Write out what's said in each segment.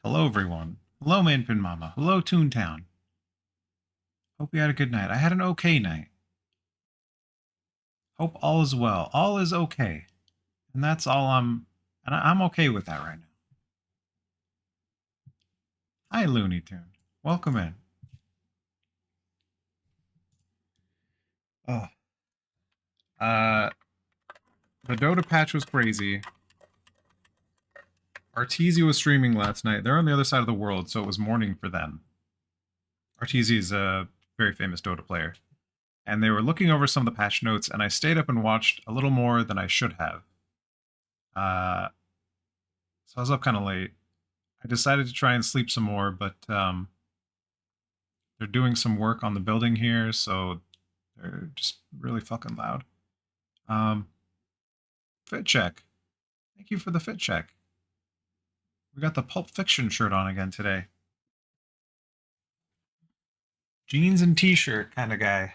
Hello, everyone. Hello, Manpin Mama. Hello, Toontown. Hope you had a good night. I had an okay night. Hope all is well. All is okay. And that's all I'm okay with that right now. Hi, Looney Tune. Welcome in. Oh, uh, the Dota patch was crazy. Arteezy was streaming last night. They're on the other side of the world, so it was morning for them. Arteezy is a very famous Dota player. And they were looking over some of the patch notes, and I stayed up and watched a little more than I should have. Uh, so I was up kind of late. I decided to try and sleep some more, but they're doing some work on the building here, so they're just really fucking loud. Um, Fit check. Thank you for the fit check. We got the Pulp Fiction shirt on again today. Jeans and t-shirt kind of guy.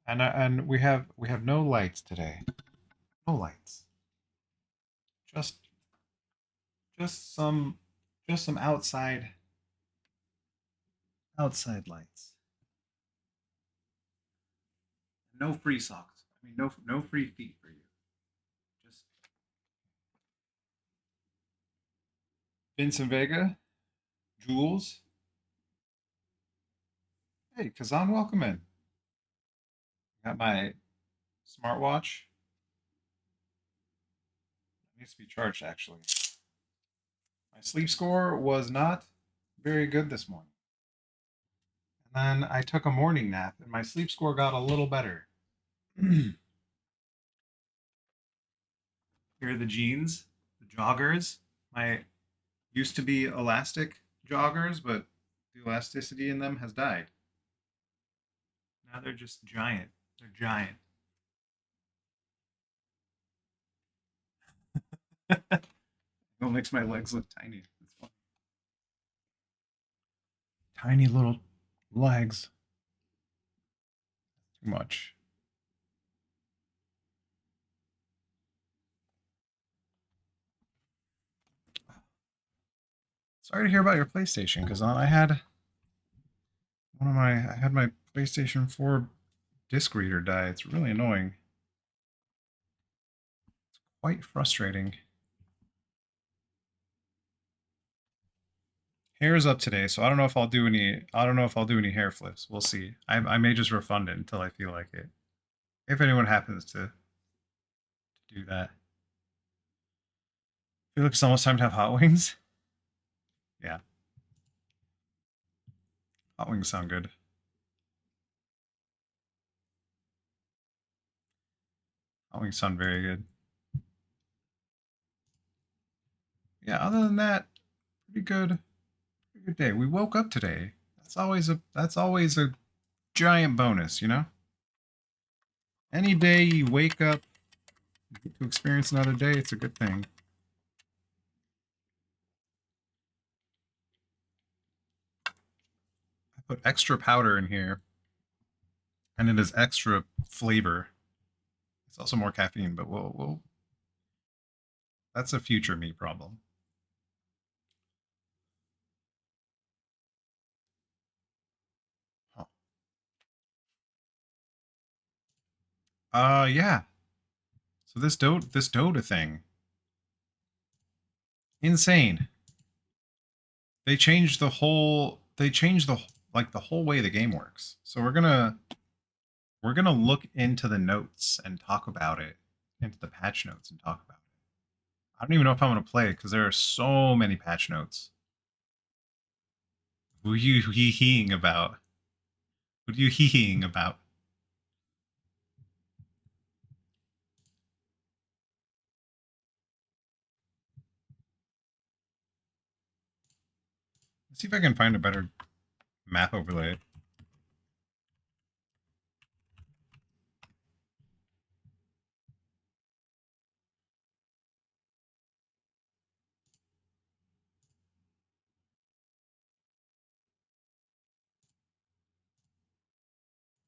And we have no lights today. No lights. Just just some just some outside lights. No free socks. I mean no free feet for you. Just Vincent Vega, Jules. Hey, Kazan, welcome in. Got my smartwatch. It needs to be charged actually. My sleep score was not very good this morning. And then I took a morning nap and my sleep score got a little better. Here are the jeans, the joggers. My used to be elastic joggers, but the elasticity in them has died. Now they're just giant. They're giant. It makes my legs look tiny. It's fun. Tiny little legs. Too much. Sorry to hear about your PlayStation, because I had my PlayStation 4 disc reader die. It's really annoying. Quite frustrating. Hair is up today, so I don't know if I'll do any. I don't know if I'll do any hair flips. We'll see. I may just refund it until I feel like it. If anyone happens to do that. I feel like it's almost time to have hot wings. Yeah, hot wings sound good. Hot wings sound very good. Yeah. Other than that, pretty good. Pretty good day. We woke up today. That's always a giant bonus, you know. Any day you wake up, you get to experience another day. It's a good thing. I put extra powder in here, and it is extra flavor. It's also more caffeine, but we'll that's a future me problem. Huh. Yeah. So this Dota thing, insane. They changed the whole way the game works. So we're gonna look into the notes and talk about it, into the patch notes and talk about it. I don't even know if I'm gonna play it because there are so many patch notes. Who are you hee-heeing about? What are you hee-heeing about? Let's see if I can find a better map overlay.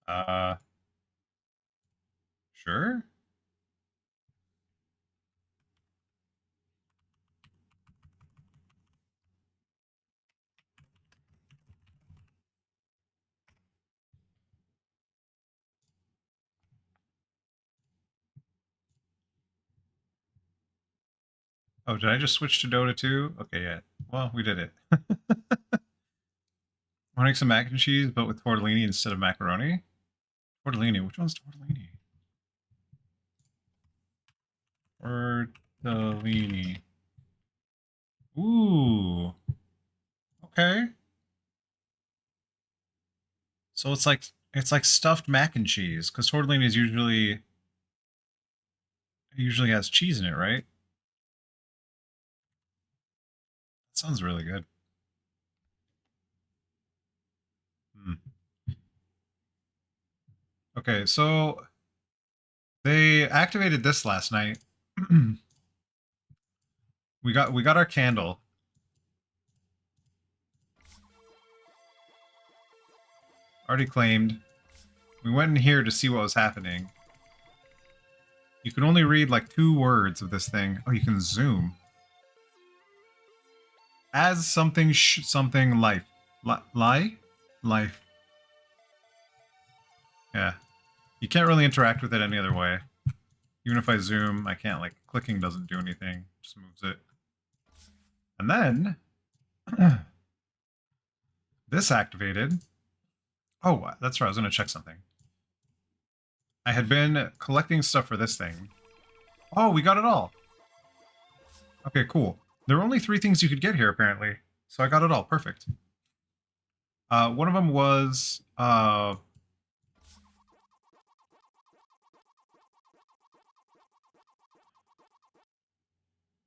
Uh, sure. Oh, did I just switch to Dota 2? Okay, yeah. Well, we did it. Wanting some mac and cheese, but with tortellini instead of macaroni? Tortellini. Which one's tortellini? Tortellini. Ooh. Okay. So it's like stuffed mac and cheese, because tortellini is usually has cheese in it, right? That sounds really good. Hmm. Okay, so they activated this last night. we got our candle. Already claimed. We went in here to see what was happening. You can only read like 2 words of this thing. Oh, you can zoom. As something something life. Life. Yeah. You can't really interact with it any other way. Even if I zoom, I can't, like, clicking doesn't do anything. Just moves it. And then this activated. Oh, that's right. I was going to check something. I had been collecting stuff for this thing. Oh, we got it all. Okay, cool. There were only 3 things you could get here, apparently. So I got it all. Perfect. One of them was... what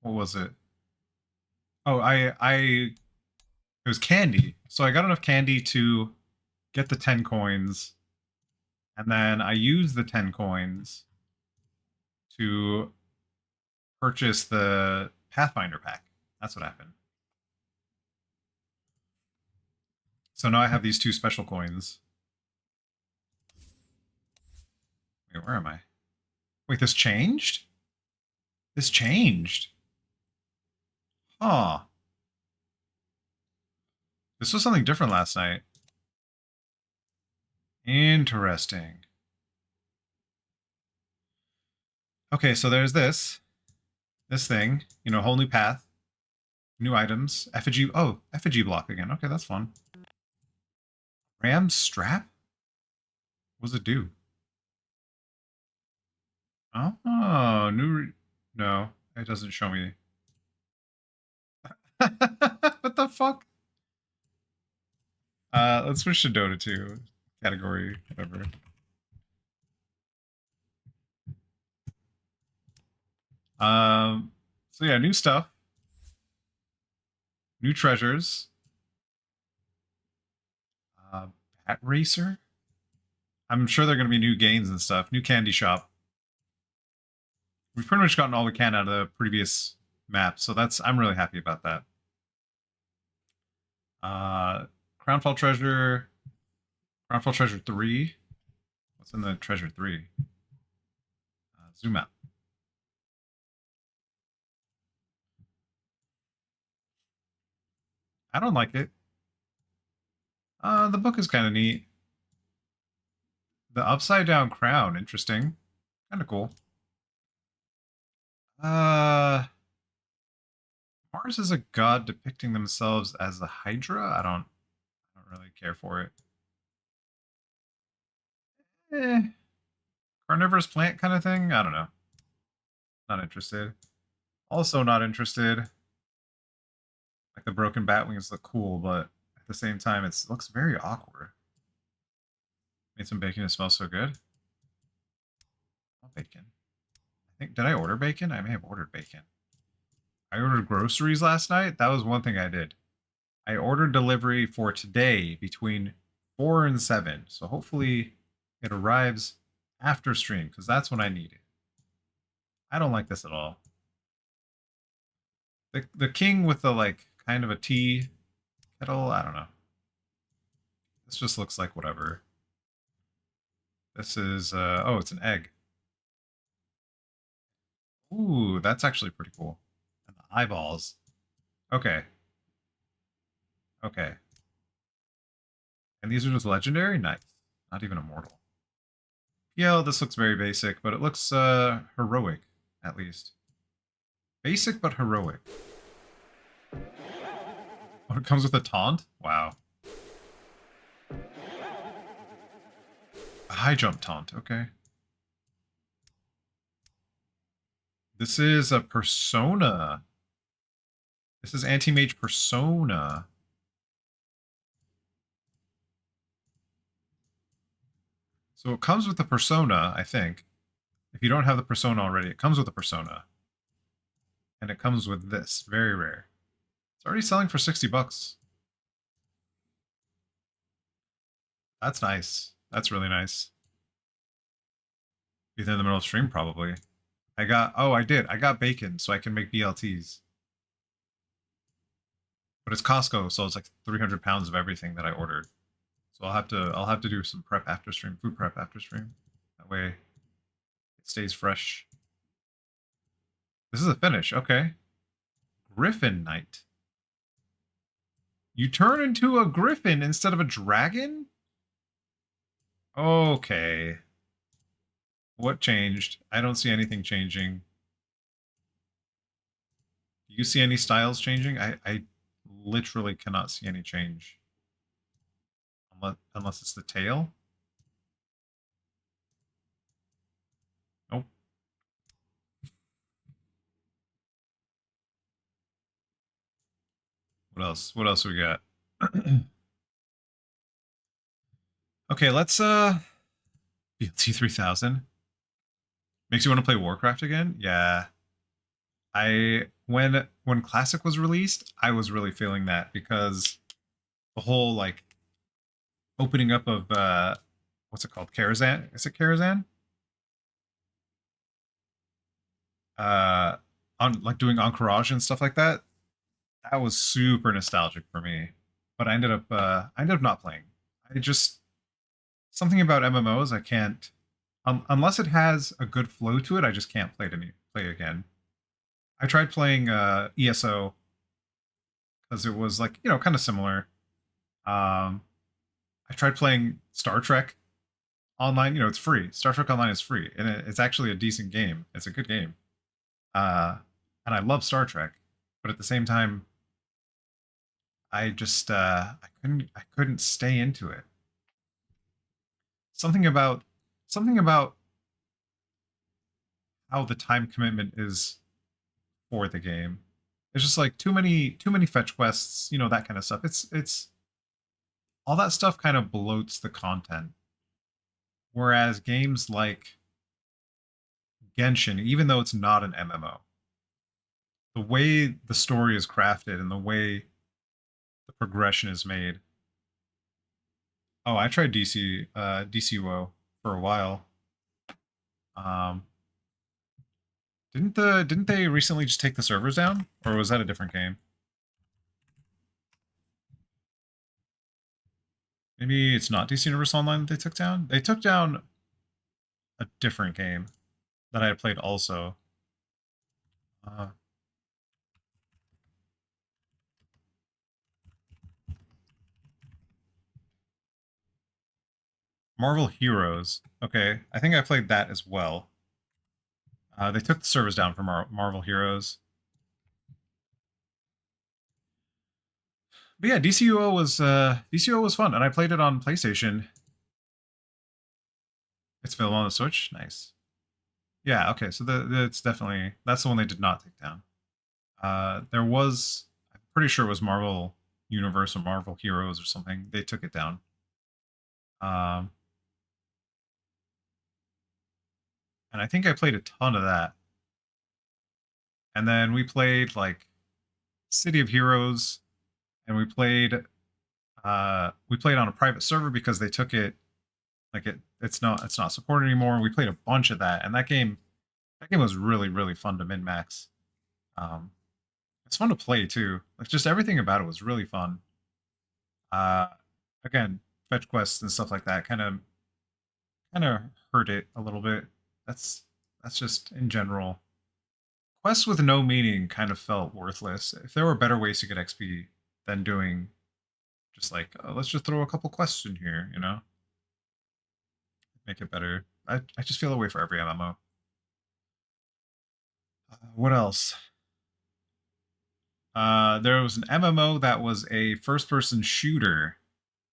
was it? Oh, it was candy. So I got enough candy to get the 10 coins. And then I used the 10 coins to purchase the Pathfinder pack. That's what happened. So now I have these 2 special coins. Wait, where am I? Wait, this changed? This changed. Huh. This was something different last night. Interesting. Okay, so there's this thing, whole new path, new items, effigy. Oh, effigy block again. Okay, that's fun. Ram's strap? What does it do? Oh, no, it doesn't show me. What the fuck? Let's switch to Dota 2 category, whatever. So yeah, new stuff, new treasures. Bat Racer. I'm sure there are going to be new games and stuff. New candy shop. We've pretty much gotten all we can out of the previous map, so I'm really happy about that. Crownfall Treasure. Crownfall Treasure 3. What's in the Treasure 3? Zoom out. I don't like it. The book is kind of neat. The upside down crown, interesting. Kind of cool. Mars is a god depicting themselves as a Hydra. I don't really care for it. Carnivorous plant kind of thing. I don't know. Not interested. Also not interested. Like the broken bat wings look cool, but at the same time, it looks very awkward. Made some bacon. It smells so good. Oh, bacon. Did I order bacon? I may have ordered bacon. I ordered groceries last night. That was one thing I did. I ordered delivery for today between 4 and 7. So hopefully it arrives after stream, because that's when I need it. I don't like this at all. The king with the, like, kind of a tea kettle, I don't know. This just looks like whatever. This is, oh, it's an egg. Ooh, that's actually pretty cool. And the eyeballs. Okay. Okay. And these are just legendary? Nice. Not even immortal. Yeah, this looks very basic, but it looks heroic, at least. Basic but heroic. Oh, it comes with a taunt? Wow. A high jump taunt, okay. This is a persona. This is anti-mage persona. So it comes with the persona, I think. If you don't have the persona already, it comes with a persona. And it comes with this. Very rare. It's already selling for 60 bucks. That's nice. That's really nice. Either in the middle of stream, probably. I did. I got bacon, so I can make BLTs. But it's Costco, so it's like 300 pounds of everything that I ordered. So I'll have to do some prep after stream, food prep after stream. That way it stays fresh. This is a finish, okay. Griffin Knight. You turn into a griffin instead of a dragon? Okay. What changed? I don't see anything changing. Do you see any styles changing? I literally cannot see any change. Unless it's the tail. Nope. What else? What else we got? Okay, let's BLT 3000. Makes you want to play Warcraft again? Yeah. When Classic was released, I was really feeling that because the whole like opening up of what's it called? Karazhan? Is it Karazhan? Uh on like doing Encourage and stuff like that. That was super nostalgic for me. But I ended up not playing. I just something about MMOs I can't unless it has a good flow to it, I just can't play again. I tried playing ESO because it was like, kind of similar. Um I tried playing Star Trek online. It's free. Star Trek Online is free, and it's actually a decent game. It's a good game. Uh, and I love Star Trek, but at the same time, I just I couldn't stay into it. Something about something about how the time commitment is for the game. It's just like too many fetch quests, that kind of stuff. It's all that stuff kind of bloats the content. Whereas games like Genshin, even though it's not an MMO, the way the story is crafted and the way the progression is made. Oh, I tried DCUO for a while. Um, didn't they recently just take the servers down, or was that a different game? Maybe it's not DC Universe Online that they took down. They took down a different game that I had played also. Uh, Marvel Heroes. Okay, I think I played that as well. They took the servers down for Marvel Heroes. But yeah, DCUO was fun, and I played it on PlayStation. It's available on the Switch. Nice. Yeah. Okay. So that's the one they did not take down. There was, I'm pretty sure it was Marvel Universe or Marvel Heroes or something. They took it down. Um, and I think I played a ton of that. And then we played like City of Heroes, and we played on a private server because they took it like it's not supported anymore. We played a bunch of that, and that game was really really fun to min max. Um, it's fun to play too. Like just everything about it was really fun. Uh, Again, fetch quests and stuff like that kind of hurt it a little bit. That's just in general. Quests with no meaning kind of felt worthless. If there were better ways to get XP than doing just like, oh, let's just throw a couple quests in here, make it better. I just feel that way for every MMO. What else? There was an MMO that was a first-person shooter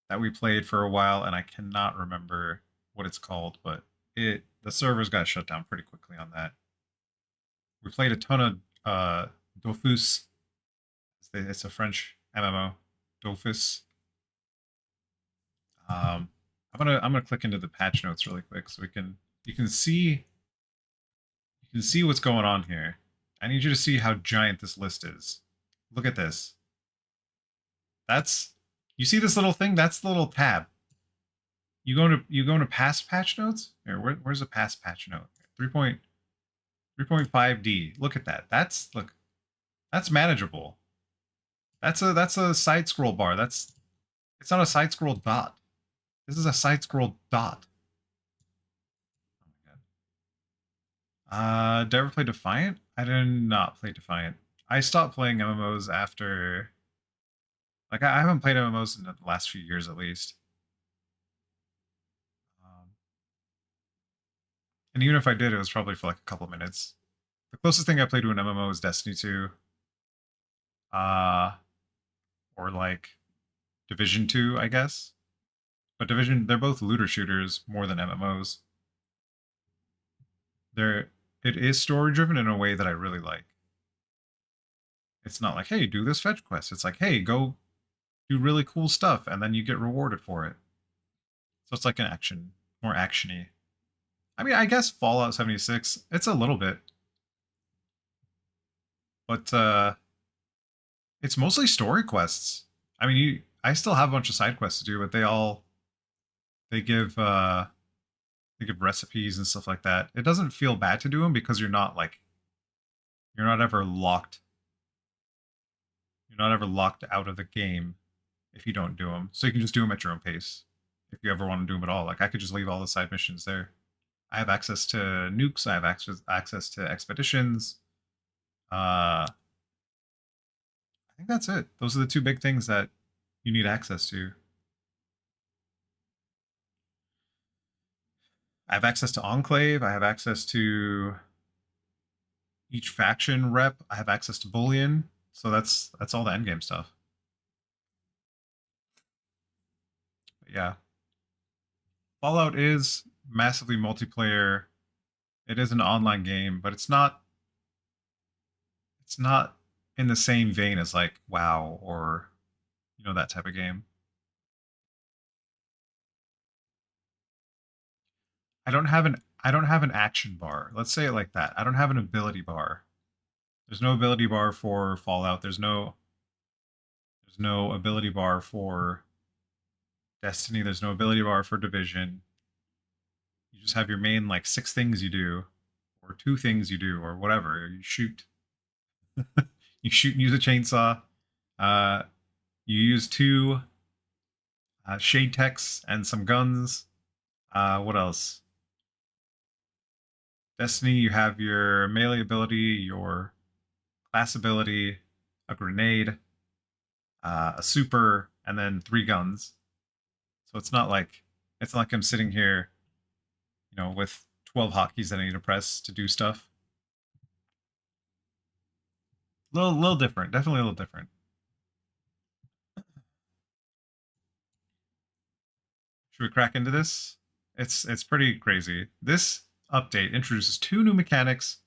that we played for a while, and I cannot remember what it's called, but the servers got shut down pretty quickly on that. We played a ton of Dofus. It's a French MMO, Dofus. I'm gonna click into the patch notes really quick so you can see you can see what's going on here. I need you to see how giant this list is. Look at this. That's you see this little thing? That's the little tab. You go into past patch notes? Here, where's the past patch note? 3.5D. Look at that. That's manageable. That's a side scroll bar. It's not a side scroll dot. This is a side scroll dot. Oh my god. Did I ever play Defiant? I did not play Defiant. I stopped playing MMOs after like I haven't played MMOs in the last few years at least. And even if I did, it was probably for like a couple minutes. The closest thing I played to an MMO was Destiny 2. Uh or like Division 2, I guess. But they're both looter shooters more than MMOs. It is story driven in a way that I really like. It's not like, hey, do this fetch quest. It's like, hey, go do really cool stuff, and then you get rewarded for it. So it's like an more actiony. I mean, I guess Fallout 76, it's a little bit, but it's mostly story quests. I mean, I still have a bunch of side quests to do, but they give they give recipes and stuff like that. It doesn't feel bad to do them because you're not ever locked. You're not ever locked out of the game if you don't do them. So you can just do them at your own pace if you ever want to do them at all. Like I could just leave all the side missions there. I have access to nukes. I have access to expeditions. I think that's it. Those are the two big things that you need access to. I have access to Enclave. I have access to each faction rep. I have access to Bullion. So that's all the endgame stuff. But yeah, Fallout is massively multiplayer. It is an online game, but it's not in the same vein as like WoW or that type of game. I don't have an action bar. Let's say it like that. I don't have an ability bar. There's no ability bar for Fallout. There's no ability bar for Destiny. There's no ability bar for Division. You just have your main like six things you do, or two things you do, or whatever. You shoot. You shoot and use a chainsaw. Uh, you use two shade techs and some guns. What else? Destiny, you have your melee ability, your class ability, a grenade, a super, and then three guns. So it's not like I'm sitting here, with 12 hotkeys that I need to press to do stuff. Little different, definitely a little different. Should we crack into this? It's pretty crazy. This update introduces two new mechanics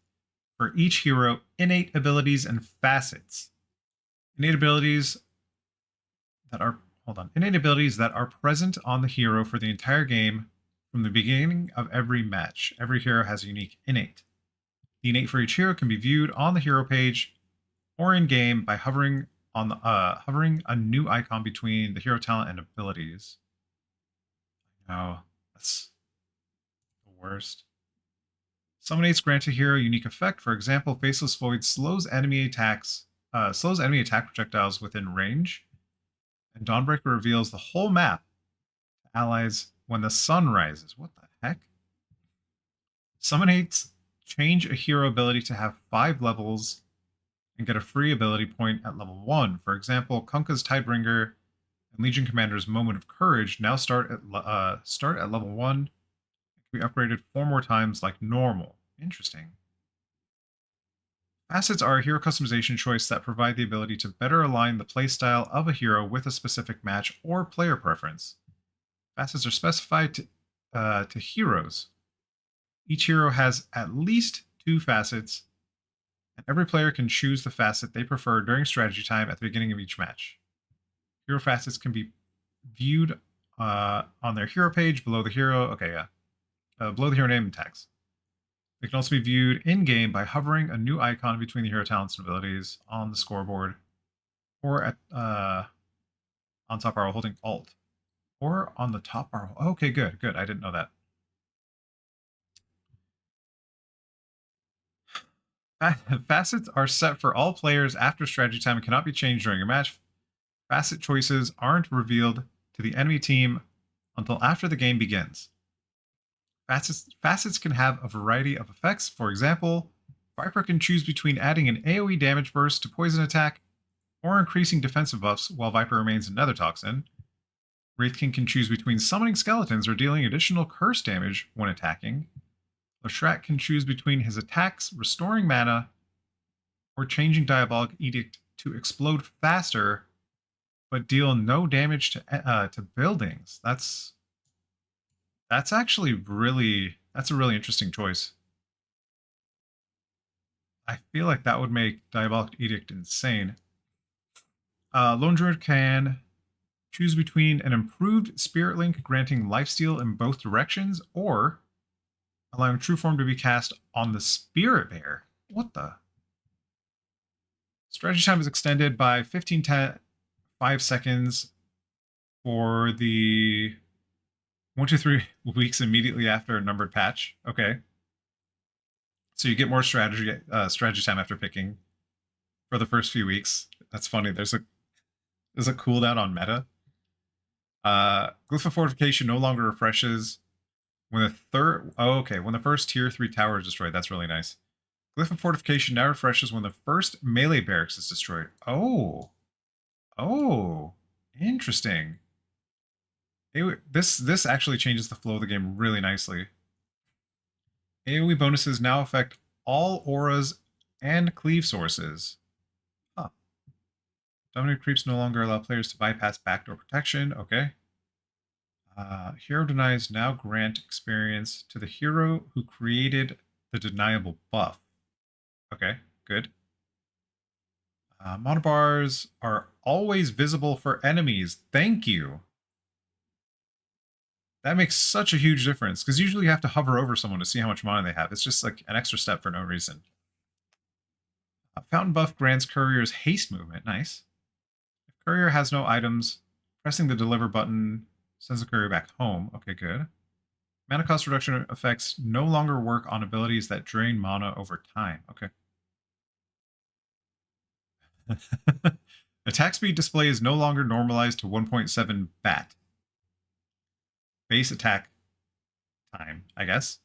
for each hero, innate abilities and facets. Innate abilities innate abilities that are present on the hero for the entire game from the beginning of every match. Every hero has a unique innate. The innate for each hero can be viewed on the hero page or in game by hovering a new icon between the hero talent and abilities. Oh, that's the worst. Some innates grant a hero a unique effect. For example, Faceless Void slows enemy attack projectiles within range, and Dawnbreaker reveals the whole map to allies when the sun rises. What the heck? Some innates change a hero ability to have 5 levels and get a free ability point at level 1. For example, Kunkka's Tidebringer and Legion Commander's Moment of Courage now start at level 1 and can be upgraded 4 more times like normal. Interesting. Facets are a hero customization choice that provide the ability to better align the playstyle of a hero with a specific match or player preference. Facets are specified to heroes. Each hero has at least 2 facets, and every player can choose the facet they prefer during strategy time at the beginning of each match. Hero facets can be viewed on their hero page below the hero. Okay, yeah. Below the hero name and tags. They can also be viewed in game by hovering a new icon between the hero talents and abilities on the scoreboard, or at on top bar while holding Alt, or on the top bar. Okay, good, good. I didn't know that. Facets are set for all players after strategy time and cannot be changed during a match. Facet choices aren't revealed to the enemy team until after the game begins. Facets can have a variety of effects. For example, Viper can choose between adding an AoE damage burst to poison attack or increasing defensive buffs while Viper remains in Nether Toxin. Wraithkin can choose between summoning skeletons or dealing additional curse damage when attacking. Leshrac can choose between his attacks, restoring mana, or changing Diabolic Edict to explode faster but deal no damage to buildings. That's actually that's a really interesting choice. I feel like that would make Diabolic Edict insane. Lone Druid can choose between an improved Spirit Link granting lifesteal in both directions, or allowing True Form to be cast on the Spirit Bear. What the? Strategy time is extended by 5 seconds for the 1 to 3 weeks immediately after a numbered patch. Okay. So you get more strategy time after picking for the first few weeks. That's funny. There's a cooldown on meta. Glyph of Fortification no longer refreshes when when the first tier 3 tower is destroyed. That's really nice. Glyph of Fortification now refreshes when the first melee barracks is destroyed. Oh, interesting. This actually changes the flow of the game really nicely. AoE bonuses now affect all auras and cleave sources. Huh. Dominant creeps no longer allow players to bypass backdoor protection. Okay. Hero denies now grant experience to the hero who created the deniable buff. Okay, good. Monobars are always visible for enemies. Thank you. That makes such a huge difference, because usually you have to hover over someone to see how much mana they have. It's just like an extra step for no reason. Fountain buff grants couriers haste movement. Nice. If courier has no items, pressing the deliver button sends the courier back home. Okay, good. Mana cost reduction effects no longer work on abilities that drain mana over time. Okay. Attack speed display is no longer normalized to 1.7 bat. Base attack time, I guess.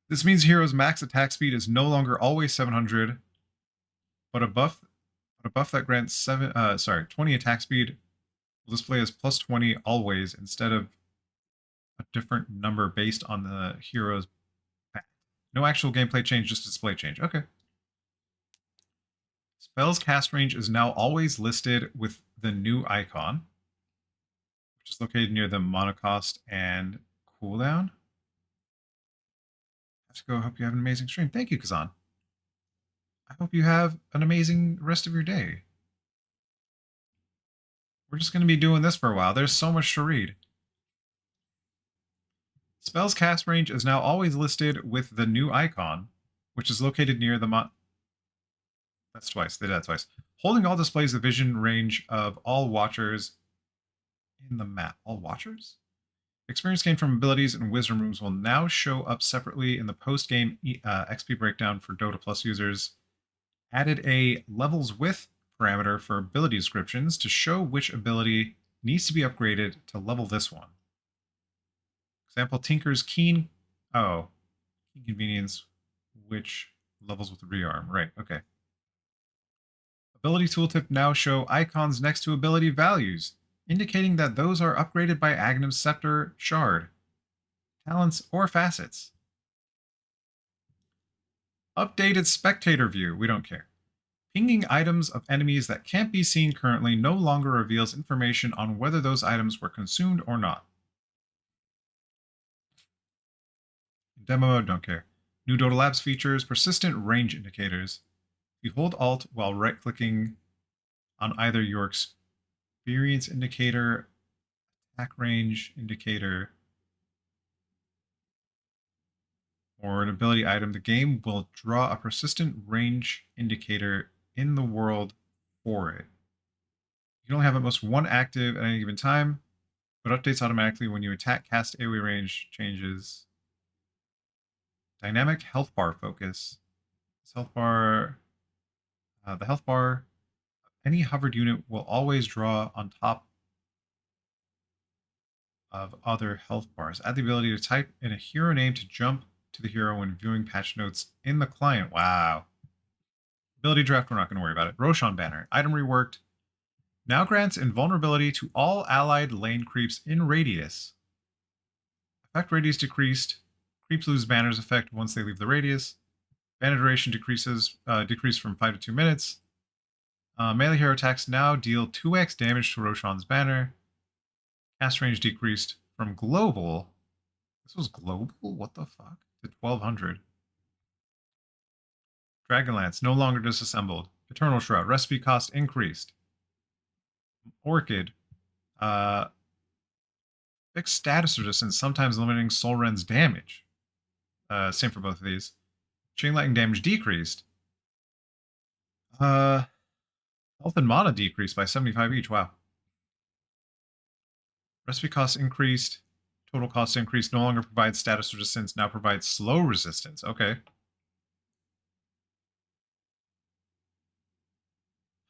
This means hero's max attack speed is no longer always 700, but a buff that grants 20 attack speed will display as plus 20 always instead of a different number based on the hero's path. No actual gameplay change, just display change. Okay. Spell's cast range is now always listed with the new icon, which is located near the mana cost and cooldown. I have to go. Hope you have an amazing stream. Thank you, Kazan. I hope you have an amazing rest of your day. We're just going to be doing this for a while. There's so much to read. Spell's cast range is now always listed with the new icon, which is located near the That's twice. They did that twice. Holding all displays the vision range of all watchers in the map. All watchers? Experience gained from abilities and wisdom rooms will now show up separately in the post-game XP breakdown for Dota Plus users. Added a levels with parameter for ability descriptions to show which ability needs to be upgraded to level this one. Example, Tinker's Keen Convenience, which levels with the rearm. Right, okay. Ability tooltip now show icons next to ability values, indicating that those are upgraded by Agnum's Scepter, Shard, talents, or facets. Updated spectator view. We don't care. Pinging items of enemies that can't be seen currently no longer reveals information on whether those items were consumed or not. Demo mode, don't care. New Dota Labs features persistent range indicators. You hold Alt while right-clicking on either your experience indicator, attack range indicator, or an ability item. The game will draw a persistent range indicator in the world for it. You can only have at most one active at any given time, but updates automatically when you attack. Cast AoE range changes. Dynamic health bar focus. This health bar, the health bar, any hovered unit will always draw on top of other health bars. Add the ability to type in a hero name to jump to the hero when viewing patch notes in the client. Wow. Ability draft, we're not going to worry about it. Roshan banner. Item reworked. Now grants invulnerability to all allied lane creeps in radius. Effect radius decreased. Creeps lose banner's effect once they leave the radius. Banner duration decreased from 5 to 2 minutes. Melee hero attacks now deal 2x damage to Roshan's banner. Cast range decreased from global. This was global? What the fuck? To 1200. Dragonlance no longer disassembled. Eternal Shroud. Recipe cost increased. Orchid. Fixed status resistance, sometimes limiting Soul Ren's damage. Same for both of these. Chain Lightning damage decreased. Health and mana decreased by 75 each. Wow. Recipe cost increased. Total cost increased. No longer provides status resistance. Now provides slow resistance. Okay.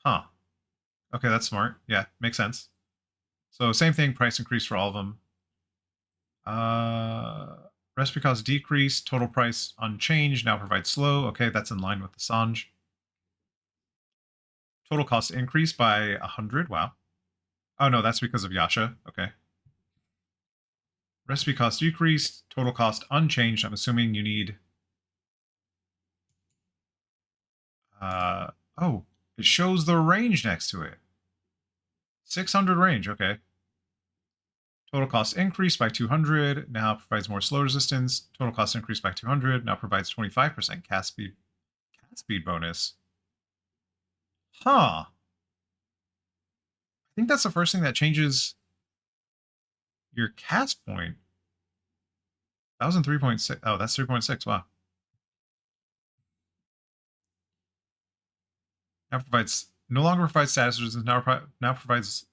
Huh. Okay, that's smart. Yeah, makes sense. So same thing, price increase for all of them. Recipe cost decreased. Total price unchanged. Now provides slow. Okay, that's in line with the Sanj. Total cost increased by 100. Wow. Oh, no, that's because of Yasha. Okay. Recipe cost decreased. Total cost unchanged. I'm assuming you need... oh, it shows the range next to it. 600 range. Okay. Total cost increased by 200. Now provides more slow resistance. Total cost increased by 200. Now provides 25% cast speed bonus. Huh. I think that's the first thing that changes your cast point. That was in 3.6. Oh, that's 3.6. Wow. Now provides no longer provides status resistance. Now provides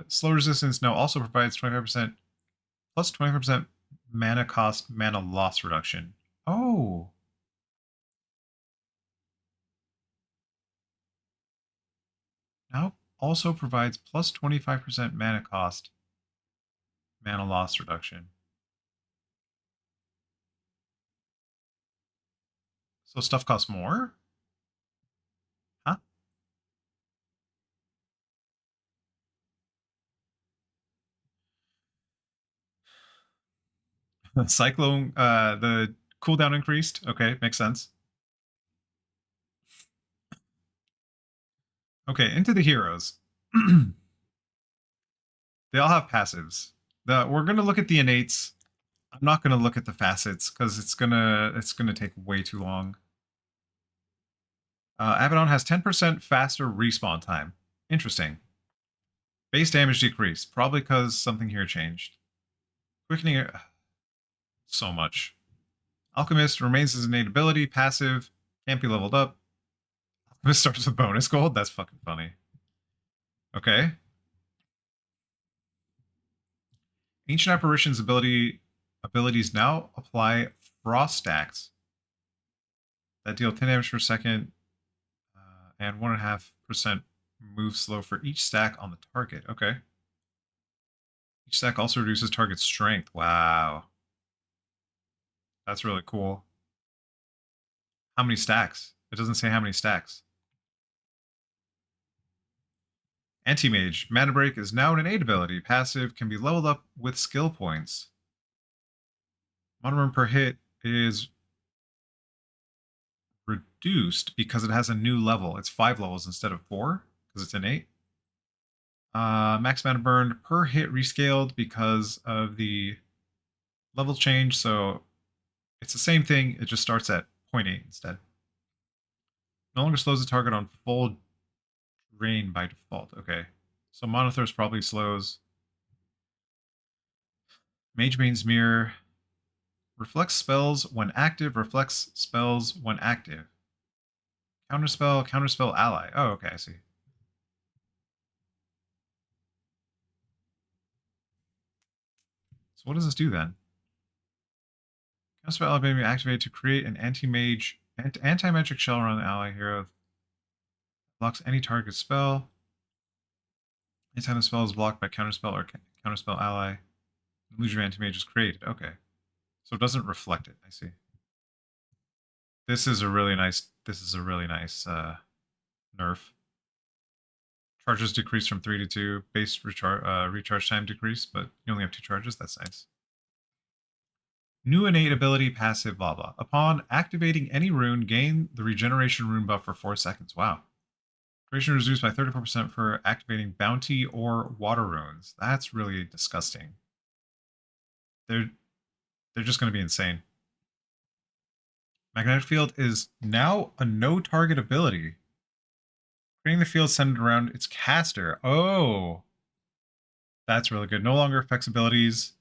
slow resistance. Now also provides 25% plus 25% mana cost, mana loss reduction. Oh. Now also provides plus 25% mana cost, mana loss reduction. So stuff costs more? Huh? Cyclone, the cooldown increased. Okay, makes sense. Okay, into the heroes. They all have passives. We're gonna look at the innates. I'm not gonna look at the facets because it's gonna take way too long. Abaddon has 10% faster respawn time. Interesting. Base damage decreased, probably because something here changed. Quickening so much. Alchemist remains his innate ability, passive, can't be leveled up. Alchemist starts with bonus gold. That's fucking funny. Okay. Ancient Apparition's abilities now apply frost stacks that deal 10 damage per second and 1.5% move slow for each stack on the target. Okay. Each stack also reduces target strength. Wow. That's really cool. How many stacks? It doesn't say how many stacks. Anti-Mage. Mana Break is now an innate ability. Passive can be leveled up with skill points. Mana burn per hit is reduced because it has a new level. It's 5 levels instead of 4 because it's innate. Max mana burned per hit rescaled because of the level change. So it's the same thing. It just starts at 0.8 instead. No longer slows the target on full drain by default. Okay. So Monothirst probably slows. Mage Bane's Mirror. Reflects spells when active. Reflects spells when active. Counterspell. Counterspell ally. Oh, okay. I see. So what does this do then? Counterspell ally may be activated to create an anti-magic shell around the ally hero. Blocks any target spell. Anytime the spell is blocked by counterspell or counterspell ally, an illusion of anti-mage is created. Okay. So it doesn't reflect it. I see. This is a really nice nerf. Charges decrease from 3 to 2. Base recharge time decrease, but you only have 2 charges. That's nice. New innate ability passive blah blah. Upon activating any rune, gain the regeneration rune buff for 4 seconds. Wow. Duration reduced by 34% for activating bounty or water runes. That's really disgusting. They're just going to be insane. Magnetic field is now a no target ability. Creating the field centered around its caster. Oh, that's really good. No longer affects abilities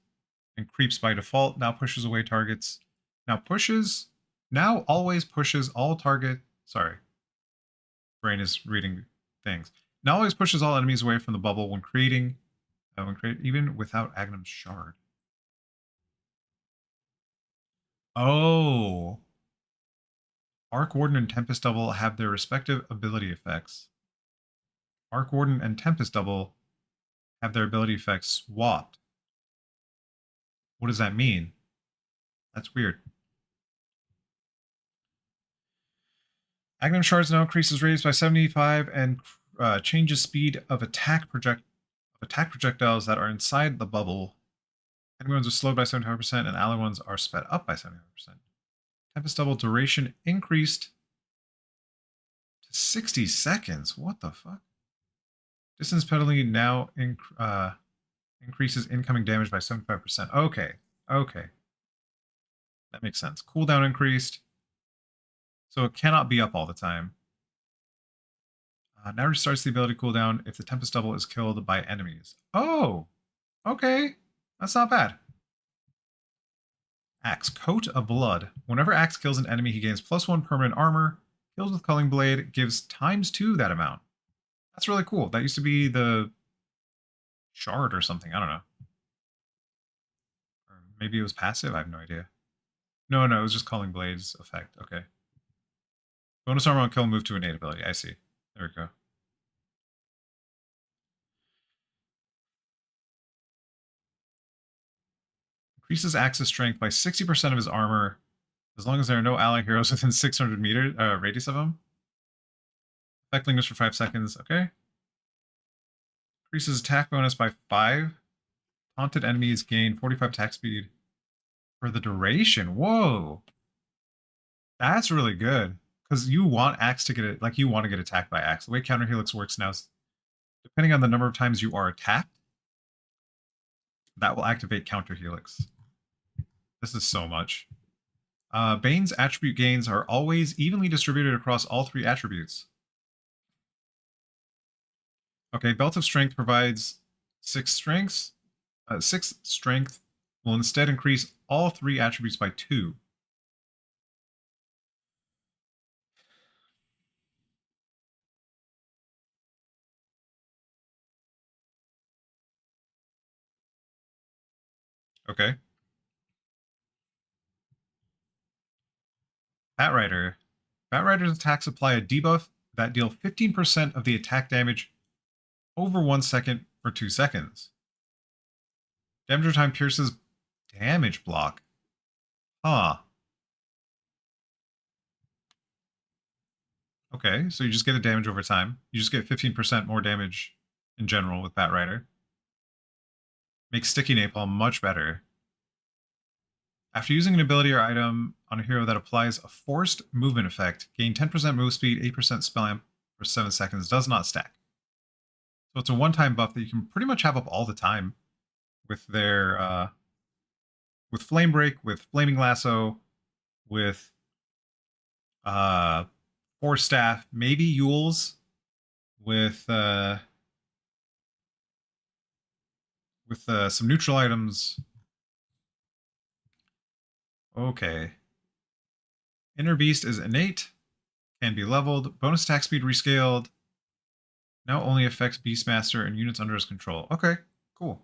and creeps by default. Now pushes away targets. Now always pushes all target. Sorry, brain is reading things. Now always pushes all enemies away from the bubble when creating, even without Agnum's shard. Oh, Arc Warden and Tempest Double have their respective ability effects. Arc Warden and Tempest Double have their ability effects swapped. What does that mean? That's weird. Agnum Shards now increases radius by 75 and changes speed of attack projectiles that are inside the bubble. Enemy ones are slowed by 75% and ally ones are sped up by 75%. Tempest Double duration increased to 60 seconds. What the fuck? Distance penalty now increases incoming damage by 75%. Okay. Okay. That makes sense. Cooldown increased. So it cannot be up all the time. Now restarts the ability cooldown if the Tempest Double is killed by enemies. Oh! Okay. That's not bad. Axe. Coat of Blood. Whenever Axe kills an enemy, he gains +1 permanent armor. Kills with Culling Blade gives ×2 that amount. That's really cool. That used to be the shard or something. I don't know. Or maybe it was passive. I have no idea. No, it was just Culling Blade's effect. Okay. Bonus armor on kill, move to innate ability. I see. There we go. Increases Axe's strength by 60% of his armor, as long as there are no ally heroes within 600 meter radius of him. Effect lingers for 5 seconds. Okay. Increases attack bonus by 5. Taunted enemies gain 45 attack speed for the duration. Whoa. That's really good. Because you want Axe to get it, like you want to get attacked by Axe. The way Counter Helix works now is, depending on the number of times you are attacked, that will activate Counter Helix. This is so much. Bane's attribute gains are always evenly distributed across all 3 attributes. Okay, Belt of Strength provides 6 strengths. 6 strength will instead increase all 3 attributes by 2. Okay. Batrider. Batrider's attacks apply a debuff that deal 15% of the attack damage over 1 second for 2 seconds. Damage time pierces damage block. Huh. Okay, so you just get a damage over time. You just get 15% more damage in general with Batrider. Makes Sticky Napalm much better. After using an ability or item on a hero that applies a forced movement effect, gain 10% move speed, 8% spell amp for 7 seconds. Does not stack. So it's a one-time buff that you can pretty much have up all the time with their with Flame Break, with Flaming Lasso, with Force Staff, maybe Yule's, with some neutral items. Okay. Inner Beast is innate, can be leveled. Bonus attack speed rescaled. Now only affects Beastmaster and units under his control. Okay, cool.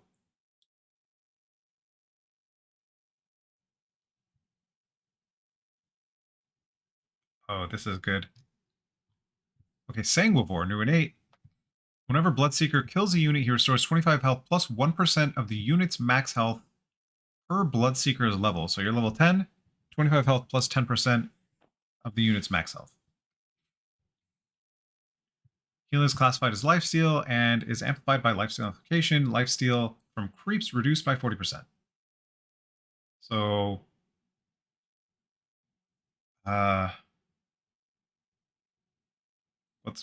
Oh, this is good. Okay, Sanguivore, new innate. Whenever Bloodseeker kills a unit, he restores 25 health plus 1% of the unit's max health per Bloodseeker's level. So you're level 10, 25 health plus 10% of the unit's max health. Healing is classified as lifesteal and is amplified by lifesteal amplification. Lifesteal from creeps reduced by 40%. So,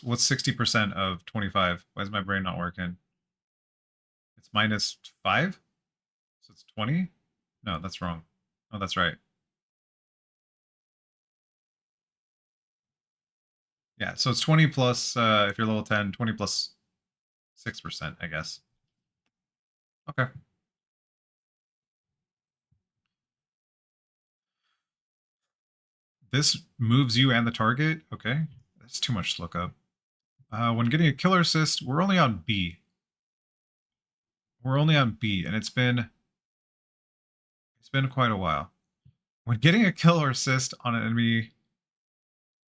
what's 60% of 25? Why is my brain not working? It's minus 5? So it's 20? No, that's wrong. Oh, that's right. Yeah, so it's 20 plus, if you're level 10, 20 plus 6%, I guess. Okay. This moves you and the target. Okay. That's too much to look up. When getting a killer assist, we're only on B. We're only on B, and it's been quite a while. When getting a kill or assist on an enemy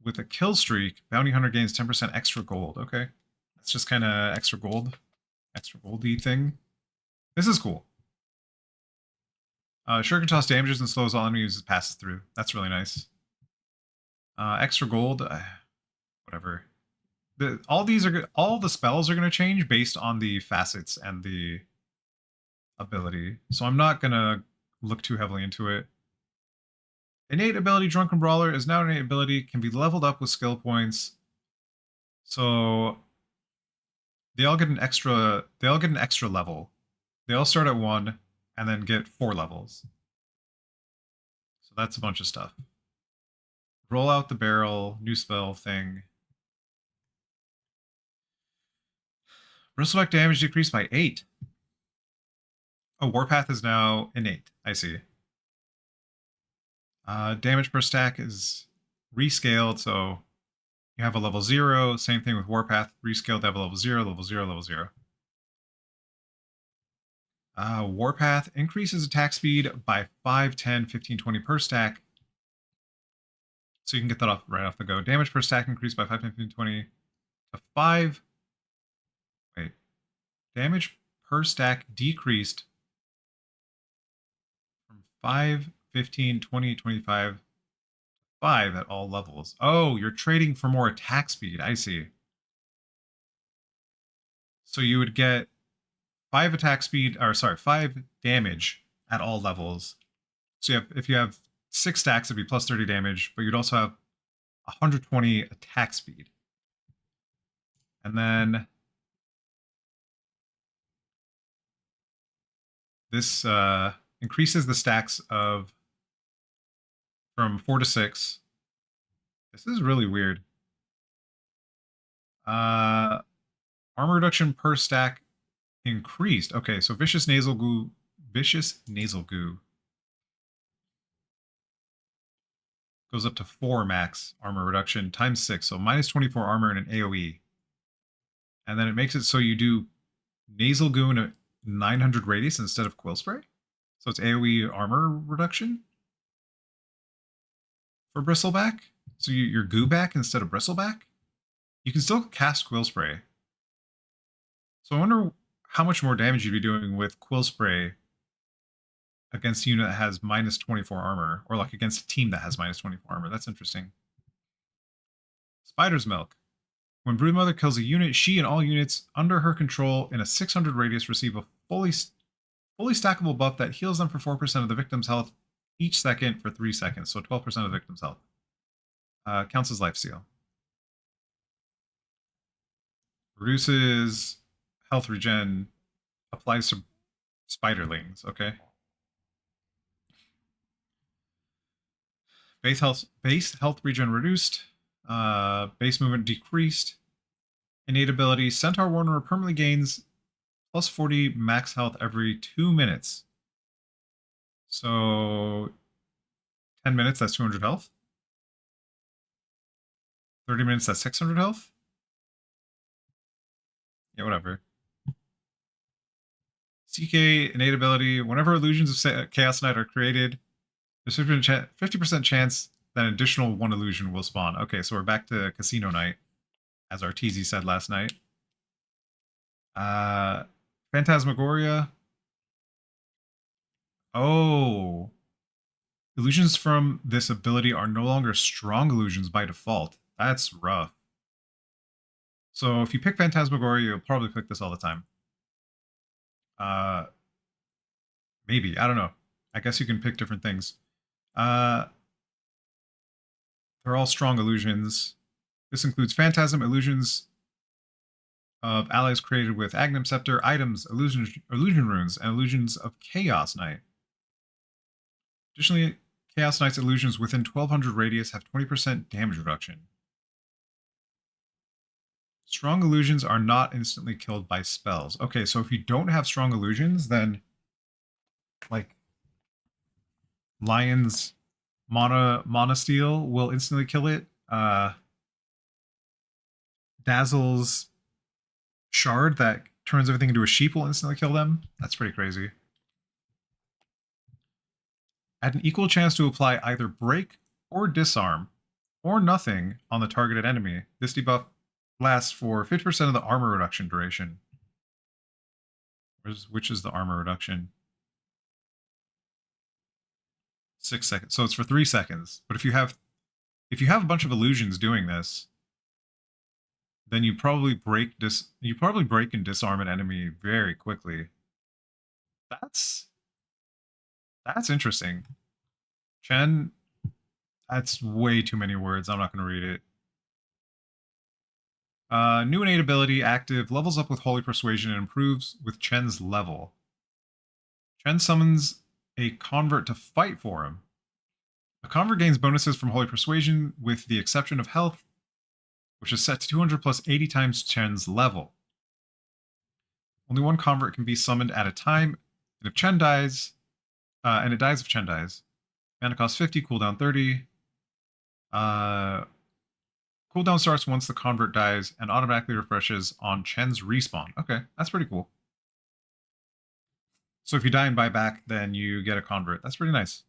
with a kill streak, Bounty Hunter gains 10% extra gold. Okay. That's just kind of extra goldy thing. This is cool. Shuriken Toss damages and slows all enemies as it passes through. That's really nice. Extra gold, whatever. All these are good. All the spells are going to change based on the facets and the ability. So I'm not going to look too heavily into it. Innate ability Drunken Brawler is now an innate ability, can be leveled up with skill points. So they all get an extra level. They all start at 1 and then get 4 levels. So that's a bunch of stuff. Roll out the barrel, new spell thing. Bristleback damage decreased by 8. Oh, Warpath is now innate. I see. Damage per stack is rescaled, so you have a level 0. Same thing with Warpath. Rescaled to have a level 0, level 0, level 0. Warpath increases attack speed by 5, 10, 15, 20 per stack. So you can get that off right off the go. Damage per stack increased by 5, 10, 15, 20 to 5. Wait. Damage per stack decreased from 5, 15, 20, 25, 5 at all levels. Oh, you're trading for more attack speed. I see. So you would get 5 attack speed, or sorry, 5 damage at all levels. So if you have 6 stacks, it'd be plus 30 damage, but you'd also have 120 attack speed. And then this increases the stacks of from 4 to 6. This is really weird. Armor reduction per stack increased. Okay, so vicious nasal goo goes up to 4 max armor reduction times 6, so minus 24 armor in an AoE. And then it makes it so you do nasal goo in a 900 radius instead of quill spray. So it's AoE armor reduction for bristleback. So you're goo back instead of bristleback. You can still cast quill spray. So I wonder how much more damage you'd be doing with quill spray against a unit that has minus 24 armor, or like against a team that has minus 24 armor. That's interesting. Spider's Milk. When Broodmother kills a unit, she and all units under her control in a 600 radius receive a fully stackable buff that heals them for 4% of the victim's health each second for 3 seconds, so 12% of the victim's health. Counts as life steal. Reduces health regen, applies to spiderlings, okay? Base health regen reduced. Base movement decreased. Innate ability, Centaur Warner permanently gains plus 40 max health every 2 minutes. So 10 minutes, that's 200 health. 30 minutes, that's 600 health. Yeah, whatever. CK innate ability, whenever illusions of Chaos Knight are created, there's 50% chance that an additional one illusion will spawn. Okay, so we're back to Casino Night, as Arteezy said last night. Phantasmagoria. Oh. Illusions from this ability are no longer strong illusions by default. That's rough. So if you pick Phantasmagoria, you'll probably pick this all the time. Maybe. I don't know. I guess you can pick different things. They're all strong illusions. This includes Phantasm, illusions of allies created with Agnum Scepter, items, illusion runes, and illusions of Chaos Knight. Additionally, Chaos Knight's illusions within 1200 radius have 20% damage reduction. Strong illusions are not instantly killed by spells. Okay, so if you don't have strong illusions, then like Lion's Mana Steel will instantly kill it. Dazzle's Shard that turns everything into a sheep will instantly kill them. That's pretty crazy. At an equal chance to apply either break or disarm or nothing on the targeted enemy. This debuff lasts for 50% of the armor reduction duration. Which is the armor reduction? 6 seconds. So it's for 3 seconds. But if you have a bunch of illusions doing this, then you probably break and disarm an enemy very quickly. That's interesting. Chen, that's way too many words. I'm not going to read it. New innate ability active, levels up with Holy Persuasion and improves with Chen's level. Chen summons a convert to fight for him. A convert gains bonuses from Holy Persuasion with the exception of health, which is set to 200 plus 80 times Chen's level. Only one convert can be summoned at a time, and if Chen dies, and it dies if Chen dies. Mana cost 50, cooldown 30. Cooldown starts once the convert dies and automatically refreshes on Chen's respawn. Okay, that's pretty cool. So if you die and buy back, then you get a convert. That's pretty nice.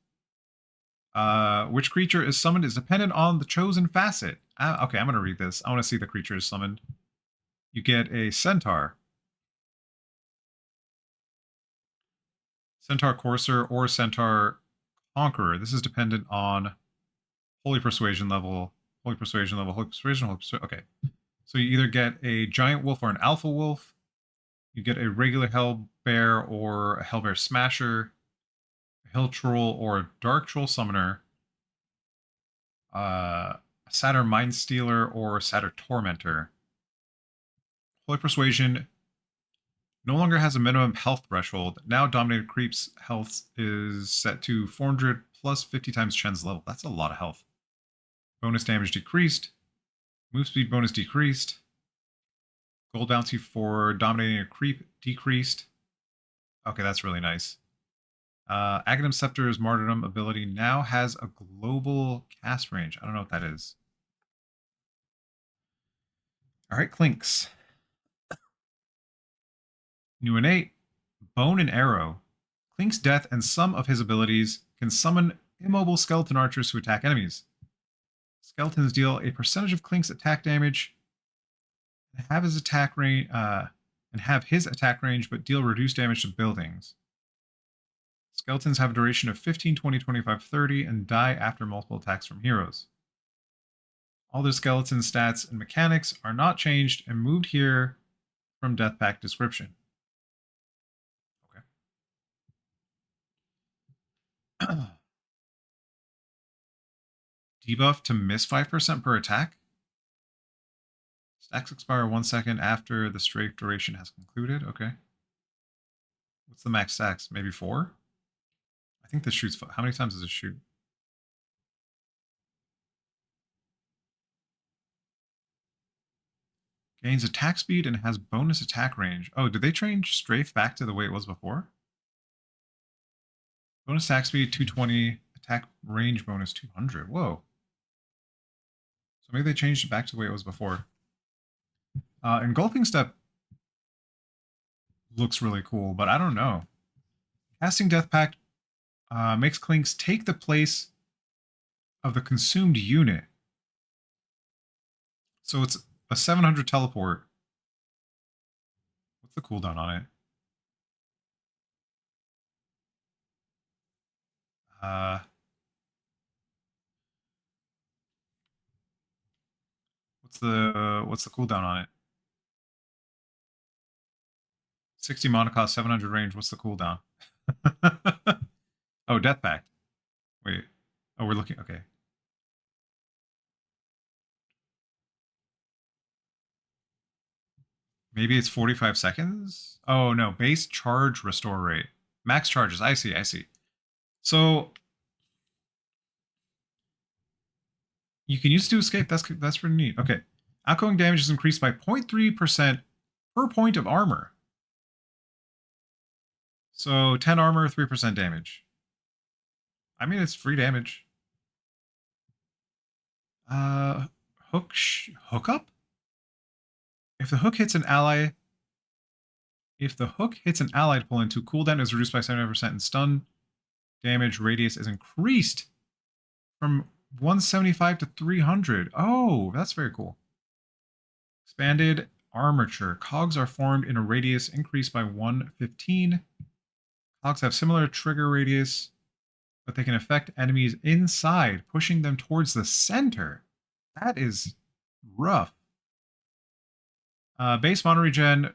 Which creature is summoned is dependent on the chosen facet. Okay, I'm going to read this. I want to see the creatures summoned. You get a Centaur. Centaur Courser or Centaur Conqueror. This is dependent on Holy Persuasion level. Holy Persuasion level. Holy Persuasion. Okay. So you either get a Giant Wolf or an Alpha Wolf. You get a regular Hell Bear or a Hell Bear Smasher. A Hill Troll or a Dark Troll Summoner. A Satyr Mind Stealer or Satyr Tormentor. Holy Persuasion no longer has a minimum health threshold. Now Dominated Creep's health is set to 400 plus 50 times Chen's level. That's a lot of health. Bonus damage decreased. Move speed bonus decreased. Gold bounty for dominating a creep decreased. Okay, that's really nice. Agnum Scepter's Martyrdom ability now has a global cast range. I don't know what that is. Alright, Clinks. New innate, Bone and Arrow. Clink's death and some of his abilities can summon immobile skeleton archers to attack enemies. Skeletons deal a percentage of Clink's attack damage and have his attack range but deal reduced damage to buildings. Skeletons have a duration of 15, 20, 25, 30 and die after multiple attacks from heroes. All their skeleton stats and mechanics are not changed and moved here from Death Pack description. Okay. Debuff to miss 5% per attack. Stacks expire 1 second after the strafe duration has concluded. Okay. What's the max stacks? Maybe 4? I think this shoots... How many times does it shoot? Gains attack speed and has bonus attack range. Oh, did they change strafe back to the way it was before? Bonus attack speed 220, attack range bonus 200. Whoa. So maybe they changed it back to the way it was before. Engulfing Step looks really cool, but I don't know. Casting Death Pact makes Clinks take the place of the consumed unit. So it's a 700 teleport. What's the cooldown on it? What's the cooldown on it? 60 mana cost, 700 range. What's the cooldown? Oh, Death Pact. Wait. Oh, we're looking. Okay. Maybe it's 45 seconds? Oh, no. Base charge restore rate. Max charges. I see. I see. So you can use it to escape. That's pretty neat. Okay. Outgoing damage is increased by 0.3% per point of armor. So 10 armor, 3% damage. I mean, it's free damage. Hook up? If the hook hits an ally, to pull into, cooldown is reduced by 70% and stun damage radius is increased from 175 to 300. Oh, that's very cool. Expanded armature. Cogs are formed in a radius increased by 115. Cogs have similar trigger radius, but they can affect enemies inside, pushing them towards the center. That is rough. Base mana regen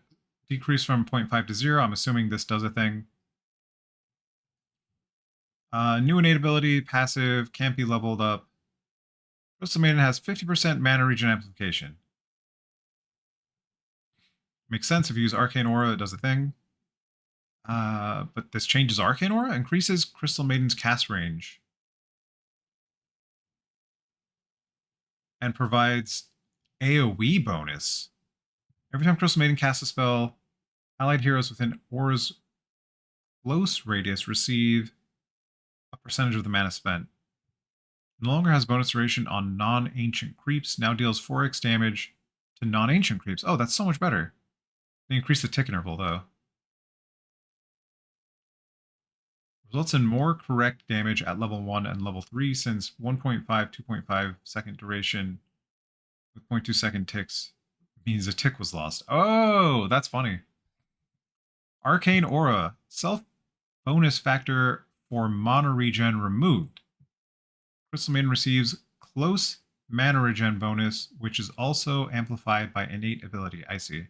decreased from 0.5 to 0. I'm assuming this does a thing. New innate ability, passive, can't be leveled up. Crystal Maiden has 50% mana regen amplification. Makes sense if you use Arcane Aura, it does a thing. But this changes Arcane Aura, increases Crystal Maiden's cast range. And provides AoE bonus. Every time Crystal Maiden casts a spell, allied heroes within Aura's close radius receive a percentage of the mana spent. No longer has bonus duration on non-ancient creeps, now deals 4x damage to non-ancient creeps. Oh, that's so much better. They increase the tick interval, though. Results in more correct damage at level 1 and level 3, since 1.5, 2.5 second duration with 0.2 second ticks means a tick was lost. Oh, that's funny. Arcane Aura. Self bonus factor for mana regen removed. Crystal Maiden receives close mana regen bonus, which is also amplified by innate ability. I see.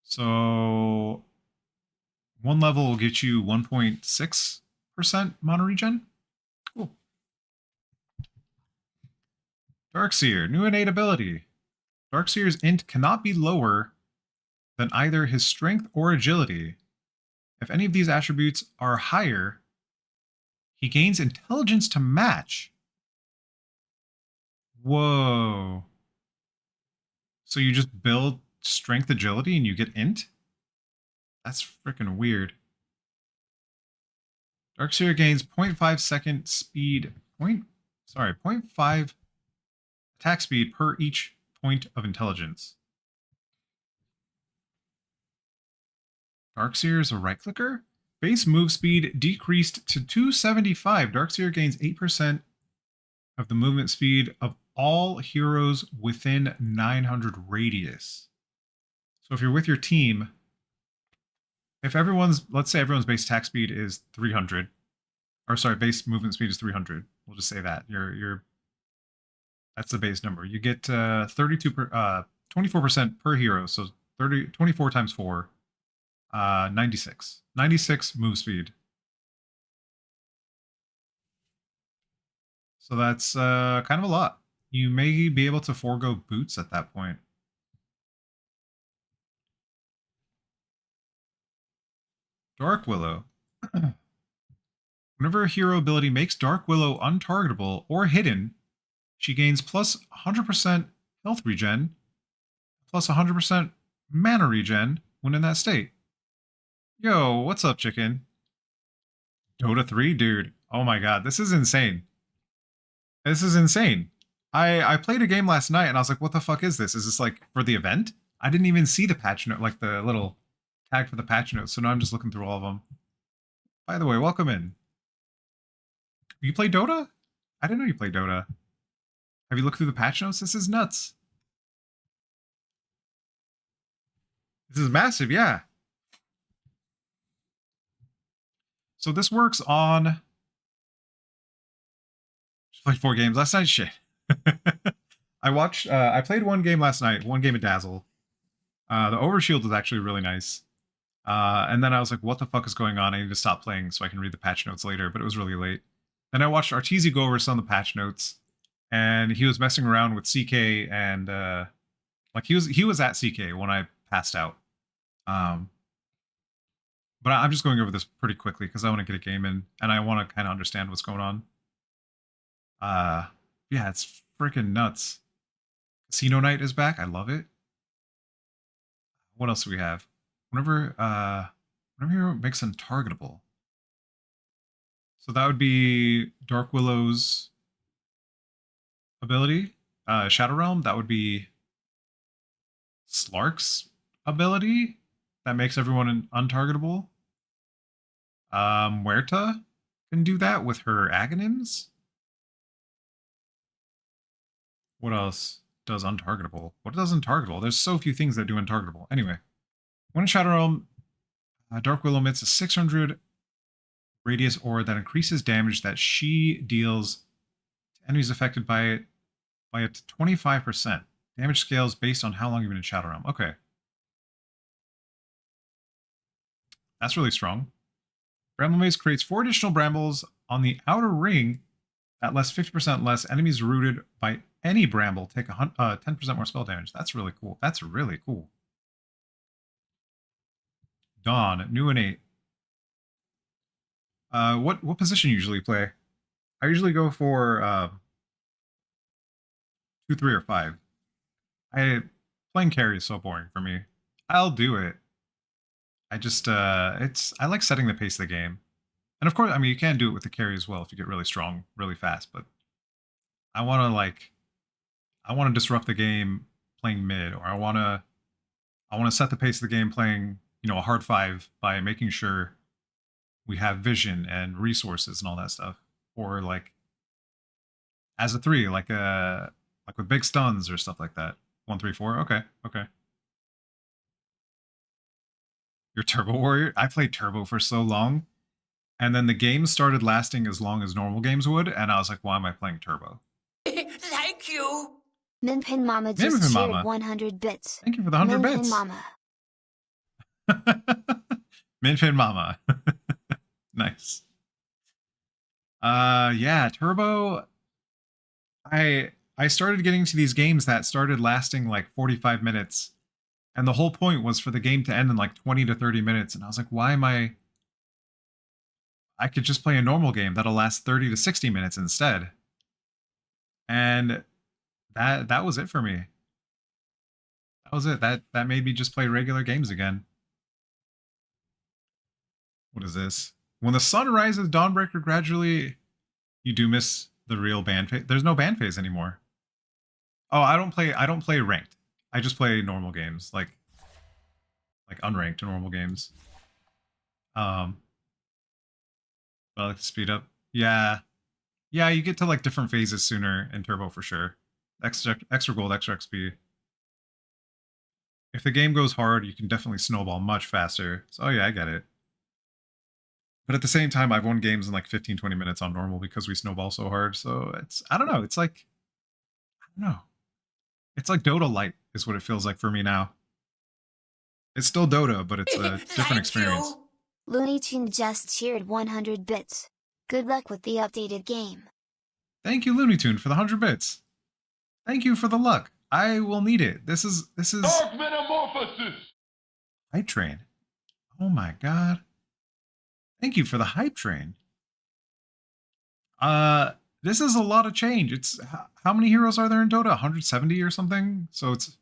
So one level will get you 1.6% mana regen. Cool. Darkseer, new innate ability. Darkseer's int cannot be lower than either his strength or agility. If any of these attributes are higher, he gains intelligence to match. Whoa. So you just build strength agility and you get int? That's freaking weird. Darkseer gains 0.5 second speed, 0.5 attack speed per each point of intelligence. Darkseer is a right clicker? Base move speed decreased to 275. Darkseer gains 8% of the movement speed of all heroes within 900 radius. So if you're with your team, if let's say everyone's base attack speed is 300, or sorry, base movement speed is 300. We'll just say that. That's the base number. You get 24% per hero, so 24 times 4, 96. 96 move speed. So that's kind of a lot. You may be able to forego boots at that point. Dark Willow. Whenever a hero ability makes Dark Willow untargetable or hidden, she gains plus 100% health regen, plus 100% mana regen when in that state. Yo, what's up, chicken? Dota 3, dude. Oh my god, this is insane. This is insane. I played a game last night and I was like, what the fuck is this? Is this like for the event? I didn't even see the patch note, like the little tag for the patch notes, so now I'm just looking through all of them. By the way, welcome in. You play Dota? I didn't know you played Dota. Have you looked through the patch notes? This is nuts. This is massive, yeah. So this works on. Just played 4 games last night. Shit. I watched. I played 1 game last night. 1 game of Dazzle. The Overshield was actually really nice. And then I was like, what the fuck is going on? I need to stop playing so I can read the patch notes later, but it was really late. Then I watched Arteezy go over some of the patch notes, and he was messing around with CK and like he was at CK when I passed out. But I'm just going over this pretty quickly because I want to get a game in and I want to kind of understand what's going on. Yeah, it's freaking nuts. Casino Night is back. I love it. What else do we have? Whenever hero makes untargetable. So that would be Dark Willow's ability. Shadow Realm, that would be Slark's ability that makes everyone untargetable. Muerta can do that with her Aghanims. What else does untargetable? What does untargetable? There's so few things that do untargetable. Anyway, when in Shadow Realm, Dark Willow emits a 600 radius aura that increases damage that she deals to enemies affected by it by up to 25%. Damage scales based on how long you've been in Shadow Realm. Okay. That's really strong. Bramble Maze creates 4 additional brambles on the outer ring at less 50% less. Enemies rooted by any bramble take 10% more spell damage. That's really cool. That's really cool. Dawn, new and 8. What position you usually play? I usually go for 2, 3, or 5. Playing carry is so boring for me. I'll do it. I just I like setting the pace of the game. And of course, I mean you can do it with the carry as well if you get really strong really fast, but I want to disrupt the game playing mid, or I want to set the pace of the game playing, a hard 5 by making sure we have vision and resources and all that stuff. Or like as a 3, like with big stuns or stuff like that. 1, 3, 4. Okay, okay. You're Turbo Warrior? I played Turbo for so long. And then the game started lasting as long as normal games would, and I was like, why am I playing Turbo? Thank you. Minpin Mama just Minpin shared Mama. 100 bits. Thank you for the 100 Minpin bits. Mama. Minpin Mama. Nice. Yeah, Turbo. I started getting to these games that started lasting like 45 minutes. And the whole point was for the game to end in like 20 to 30 minutes. And I was like, why am I could just play a normal game that'll last 30 to 60 minutes instead. And that was it for me. That was it. That made me just play regular games again. What is this? When the sun rises, Dawnbreaker gradually, you do miss the real ban phase. There's no ban phase anymore. Oh, I don't play ranked. I just play normal games, like unranked normal games. I like to speed up. Yeah. Yeah, you get to like different phases sooner in Turbo for sure. Extra gold, extra XP. If the game goes hard, you can definitely snowball much faster. So yeah, I get it. But at the same time, I've won games in like 15, 20 minutes on normal because we snowball so hard. So I don't know. It's like, I don't know. It's like Dota Light is what it feels like for me now. It's still Dota, but it's a different experience. Looney Tune just shared 100 bits. Good luck with the updated game. Thank you, Looney Tune, for the 100 bits. Thank you for the luck. I will need it. This is Dark Metamorphosis! Hype Train. Oh my god. Thank you for the Hype Train. This is a lot of change. It's how many heroes are there in Dota? 170 or something? So it's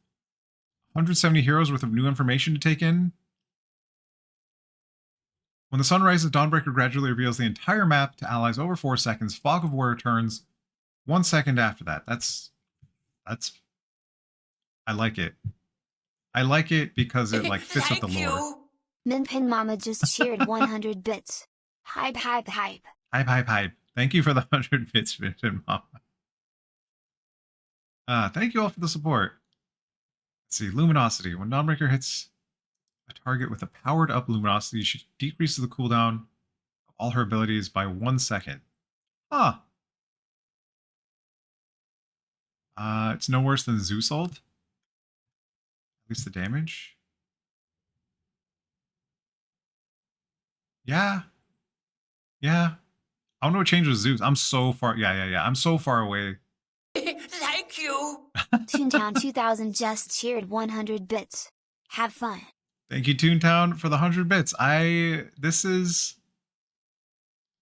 170 heroes worth of new information to take in. When the sun rises, Dawnbreaker gradually reveals the entire map to allies over 4 seconds. Fog of War returns 1 second after that. That's I like it. I like it because it like fits with the Thank lore. you. Minpin Mama just cheered 100 bits. Hype, hype, hype. Hype, hype, hype. Thank you for the 100 bits, Vision Mama. Thank you all for the support. Let's see, Luminosity. When Dawnbreaker hits a target with a powered up Luminosity, she decreases the cooldown of all her abilities by 1 second. Huh. It's no worse than Zeus ult. At least the damage. Yeah. Yeah. I don't know what changed with Zeus. I'm so far. Yeah. I'm so far away. Thank you. Toontown 2000 just cheered 100 bits. Have fun. Thank you, Toontown, for the 100 bits. This is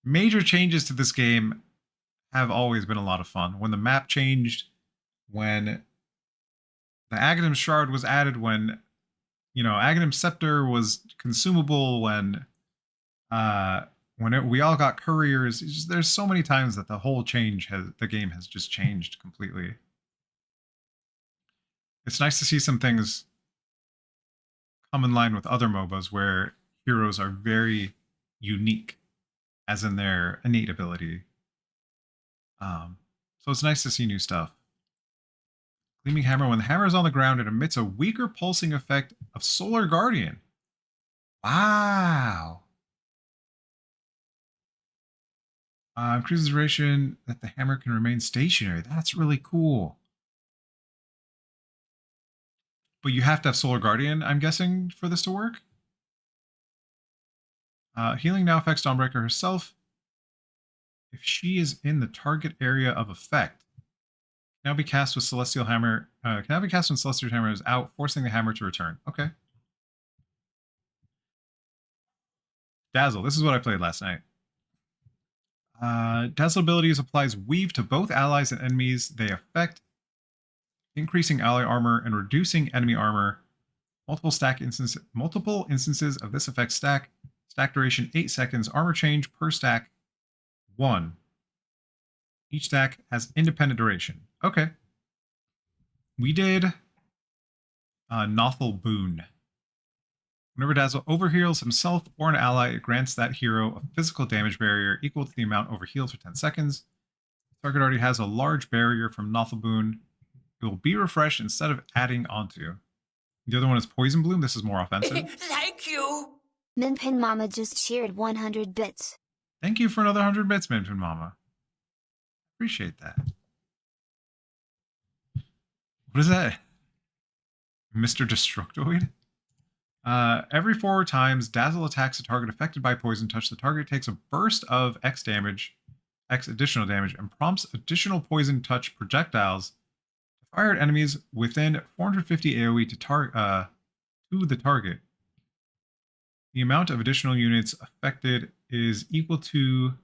major changes to this game have always been a lot of fun. When the map changed, when the Aghanim Shard was added, when Aghanim Scepter was consumable, when we all got couriers. There's so many times that the game has just changed completely. It's nice to see some things come in line with other MOBAs where heroes are very unique, as in their innate ability. So it's nice to see new stuff. Gleaming Hammer. When the hammer is on the ground, it emits a weaker pulsing effect of Solar Guardian. Wow. Increases duration that the hammer can remain stationary. That's really cool. But you have to have Solar Guardian, I'm guessing, for this to work. Healing now affects Dawnbreaker herself if she is in the target area of effect. Now be cast with Celestial Hammer. Can now be cast when Celestial Hammer is out, forcing the hammer to return. Okay. Dazzle. This is what I played last night. Dazzle abilities applies Weave to both allies and enemies they affect, increasing ally armor and reducing enemy armor. Multiple instances of this effect stack. Stack duration 8 seconds. Armor change per stack 1. Each stack has independent duration. Okay. We did Nothal Boon. Whenever Dazzle overheals himself or an ally, it grants that hero a physical damage barrier equal to the amount overhealed for 10 seconds. The target already has a large barrier from Nothal Boon. It will be refreshed instead of adding onto. The other one is Poison Bloom. This is more offensive. Thank you. Minpin Mama just cheered 100 bits. Thank you for another 100 bits, Minpin Mama. Appreciate that. What is that? Mr. Destructoid? Every 4 times Dazzle attacks a target affected by Poison Touch, the target takes a burst of X additional damage, and prompts additional Poison Touch projectiles to fire at enemies within 450 AoE to the target. The amount of additional units affected is equal to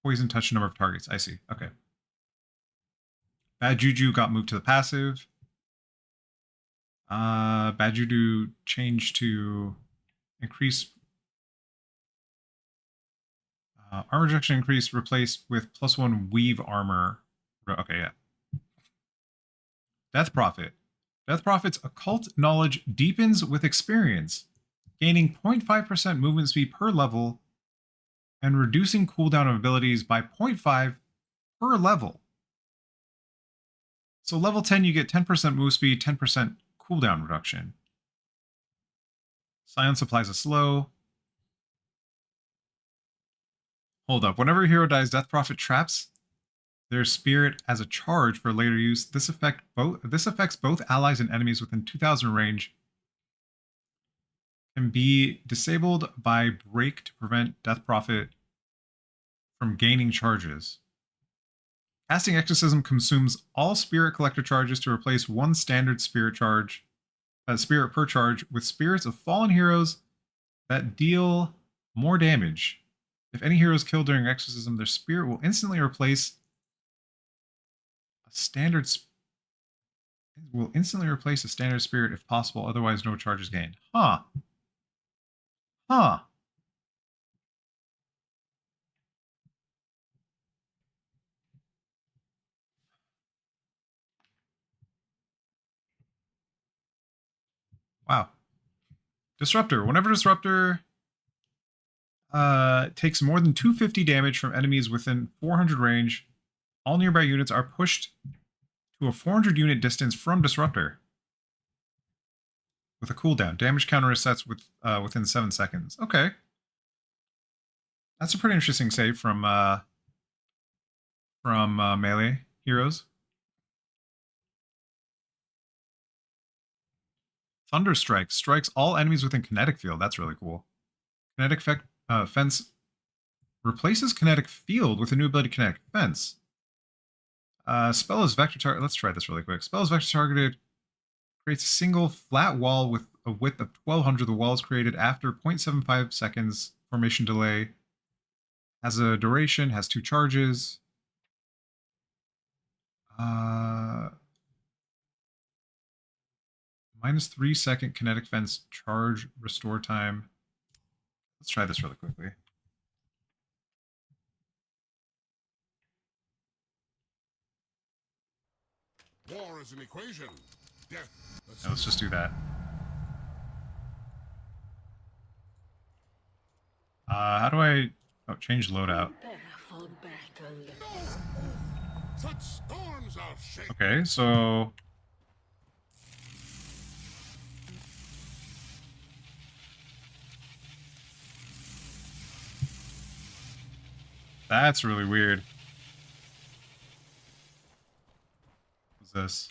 Poison Touch number of targets. I see. Okay. Bad Juju got moved to the passive. Bad Juju changed to increase armor reduction increase replaced with +1 weave armor. Okay, yeah. Death Prophet. Death Prophet's occult knowledge deepens with experience, gaining 0.5% movement speed per level and reducing cooldown of abilities by 0.5 per level. So level 10, you get 10% move speed, 10% cooldown reduction. Silence applies a slow. Hold up. Whenever a hero dies, Death Prophet traps their spirit as a charge for later use. This affects both allies and enemies within 2,000 range. Can be disabled by break to prevent Death Prophet from gaining charges. Casting Exorcism consumes all Spirit Collector charges to replace one standard spirit spirit per charge with spirits of fallen heroes that deal more damage. If any hero is killed during Exorcism, their spirit will instantly replace a standard spirit if possible, otherwise no charges gained. Huh. Huh. Wow. Disruptor. Whenever Disruptor takes more than 250 damage from enemies within 400 range, all nearby units are pushed to a 400 unit distance from Disruptor. With a cooldown. Damage counter resets within 7 seconds. Okay. That's a pretty interesting save from melee heroes. Thunder Strike strikes all enemies within kinetic field. That's really cool. Kinetic Fence replaces kinetic field with a new ability, Kinetic Fence. Spell is vector target. Let's try this really quick. Spell is vector targeted. Creates a single flat wall with a width of 1200. The wall is created after 0.75 seconds formation delay. Has a duration. Has 2 charges. Minus 3 second kinetic fence charge restore time. Let's try this really quickly. War is an equation. Death. Let's just do that. How do I change loadout? Such storms are shaken. Okay, so that's really weird. What's this?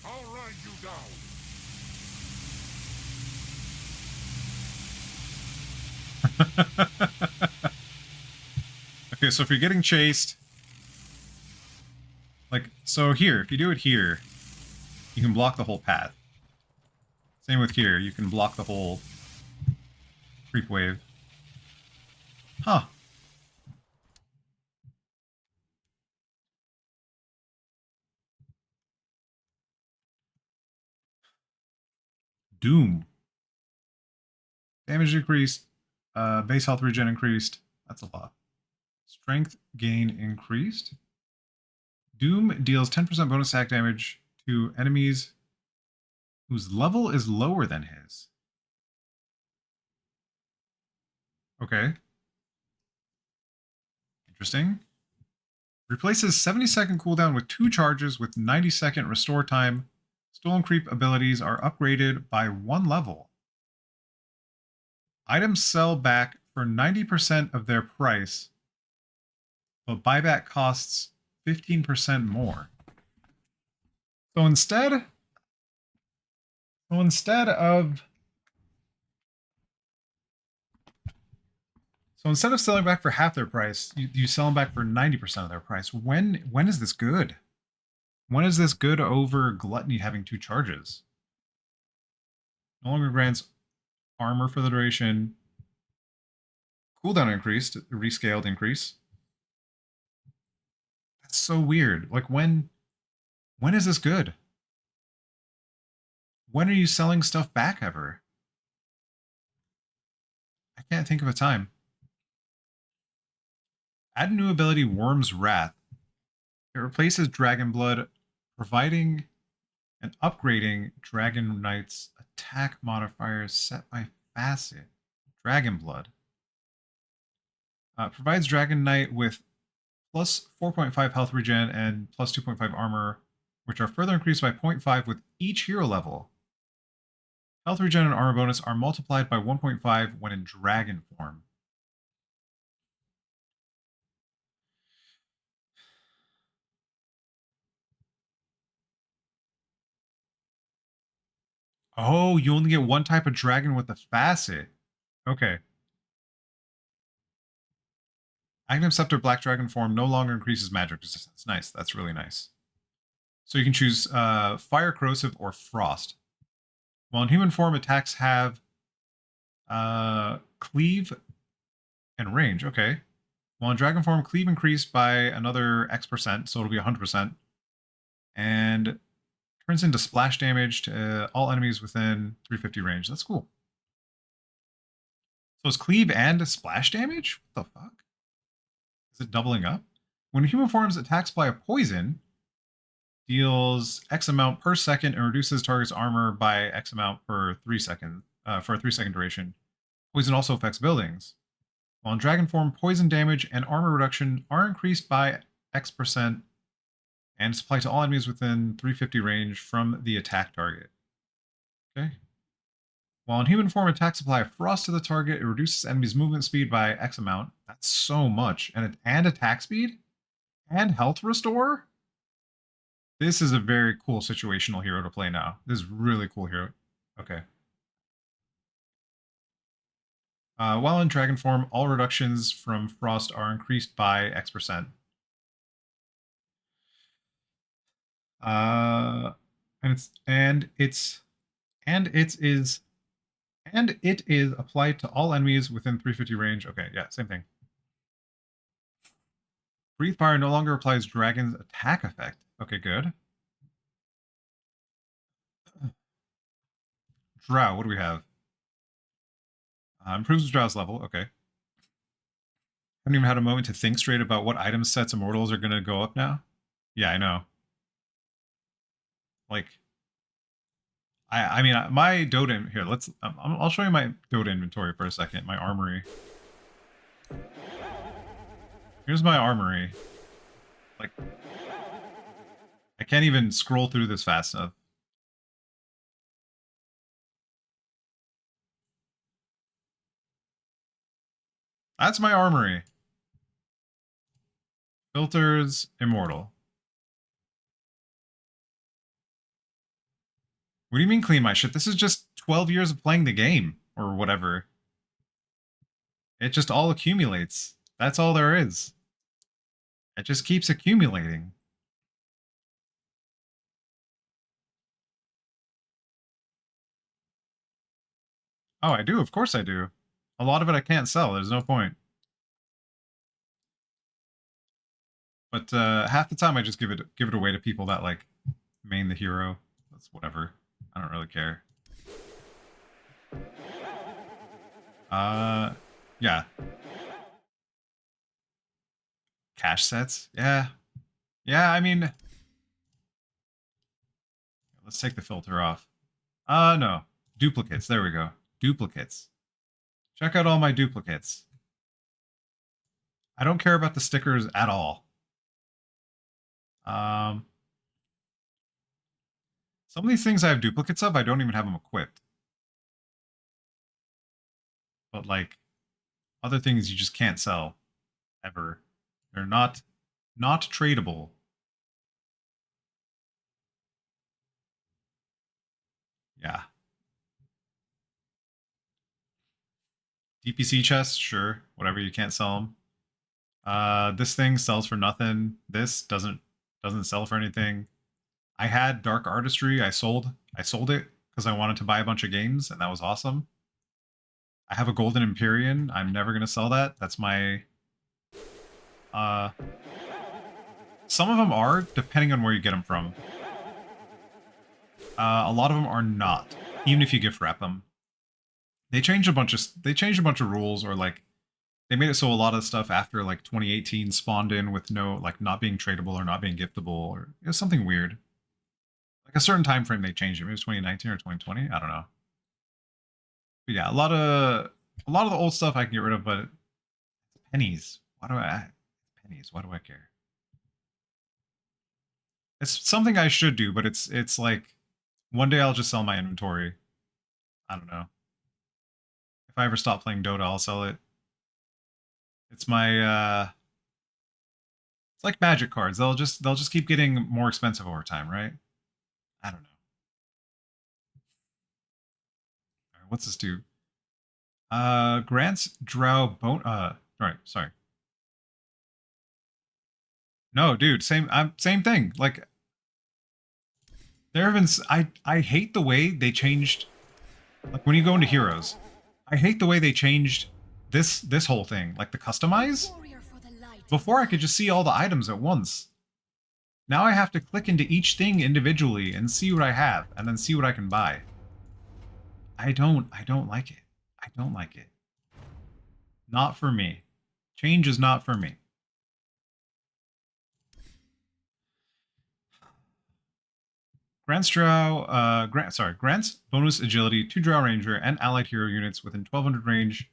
I'll ride you down. Okay, so if you're getting chased, like, so here, if you do it here, you can block the whole path. Same with here, you can block the whole creep wave. Huh. Doom. Damage decreased. Base health regen increased. That's a lot. Strength gain increased. Doom deals 10% bonus attack damage to enemies whose level is lower than his. Okay. Interesting. Replaces 70-second cooldown with 2 charges with 90-second restore time. Stolen creep abilities are upgraded by 1 level. Items sell back for 90% of their price, but buyback costs 15% more. So instead of selling back for half their price, you sell them back for 90% of their price. When is this good? When is this good over Gluttony having 2 charges? No longer grants armor for the duration. Cooldown increased, rescaled increase. That's so weird. Like, when is this good? When are you selling stuff back ever? I can't think of a time. Add a new ability, Worm's Wrath. It replaces Dragon Blood, providing and upgrading Dragon Knight's attack modifiers set by facet. Dragon Blood. Provides Dragon Knight with plus 4.5 health regen and plus 2.5 armor, which are further increased by 0.5 with each hero level. Health regen and armor bonus are multiplied by 1.5 when in dragon form. Oh, you only get one type of dragon with the facet. Okay. Aghanim Scepter Black Dragon form no longer increases magic resistance. Nice. That's really nice. So you can choose Fire, Corrosive, or Frost. While in human form, attacks have Cleave and Range. Okay. While in dragon form, Cleave increased by another X%, so it'll be 100%. And turns into splash damage to all enemies within 350 range. That's cool. So it's Cleave and splash damage? What the fuck? Is it doubling up? When human forms, attacks apply a poison, deals X amount per second and reduces target's armor by X amount per 3 seconds for a 3-second duration. Poison also affects buildings. While in dragon form, poison damage and armor reduction are increased by X% and it's applied to all enemies within 350 range from the attack target. Okay. While in human form, attacks apply a frost to the target. It reduces enemies' movement speed by X amount. That's so much. And attack speed? And health restore? This is a very cool situational hero to play now. This is really cool hero. Okay. While in dragon form, all reductions from frost are increased by X%. And it is applied to all enemies within 350 range. Okay, yeah, same thing. Breathe Fire no longer applies Dragon's attack effect. Okay, good. Drow, what do we have? Improves Drow's level. Okay. Haven't even had a moment to think straight about what item sets Immortals are going to go up now. Yeah, I know. Like, I mean, my Dota here. I'll show you my Dota inventory for a second. My armory. Here's my armory. Like, I can't even scroll through this fast enough. That's my armory. Filters, Immortal. What do you mean clean my shit? This is just 12 years of playing the game, or whatever. It just all accumulates. That's all there is. It just keeps accumulating. Oh, I do. Of course I do. A lot of it I can't sell. There's no point. But half the time I just give it away to people that like main the hero. That's whatever. I don't really care. Yeah. Cash sets? Yeah. Yeah, I mean, let's take the filter off. No. Duplicates. There we go. Duplicates. Check out all my duplicates. I don't care about the stickers at all. Some of these things I have duplicates of, I don't even have them equipped. But like, other things you just can't sell. Ever. They're not tradable. Yeah. DPC chests, sure. Whatever, you can't sell them. This thing sells for nothing. This doesn't sell for anything. I had Dark Artistry. I sold it because I wanted to buy a bunch of games, and that was awesome. I have a Golden Empyrean. I'm never gonna sell that. That's my. Some of them are, depending on where you get them from. A lot of them are not, even if you gift wrap them. They changed a bunch of rules, or like they made it so a lot of stuff after like 2018 spawned in with no like not being tradable or not being giftable, or it was something weird. Like a certain time frame they changed it. Maybe it was 2019 or 2020. I don't know. But yeah, a lot of the old stuff I can get rid of, but pennies. Pennies? Why do I care? It's something I should do, but it's like one day I'll just sell my inventory. I don't know. If I ever stop playing Dota, I'll sell it. It's my it's like magic cards. They'll just keep getting more expensive over time, right? I don't know. What's this do? Grants drow bone. Right. Sorry. No, dude. Same thing. Like, there have been. I hate the way they changed. Like when you go into heroes, I hate the way they changed this whole thing. Like the customize. Before I could just see all the items at once. Now I have to click into each thing individually and see what I have, and then see what I can buy. I don't like it. I don't like it. Not for me. Change is not for me. Grants bonus agility to Drow Ranger and allied hero units within 1200 range.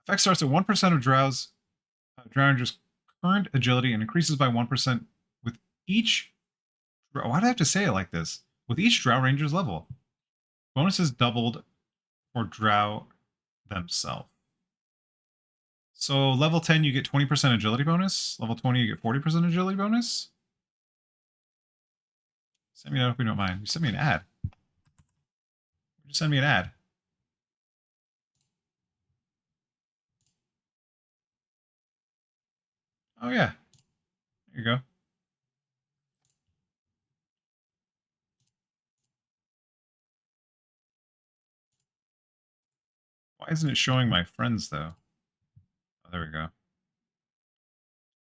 Effect starts at 1% of Drow's Drow Ranger's current agility and increases by 1% with each. Why do I have to say it like this? With each Drow Ranger's level. Bonus is doubled for Drow themselves. So level 10 you get 20% agility bonus. Level 20 you get 40% agility bonus. Send me that if we don't mind. You sent me an ad. Just send me an ad. Oh yeah. There you go. Why isn't it showing my friends though? Oh, there we go.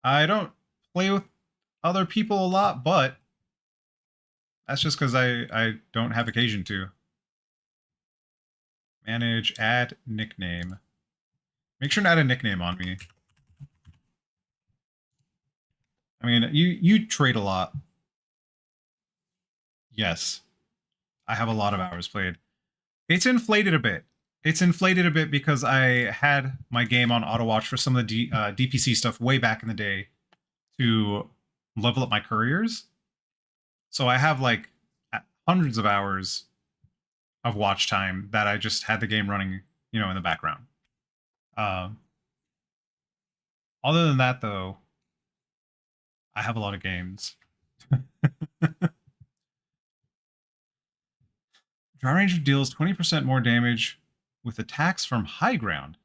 I don't play with other people a lot, but that's just because I don't have occasion to. Manage, add nickname. Make sure to add a nickname on me. I mean, you trade a lot. Yes. I have a lot of hours played. It's inflated a bit. It's inflated a bit because I had my game on auto watch for some of the DPC stuff way back in the day to level up my couriers. So I have like hundreds of hours of watch time that I just had the game running, you know, in the background. Other than that, though, I have a lot of games. Drow Ranger deals 20% more damage with attacks from high ground.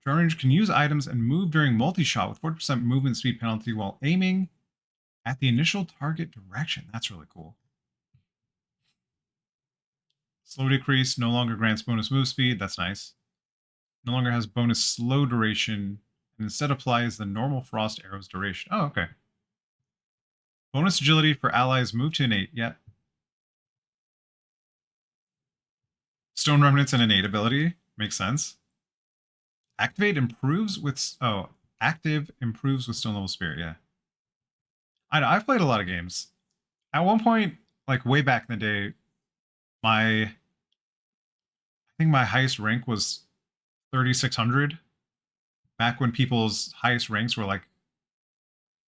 Drow Ranger can use items and move during multi-shot with 40% movement speed penalty while aiming at the initial target direction. That's really cool. Slow decrease no longer grants bonus move speed. That's nice. No longer has bonus slow duration and instead applies the normal frost arrow's duration. Oh, okay. Bonus agility for allies move to innate. Yep. Stone remnants and innate ability. Makes sense. Active improves with Stone level spirit. Yeah. I know, I've played a lot of games. At one point, like way back in the day, I think my highest rank was 3600. Back when people's highest ranks were like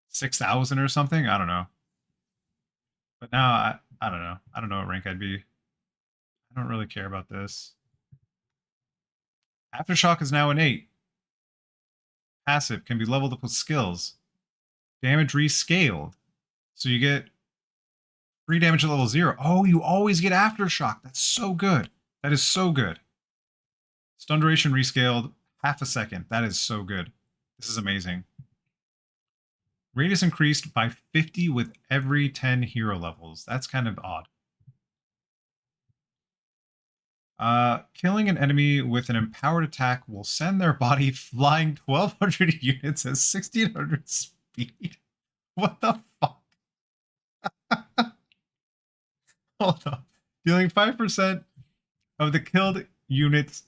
6,000 or something. I don't know. But now I don't know. I don't know what rank I'd be. I don't really care about this. Aftershock is now an 8. Passive can be leveled up with skills. Damage rescaled. So you get 3 damage at level 0. Oh, you always get Aftershock. That's so good. That is so good. Stun duration rescaled half a second. That is so good. This is amazing. Radius increased by 50 with every 10 hero levels. That's kind of odd. Killing an enemy with an empowered attack will send their body flying 1,200 units at 1,600 speed. What the fuck? Hold on. Dealing 5% of the killed units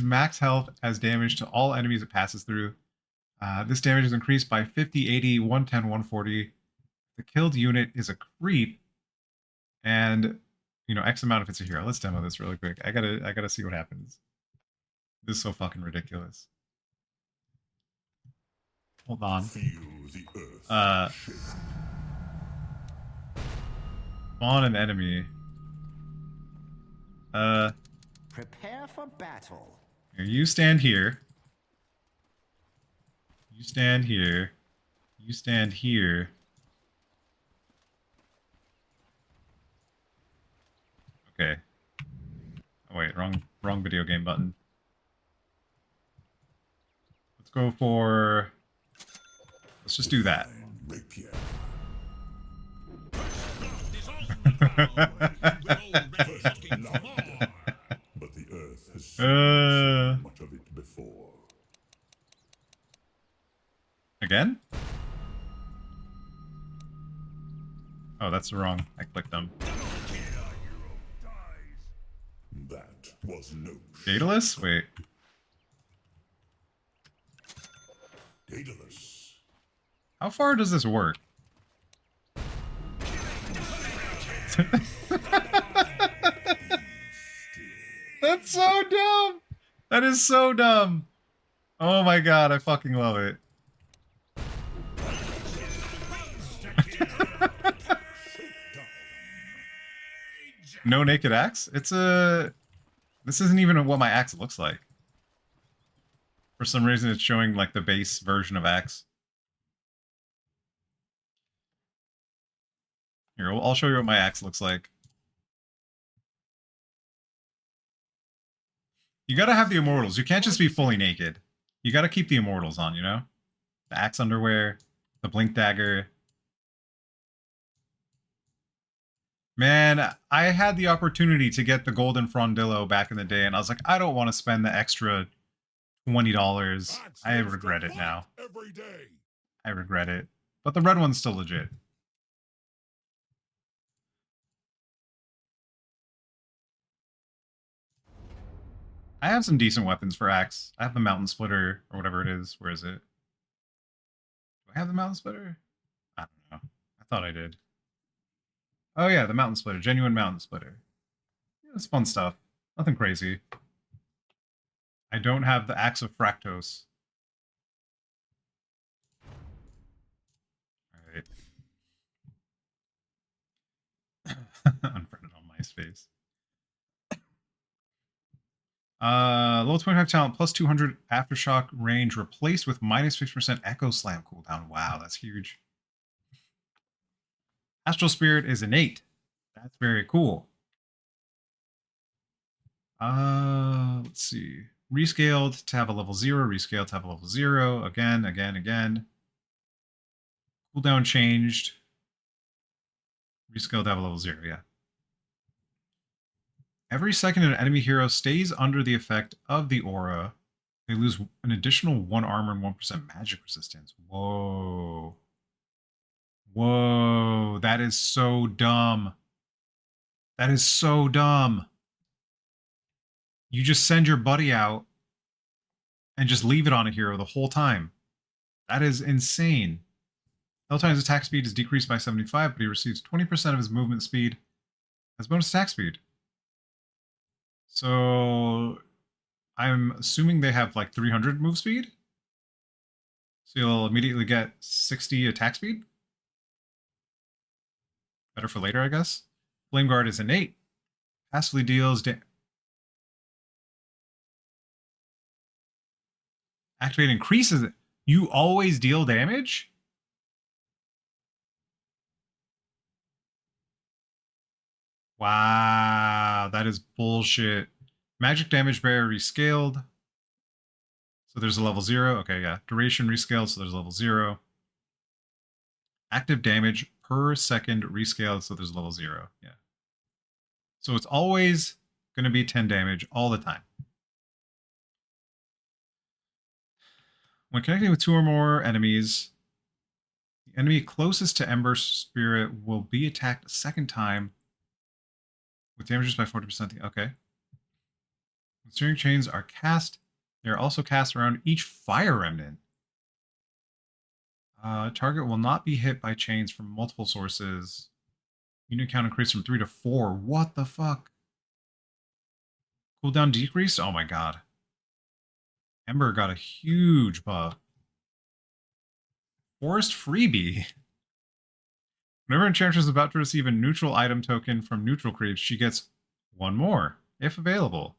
max health as damage to all enemies it passes through. This damage is increased by 50, 80, 110, 140. The killed unit is a creep, and you know, X amount if it's a hero. Let's demo this really quick. I gotta see what happens. This is so fucking ridiculous. Hold on. Feel the earth shake. Spawn an enemy. Prepare for battle. Here, you stand here. You stand here. You stand here. Okay. shit, wrong video game button. Let's go for... Let's just do that. Rapier. But the earth has seen so much of it before. Again? Oh, that's wrong. I clicked them. That was no Daedalus? Wait. Daedalus. How far does this work? That's so dumb! That is so dumb! Oh my god, I fucking love it. No naked axe? It's a... This isn't even what my axe looks like. For some reason it's showing like the base version of axe. Here, I'll show you what my axe looks like. You gotta have the immortals. You can't just be fully naked. You gotta keep the immortals on, you know? The axe underwear, the blink dagger. Man, I had the opportunity to get the golden frondillo back in the day, and I was like, I don't want to spend the extra $20. I regret it now. Every day. I regret it. But the red one's still legit. I have some decent weapons for axe. I have the mountain splitter, or whatever it is. Where is it? Do I have the mountain splitter? I don't know. I thought I did. Oh yeah, the mountain splitter. Genuine mountain splitter. Yeah, it's fun stuff. Nothing crazy. I don't have the axe of Fractos. Alright. Unfriended on MySpace. Level 25 talent plus 200 aftershock range replaced with minus 50% echo slam cooldown. Wow, that's huge. Astral Spirit is innate. That's very cool. Let's see. Rescaled to have a level 0, rescaled to have a level 0. Again. Cooldown changed. Rescaled to have a level 0, yeah. Every second an enemy hero stays under the effect of the aura, they lose an additional 1 armor and 1% magic resistance. Whoa. Whoa, that is so dumb. That is so dumb. You just send your buddy out and just leave it on a hero the whole time. That is insane. L-Time's attack speed is decreased by 75, but he receives 20% of his movement speed as bonus attack speed. So I'm assuming they have like 300 move speed. So you'll immediately get 60 attack speed. Better for later, I guess. Flame Guard is innate. Passively deals activate increases it. You always deal damage? Wow, that is bullshit. Magic damage bearer rescaled. So there's a level 0. Okay, yeah. Duration rescaled, so there's a level 0. Active damage per second rescaled, so there's a level 0. Yeah. So it's always going to be 10 damage all the time. When connecting with 2 or more enemies, the enemy closest to Ember Spirit will be attacked a second time with damages by 40%. Okay. When steering chains are cast, they are also cast around each fire remnant. Target will not be hit by chains from multiple sources. Unit count increased from 3 to 4. What the fuck? Cooldown decreased? Oh my god. Ember got a huge buff. Forest freebie. Whenever Enchantress is about to receive a neutral item token from neutral creeps, she gets 1 more, if available.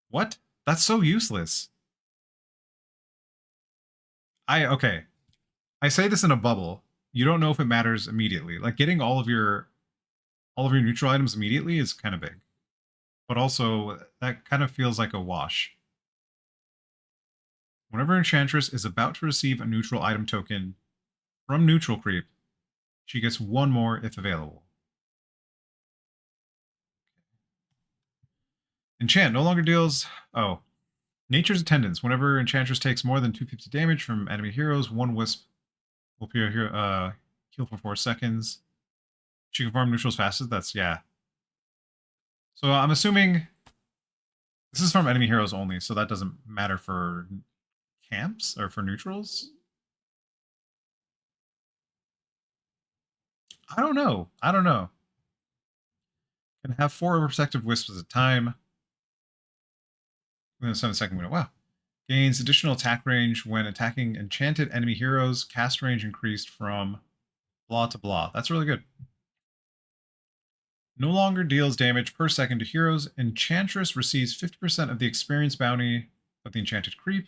What? That's so useless. Okay. I say this in a bubble. you don't know if it matters immediately. Like getting all of your neutral items immediately is kind of big. But also that kind of feels like a wash. Whenever Enchantress is about to receive a neutral item token from neutral creep, she gets one more if available. Enchant no longer deals... Oh. Nature's Attendance. Whenever Enchantress takes more than 250 damage from enemy heroes, one Wisp will appear here, heal for 4 seconds. She can farm neutrals fastest. That's, yeah. So I'm assuming this is from enemy heroes only, so that doesn't matter for camps or for neutrals. I don't know. Can have 4 Protective Wisps at a time. Within a 7-second window. Wow. Gains additional attack range when attacking enchanted enemy heroes. Cast range increased from blah to blah. That's really good. No longer deals damage per second to heroes. Enchantress receives 50% of the experience bounty of the enchanted creep.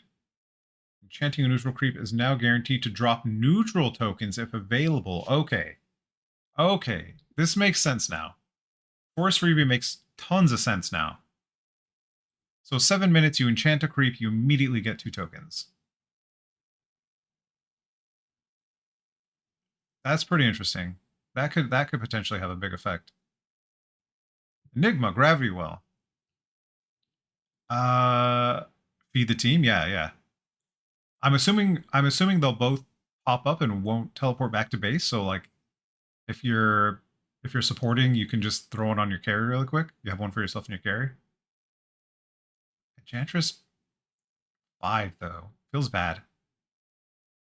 Enchanting a neutral creep is now guaranteed to drop neutral tokens if available. Okay. Okay. This makes sense now. Force Freebie makes tons of sense now. So 7 minutes, you enchant a creep, you immediately get 2 tokens. That's pretty interesting. That could potentially have a big effect. Enigma, Gravity Well. Feed the team? Yeah. I'm assuming they'll both pop up and won't teleport back to base, so like if you're supporting, you can just throw it on your carry really quick. You have one for yourself and your carry. Enchantress 5 though. Feels bad.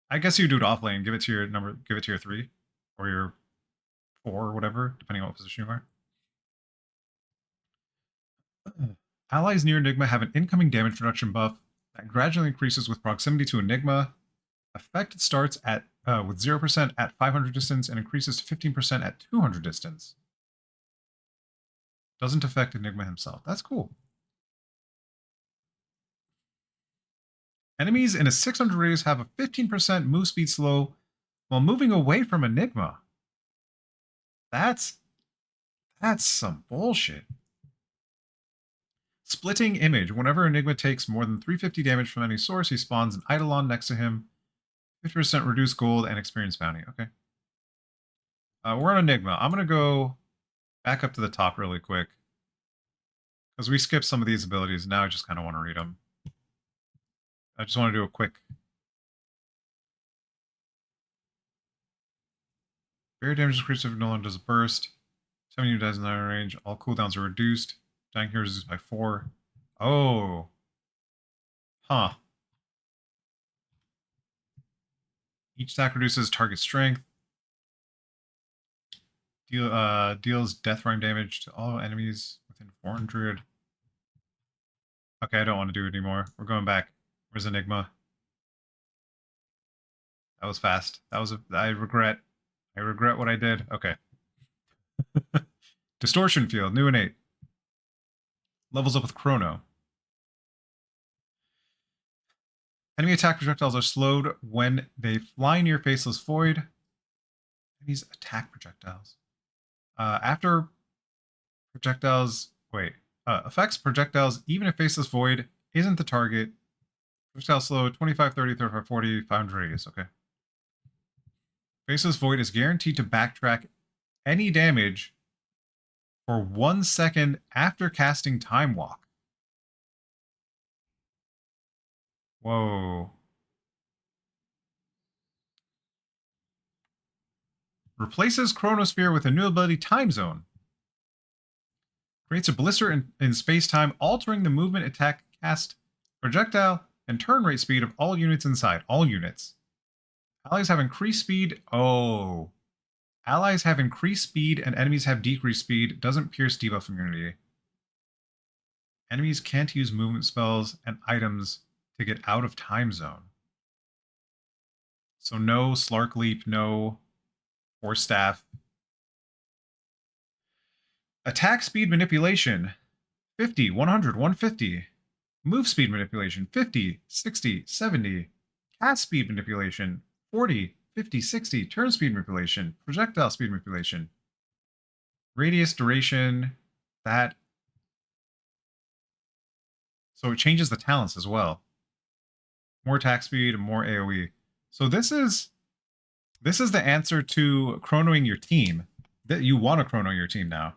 I guess you do it off lane, give it to your 3 or your 4 or whatever, depending on what position you are. Allies near Enigma have an incoming damage reduction buff that gradually increases with proximity to Enigma. Effect starts at with 0% at 500 distance and increases to 15% at 200 distance. Doesn't affect Enigma himself. That's cool. Enemies in a 600 radius have a 15% move speed slow while moving away from Enigma. That's some bullshit. Splitting Image. Whenever Enigma takes more than 350 damage from any source, he spawns an Eidolon next to him. 50% reduced gold and experience bounty. Okay. We're on Enigma. I'm going to go back up to the top really quick. Because we skipped some of these abilities. Now I just kind of want to read them. I just want to do a quick... Barrier damage increases if no longer does a burst. 7 unit dies in the range. All cooldowns are reduced. Dying heroes reduced by 4. Oh. Huh. Each attack reduces target strength. Deals death rhyme damage to all enemies within 400. Okay, I don't want to do it anymore. We're going back. Where's Enigma? That was fast. I regret what I did. Okay. Distortion Field, new and 8. Levels up with Chrono. Enemy attack projectiles are slowed when they fly near Faceless Void. Enemies attack projectiles. After projectiles... Wait. Affects projectiles even if Faceless Void isn't the target. Projectile slow 25, 30, 35, 40, 500 radius. Okay. Faceless Void is guaranteed to backtrack any damage for 1 second after casting Time Walk. Whoa. Replaces Chronosphere with a new ability Time Zone. Creates a blister in space-time, altering the movement, attack, cast, projectile, and turn rate speed of all units inside. All units. Allies have increased speed. Oh. Allies have increased speed and enemies have decreased speed. Doesn't pierce debuff immunity. Enemies can't use movement spells and items to get out of time zone. So no Slark Leap, no Force Staff. Attack speed manipulation, 50, 100, 150. Move speed manipulation, 50, 60, 70. Cast speed manipulation, 40, 50, 60, turn speed manipulation, projectile speed manipulation, radius, duration, that. So it changes the talents as well. More attack speed and more AoE. So this is the answer to chronoing your team. That you want to chrono your team now.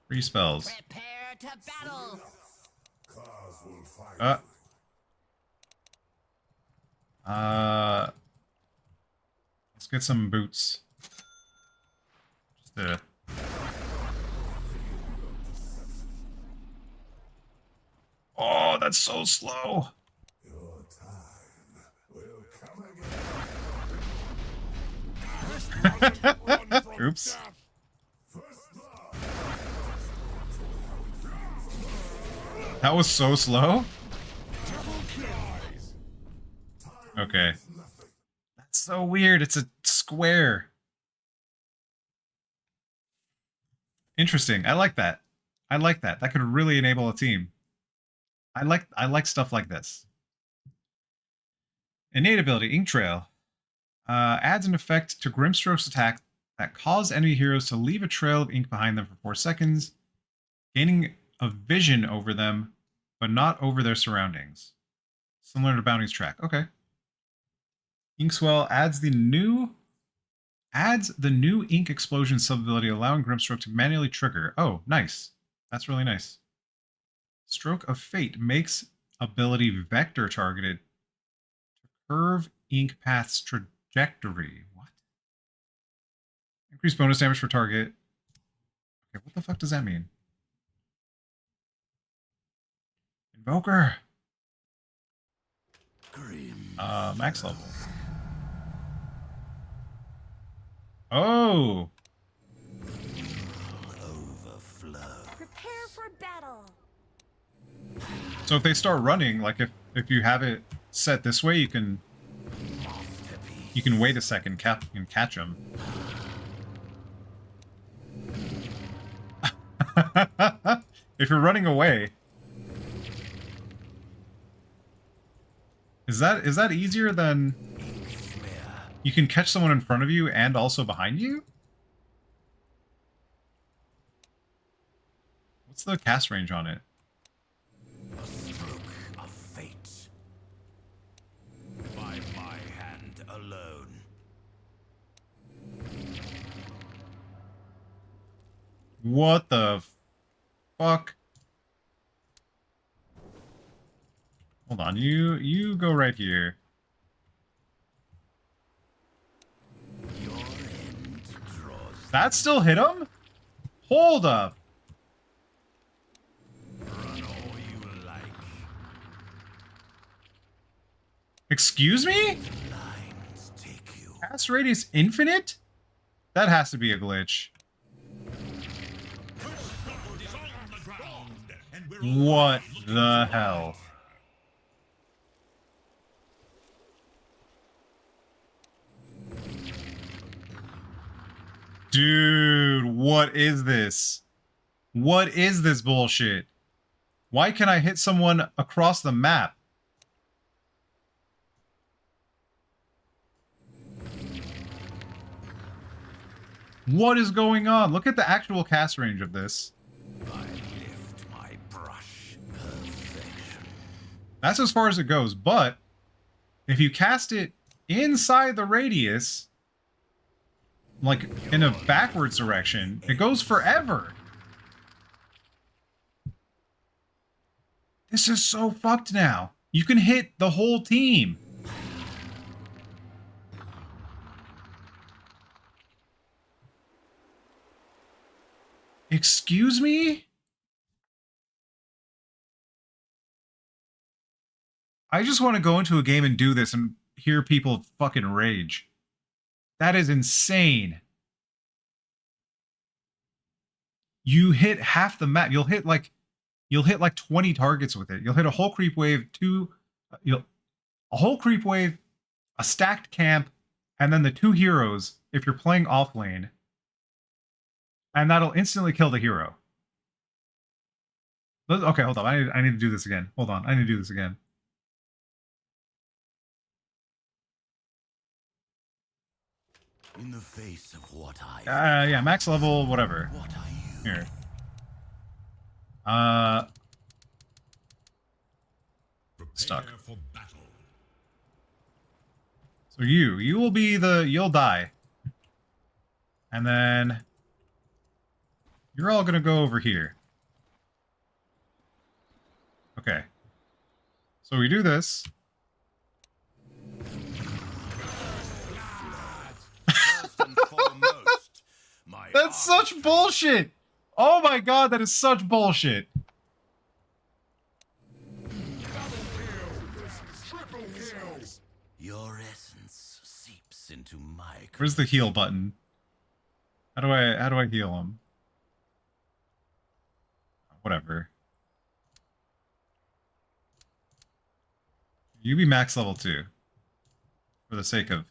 Free spells. Prepare to battle. Let's get some boots. Just Oh, that's so slow. Your time will come again. Oops. That was so slow. Okay. That's so weird. It's a square. Interesting. I like that. I like that. That could really enable a team. I like stuff like this. Innate ability, Ink Trail. Adds an effect to Grimstroke's attack that cause enemy heroes to leave a trail of ink behind them for 4 seconds, gaining a vision over them, but not over their surroundings. Similar to Bounty's track. Okay. Inkswell adds the new ink explosion sub-ability, allowing Grimstroke to manually trigger. Oh, nice. That's really nice. Stroke of Fate makes ability vector targeted to curve ink path's trajectory. What? Increase bonus damage for target. Okay, what the fuck does that mean? Invoker. Max level. Oh. Prepare for battle. So if they start running, like if you have it set this way, you can wait a second and catch them. If you're running away, is that easier than you can catch someone in front of you and also behind you? What's the cast range on it? A stroke of fate. By my hand alone. What the fuck? Hold on, you go right here. Your end draws. That still hit him? Hold up. Run all you like. Excuse me? Lines take you. Cast radius infinite? That has to be a glitch. What the hell? Dude, what is this? What is this bullshit? Why can I hit someone across the map? What is going on? Look at the actual cast range of this. I lift my brush. Perfection. That's as far as it goes, but if you cast it inside the radius, like in a backwards direction, it goes forever. This is so fucked now. You can hit the whole team. Excuse me? I just want to go into a game and do this and hear people fucking rage. That is insane. You hit half the map. You'll hit like 20 targets with it. You'll hit a whole creep wave, a whole creep wave, a stacked camp, and then the 2 heroes if you're playing off lane. And that'll instantly kill the hero. Okay, hold on. I need to do this again. Hold on. I need to do this again. In the face of what I Yeah, max level, whatever. what are you? Here. Stuck. Prepare for battle. So you will be you'll die. And then you're all gonna go over here. Okay. So we do this. First and foremost, my That's such bullshit! Oh my god, that is such bullshit. Your essence seeps into my Where's the heal button? How do I heal him? Whatever. You be max level 2. For the sake of...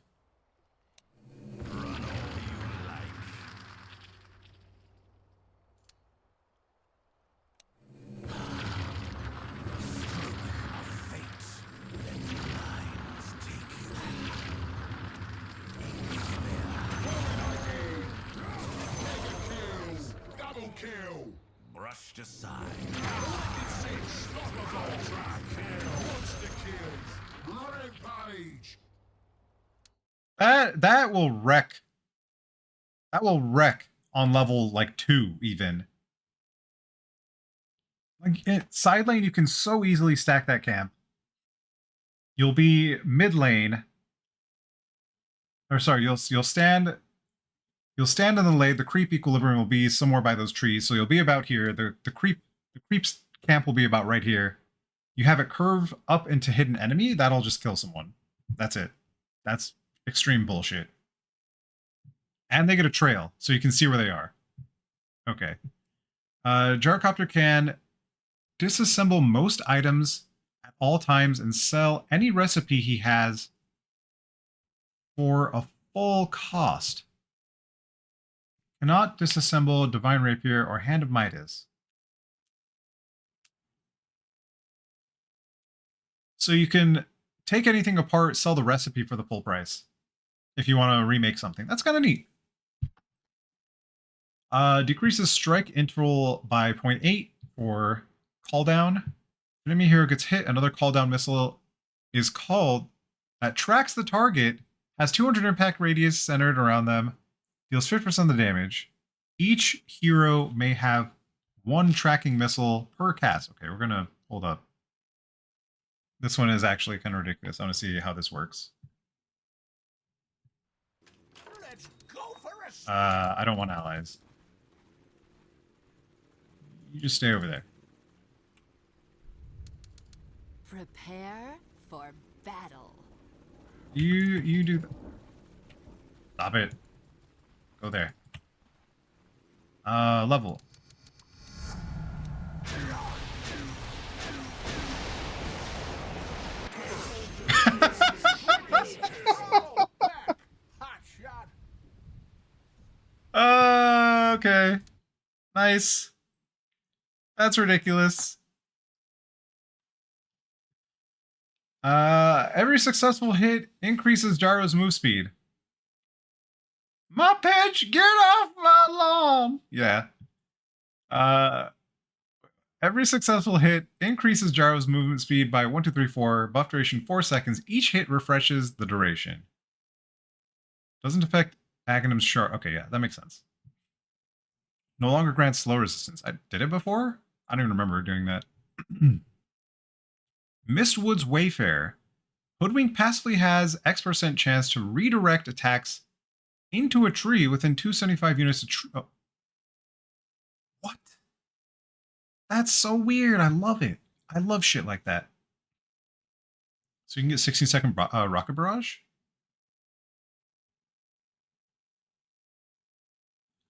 run all you like. Fate, let the lines take you. Double kill. Brushed aside. Monster kills. Rampage. That will wreck. That will wreck on level like 2 even. Like side lane, you can so easily stack that camp. You'll be mid lane. Or sorry, you'll stand in the lane. The creep equilibrium will be somewhere by those trees, so you'll be about here. The creep's camp will be about right here. You have it curve up into hidden enemy. That'll just kill someone. That's it. That's extreme bullshit. And they get a trail, so you can see where they are. Okay. Gyrocopter can disassemble most items at all times and sell any recipe he has for a full cost. Cannot disassemble Divine Rapier or Hand of Midas. So you can take anything apart, sell the recipe for the full price. If you want to remake something. That's kind of neat. Decreases strike interval by 0.8 for cooldown. Enemy hero gets hit, another cooldown missile is called that tracks the target, has 200 impact radius centered around them, deals 50% of the damage. Each hero may have one tracking missile per cast. Okay, we're gonna hold up. This one is actually kind of ridiculous. I want to see how this works. Let's go for a I don't want allies. You just stay over there. Prepare for battle. You do. Stop it. Go there. Level. Okay. Nice. That's ridiculous. Every successful hit increases Gyro's move speed. My pitch, get off my lawn! Yeah. Every successful hit increases Gyro's movement speed by 1, 2, 3, 4. Buff duration 4 seconds. Each hit refreshes the duration. Doesn't affect Aghanim's sharp. Okay, yeah, that makes sense. No longer grants slow resistance. I did it before? I don't even remember doing that. Mistwood's Wayfarer. Hoodwink passively has X% chance to redirect attacks into a tree within 275 units of tree. Oh. What? That's so weird. I love it. I love shit like that. So you can get 16-second rocket barrage?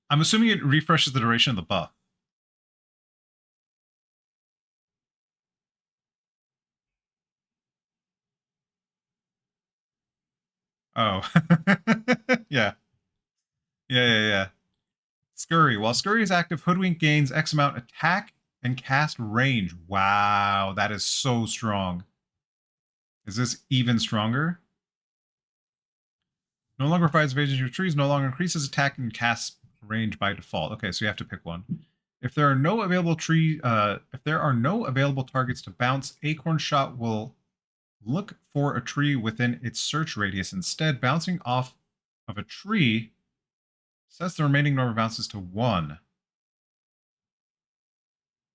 I'm assuming it refreshes the duration of the buff. Oh. Yeah. Yeah. Scurry. While Scurry is active, Hoodwink gains X amount attack and cast range. Wow, that is so strong. Is this even stronger? No longer provides evasion to trees, no longer increases attack and cast range by default. Okay, so you have to pick one. If there are no available targets to bounce, Acorn Shot will look for a tree within its search radius. Instead, bouncing off of a tree sets the remaining number of bounces to 1.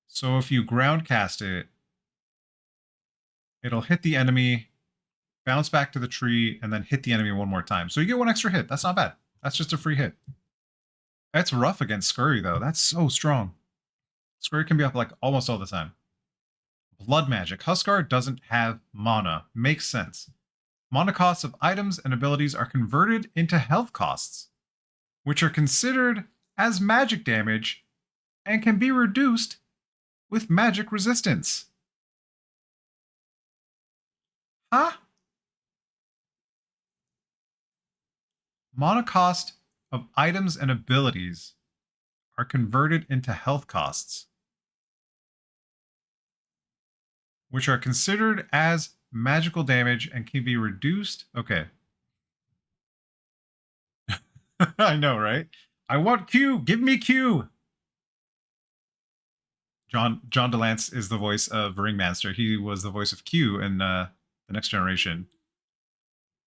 So if you ground cast it, it'll hit the enemy, bounce back to the tree, and then hit the enemy one more time. So you get 1 extra hit. That's not bad. That's just a free hit. That's rough against Scurry, though. That's so strong. Scurry can be up like almost all the time. Blood Magic. Huskar doesn't have mana. Makes sense. Mana costs of items and abilities are converted into health costs, which are considered as magic damage and can be reduced with magic resistance. Huh? Mana cost of items and abilities are converted into health costs, which are considered as magical damage and can be reduced. Okay. I know, right? I want Q. Give me Q. John DeLance is the voice of Ringmaster. He was the voice of Q in the Next Generation.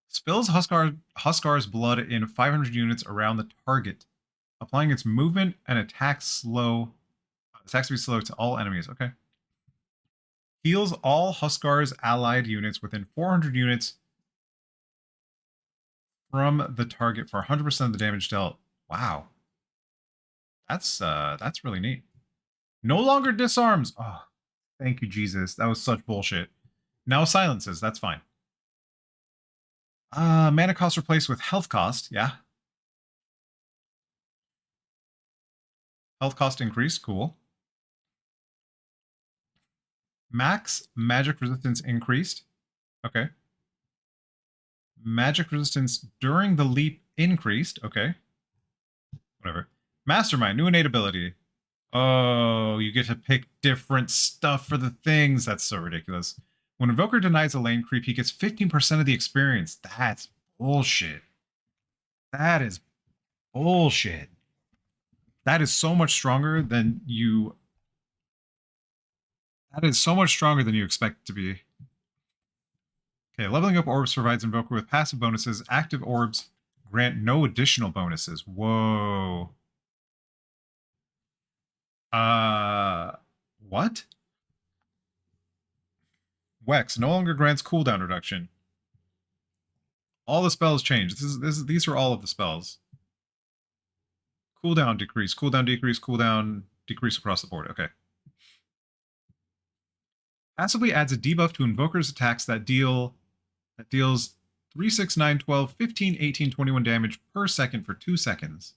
Spills Huskar's blood in 500 units around the target, applying its movement and attacks speed slow to all enemies. Okay. Heals all Huskar's allied units within 400 units from the target for 100% of the damage dealt. Wow. That's really neat. No longer disarms. Oh, thank you, Jesus. That was such bullshit. Now silences. That's fine. Mana cost replaced with health cost. Yeah. Health cost increased. Cool. Max magic resistance increased. Okay. Magic resistance during the leap increased. Okay. Whatever. Mastermind. New innate ability. Oh, you get to pick different stuff for the things. That's so ridiculous. When Invoker denies a lane creep, he gets 15% of the experience. That's bullshit. That is bullshit. That is so much stronger than you... That is so much stronger than you expect it to be. Okay, leveling up orbs provides Invoker with passive bonuses. Active orbs grant no additional bonuses. Whoa. What? Wex no longer grants cooldown reduction. All the spells change. These are all of the spells. Cooldown decrease, cooldown decrease, cooldown decrease across the board. Okay. Passively adds a debuff to Invoker's attacks that deals 3, 6, 9, 12, 15, 18, 21 damage per second for 2 seconds.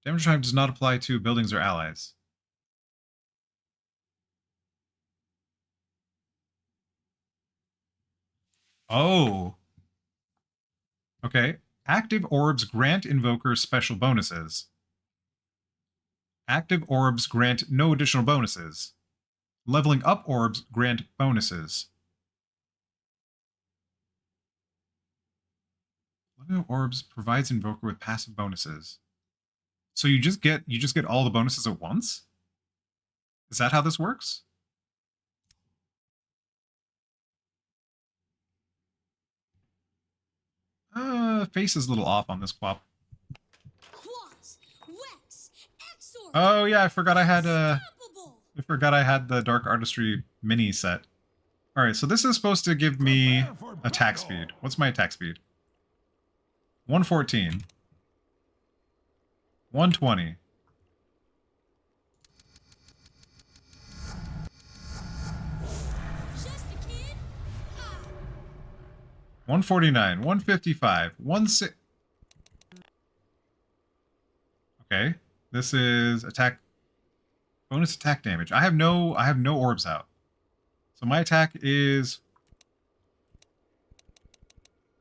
Damage time does not apply to buildings or allies. Oh. Okay. Active orbs grant invokers special bonuses. Active orbs grant no additional bonuses. Leveling up orbs grant bonuses. Leveling up orbs provides invoker with passive bonuses. So you just get all the bonuses at once? Is that how this works? Face is a little off on this quap. Oh yeah, I forgot I had the Dark Artistry mini set. Alright, so this is supposed to give me attack speed. What's my attack speed? 114. 120. Just a kid? 149, 155, 16. Okay, this is attack bonus attack damage. I have no orbs out, so my attack is.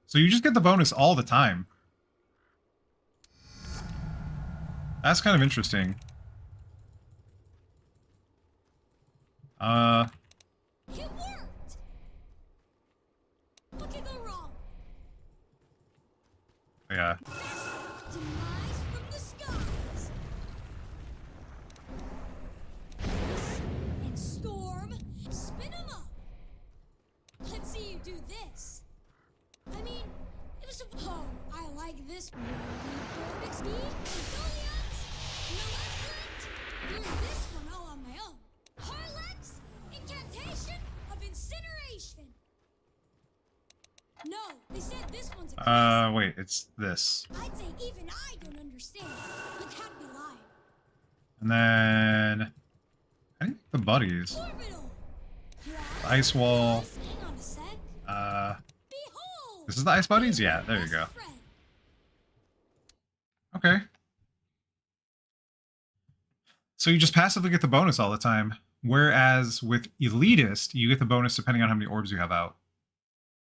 So you just get the bonus all the time. That's kind of interesting. It worked! What could go wrong? Yeah. Demise from the skies. Ice and storm, spin 'em up. Let's see you do this. I mean, it was a... Oh, I like this. Bonus D, Goliaths, Malevolent. Learned this one all on my own. Harlex, Incantation of Incineration. No, they said this one's a classic. Wait, it's this. I'd say even I don't understand. You can't be lying. And then I think the buddies. Orbital. Ice wall. Hang on a sec. Behold. This is the ice buddies? Yeah, there you go. Best friend. Okay. So you just passively get the bonus all the time. Whereas with Elitist, you get the bonus depending on how many orbs you have out.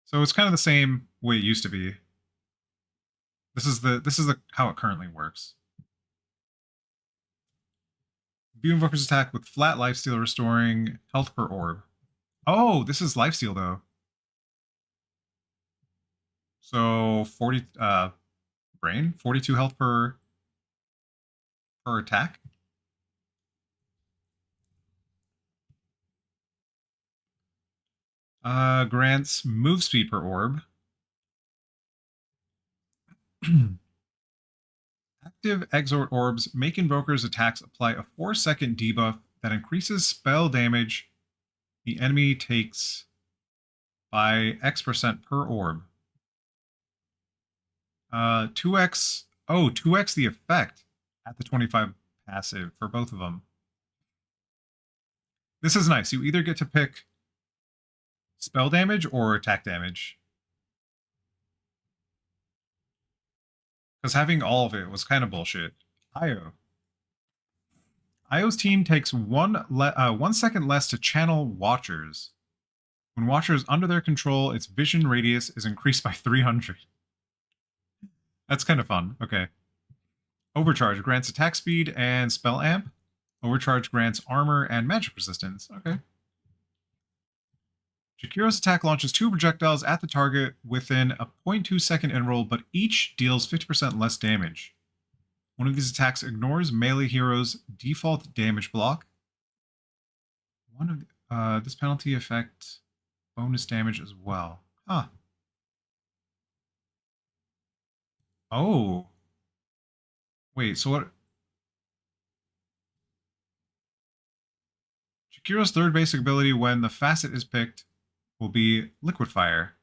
So it's kind of the same way it used to be. This is the how it currently works. View Invoker's attack with flat lifesteal, restoring health per orb. Oh, this is lifesteal though. So 40 brain, 42 health per attack. Grants move speed per orb. Active exort orbs make invokers' attacks apply a 4-second debuff that increases spell damage the enemy takes by X% per orb. 2x, 2x the effect at the 25 passive for both of them. This is nice. You either get to pick spell damage or attack damage. Because having all of it was kind of bullshit. Io. Io's team takes 1 second less to channel Watchers. When Watcher is under their control, its vision radius is increased by 300. That's kind of fun. Okay. Overcharge grants attack speed and spell amp. Overcharge grants armor and magic resistance. Okay. Jakiro's attack launches 2 projectiles at the target within a 0.2 second interval, but each deals 50% less damage. One of these attacks ignores melee heroes' default damage block. One of this penalty affects bonus damage as well. Huh. Oh. Wait, so what? Jakiro's third basic ability when the facet is picked will be Liquid Fire.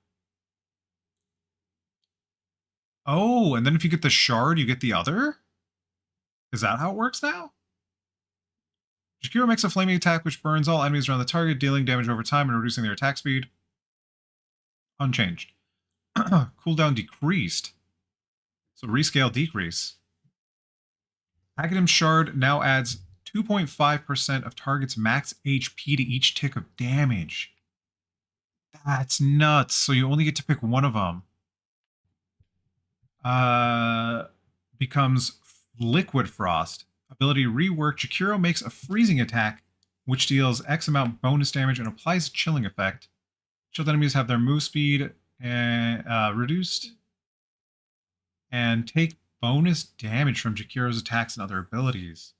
Oh, and then if you get the shard, you get the other? Is that how it works now? Jakiro makes a flaming attack which burns all enemies around the target, dealing damage over time and reducing their attack speed. Unchanged. Cooldown decreased. So rescale decrease. Aghanim Shard now adds 2.5% of target's max HP to each tick of damage. That's nuts. So you only get to pick one of them. Becomes Liquid Frost. Ability rework. Jakiro makes a freezing attack, which deals X amount bonus damage and applies a chilling effect. Chilled enemies have their move speed reduced and take bonus damage from Jakiro's attacks and other abilities.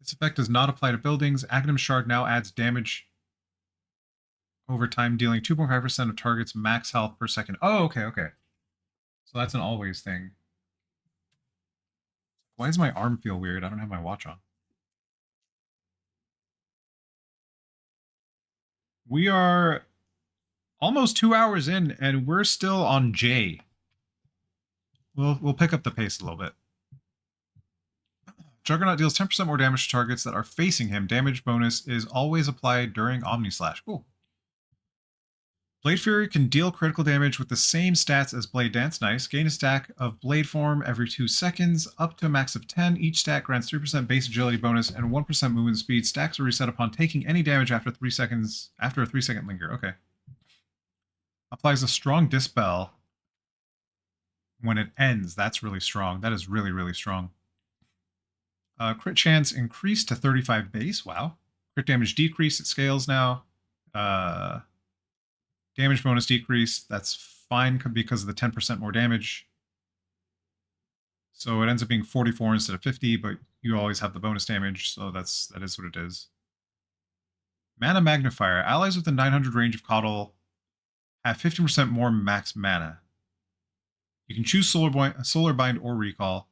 This effect does not apply to buildings. Aghanim Shard now adds damage over time, dealing 2.5% of target's max health per second. Oh, okay, okay. So that's an always thing. Why does my arm feel weird? I don't have my watch on. We are almost 2 hours in, and we're still on J. We'll pick up the pace a little bit. Juggernaut deals 10% more damage to targets that are facing him. Damage bonus is always applied during Omnislash. Cool. Blade Fury can deal critical damage with the same stats as Blade Dance. Nice. Gain a stack of Blade Form every 2 seconds, up to a max of 10. Each stack grants 3% base agility bonus and 1% movement speed. Stacks are reset upon taking any damage after 3 seconds. After a 3-second linger. Okay. Applies a strong Dispel when it ends. That's really strong. That is really, really strong. Crit chance increased to 35 base. Wow. Crit damage decreased. It scales now. Damage bonus decrease. That's fine because of the 10% more damage. So it ends up being 44 instead of 50, but you always have the bonus damage, so that is what it is. Mana Magnifier. Allies within 900 range of Coddle have 15% more max mana. You can choose Solar Bind or Recall.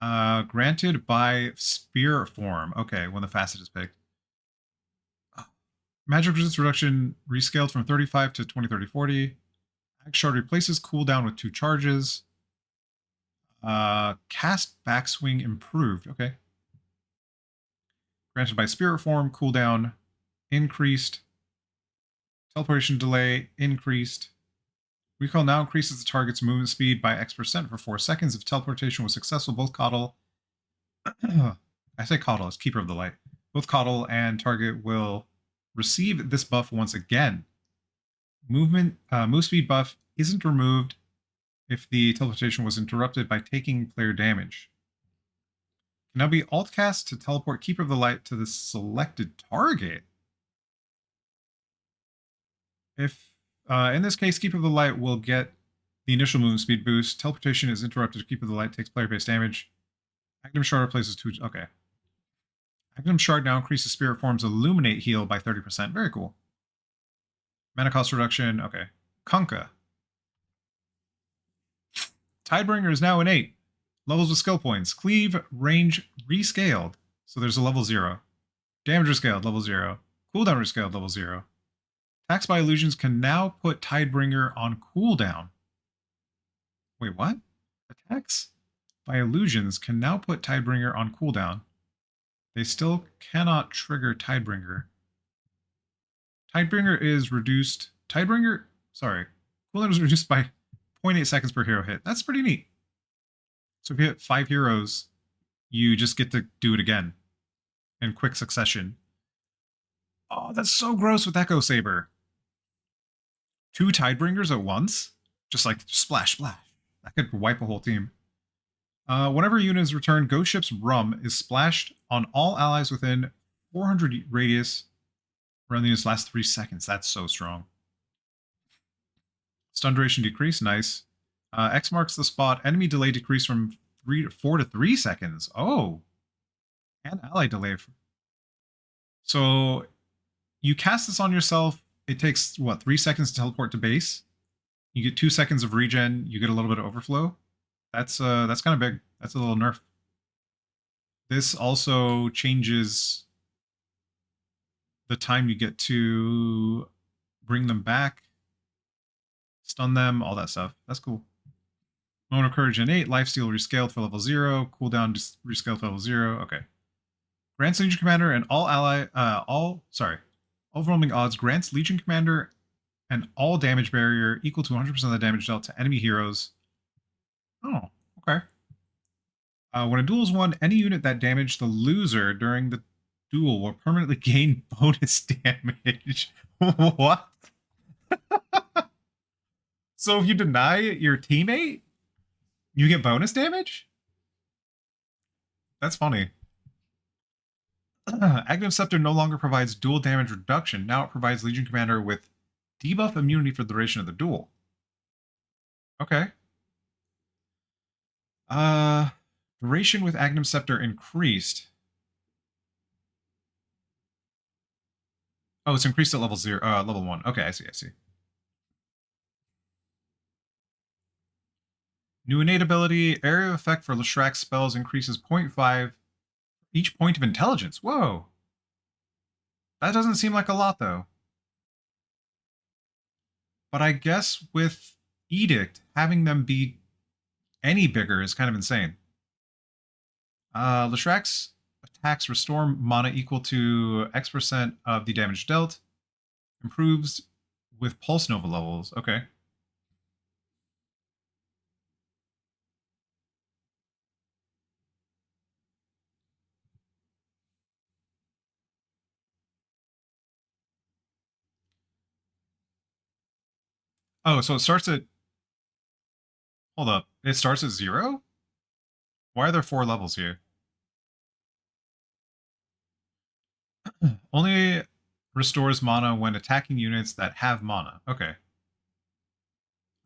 Granted by Spear form. Okay, when the facet is picked. Magic resistance reduction rescaled from 35 to 20, 30, 40. Ag Shard replaces cooldown with 2 charges. Cast backswing improved. Okay. Granted by Spirit form, cooldown increased. Teleportation delay increased. Recall now increases the target's movement speed by X% for 4 seconds. If teleportation was successful, both Coddle... I say Coddle, it's Keeper of the Light. Both Coddle and target will receive this buff once again. Move speed buff isn't removed if the teleportation was interrupted by taking player damage. Can now be alt cast to teleport Keeper of the Light to the selected target. If in this case, Keeper of the Light will get the initial movement speed boost. Teleportation is interrupted. Keeper of the Light takes player-based damage. Aghanim Shard replaces 2. Okay. Aghanim Shard now increases Spirit Form's Illuminate heal by 30%. Very cool. Mana cost reduction. Okay. Kunkka. Tidebringer is now an 8. Levels with skill points. Cleave range rescaled. So there's a level 0. Damage rescaled, level 0. Cooldown rescaled, level 0. Attacks by illusions can now put Tidebringer on cooldown. Wait, what? Attacks by illusions can now put Tidebringer on cooldown. They still cannot trigger Tidebringer. Tidebringer is reduced... Tidebringer... Sorry. Cooldown is reduced by 0.8 seconds per hero hit. That's pretty neat. So if you hit 5 heroes, you just get to do it again. In quick succession. Oh, that's so gross with Echo Saber. 2 Tidebringers at once? Just like splash, splash. That could wipe a whole team. Whenever a unit is returned, Ghost Ship's Rum is splashed on all allies within 400 radius around the unit's last 3 seconds. That's so strong. Stun duration decrease, nice. X marks the spot. Enemy delay decrease from 4 to 3 seconds. Oh. And ally delay. So you cast this on yourself. It takes, what, 3 seconds to teleport to base? You get 2 seconds of regen. You get a little bit of overflow. That's kind of big. That's a little nerf. This also changes the time you get to bring them back, stun them, all that stuff. That's cool. Moment of Courage and 8, Lifesteal rescaled for level 0, cooldown just rescaled for level 0. Okay. Grants Legion Commander and all overwhelming odds grants Legion Commander and all damage barrier equal to 100% of the damage dealt to enemy heroes. Oh, okay. When a duel is won, any unit that damaged the loser during the duel will permanently gain bonus damage. What? So if you deny your teammate, you get bonus damage? That's funny. Aghanim Scepter no longer provides dual damage reduction. Now it provides Legion Commander with debuff immunity for the duration of the duel. Okay. Duration with Aghanim Scepter increased. Oh, it's increased at level 1. Okay, I see. New innate ability, area of effect for Leshrac spells increases 0.5 each point of intelligence. Whoa. That doesn't seem like a lot, though. But I guess with Edict, having them be any bigger is kind of insane. Leshrac's attacks restore mana equal to X% of the damage dealt. Improves with Pulse Nova levels. Okay. Oh, so it starts at... Hold up. It starts at 0? Why are there 4 levels here? Only restores mana when attacking units that have mana. Okay.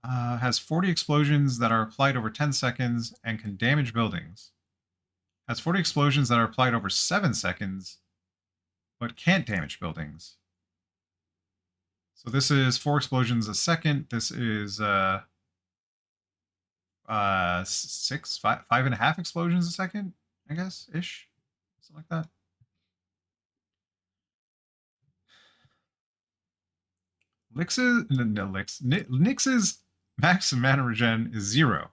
Has 40 explosions that are applied over 10 seconds and can damage buildings. Has 40 explosions that are applied over 7 seconds, but can't damage buildings. So this is 4 explosions a second. This is 5.5 explosions a second, I guess, ish. Something like that. Nyx's max mana regen is 0.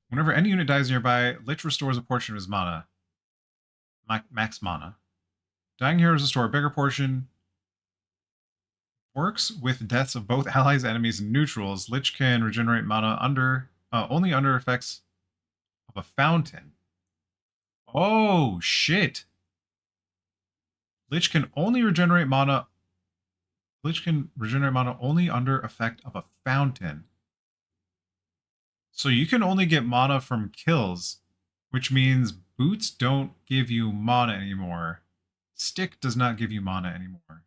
Whenever any unit dies nearby, Lich restores a portion of his mana. Max mana. Dying heroes restore a bigger portion. Works with deaths of both allies, enemies, and neutrals. Lich can regenerate mana only under effects of a fountain. Oh, shit. Lich can regenerate mana only under effect of a fountain. So you can only get mana from kills, which means boots don't give you mana anymore. Stick does not give you mana anymore.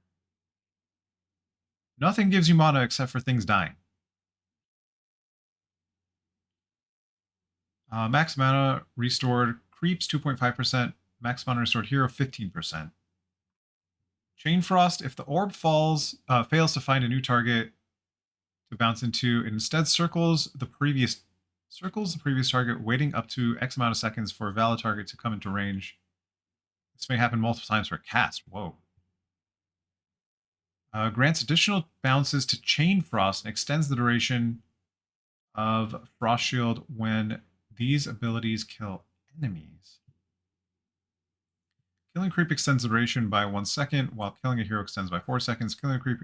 Nothing gives you mana except for things dying. Max mana restored creeps 2.5%. Max mana restored hero 15%. Chain Frost, if the orb fails to find a new target to bounce into, it instead circles the previous target, waiting up to X amount of seconds for a valid target to come into range. This may happen multiple times per cast. Whoa. Grants additional bounces to Chain Frost and extends the duration of Frost Shield when these abilities kill enemies. Killing Creep extends the duration by 1 second, while killing a hero extends by 4 seconds. Killing a Creep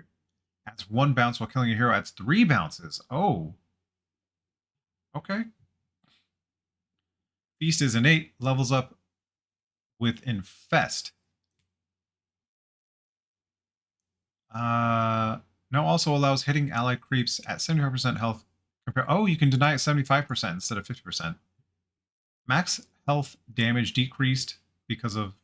adds 1 bounce, while killing a hero adds 3 bounces. Oh. Okay. Feast is innate, levels up with Infest. Now also allows hitting allied creeps at 75% health. Oh, you can deny it 75% instead of 50%. Max health damage decreased because of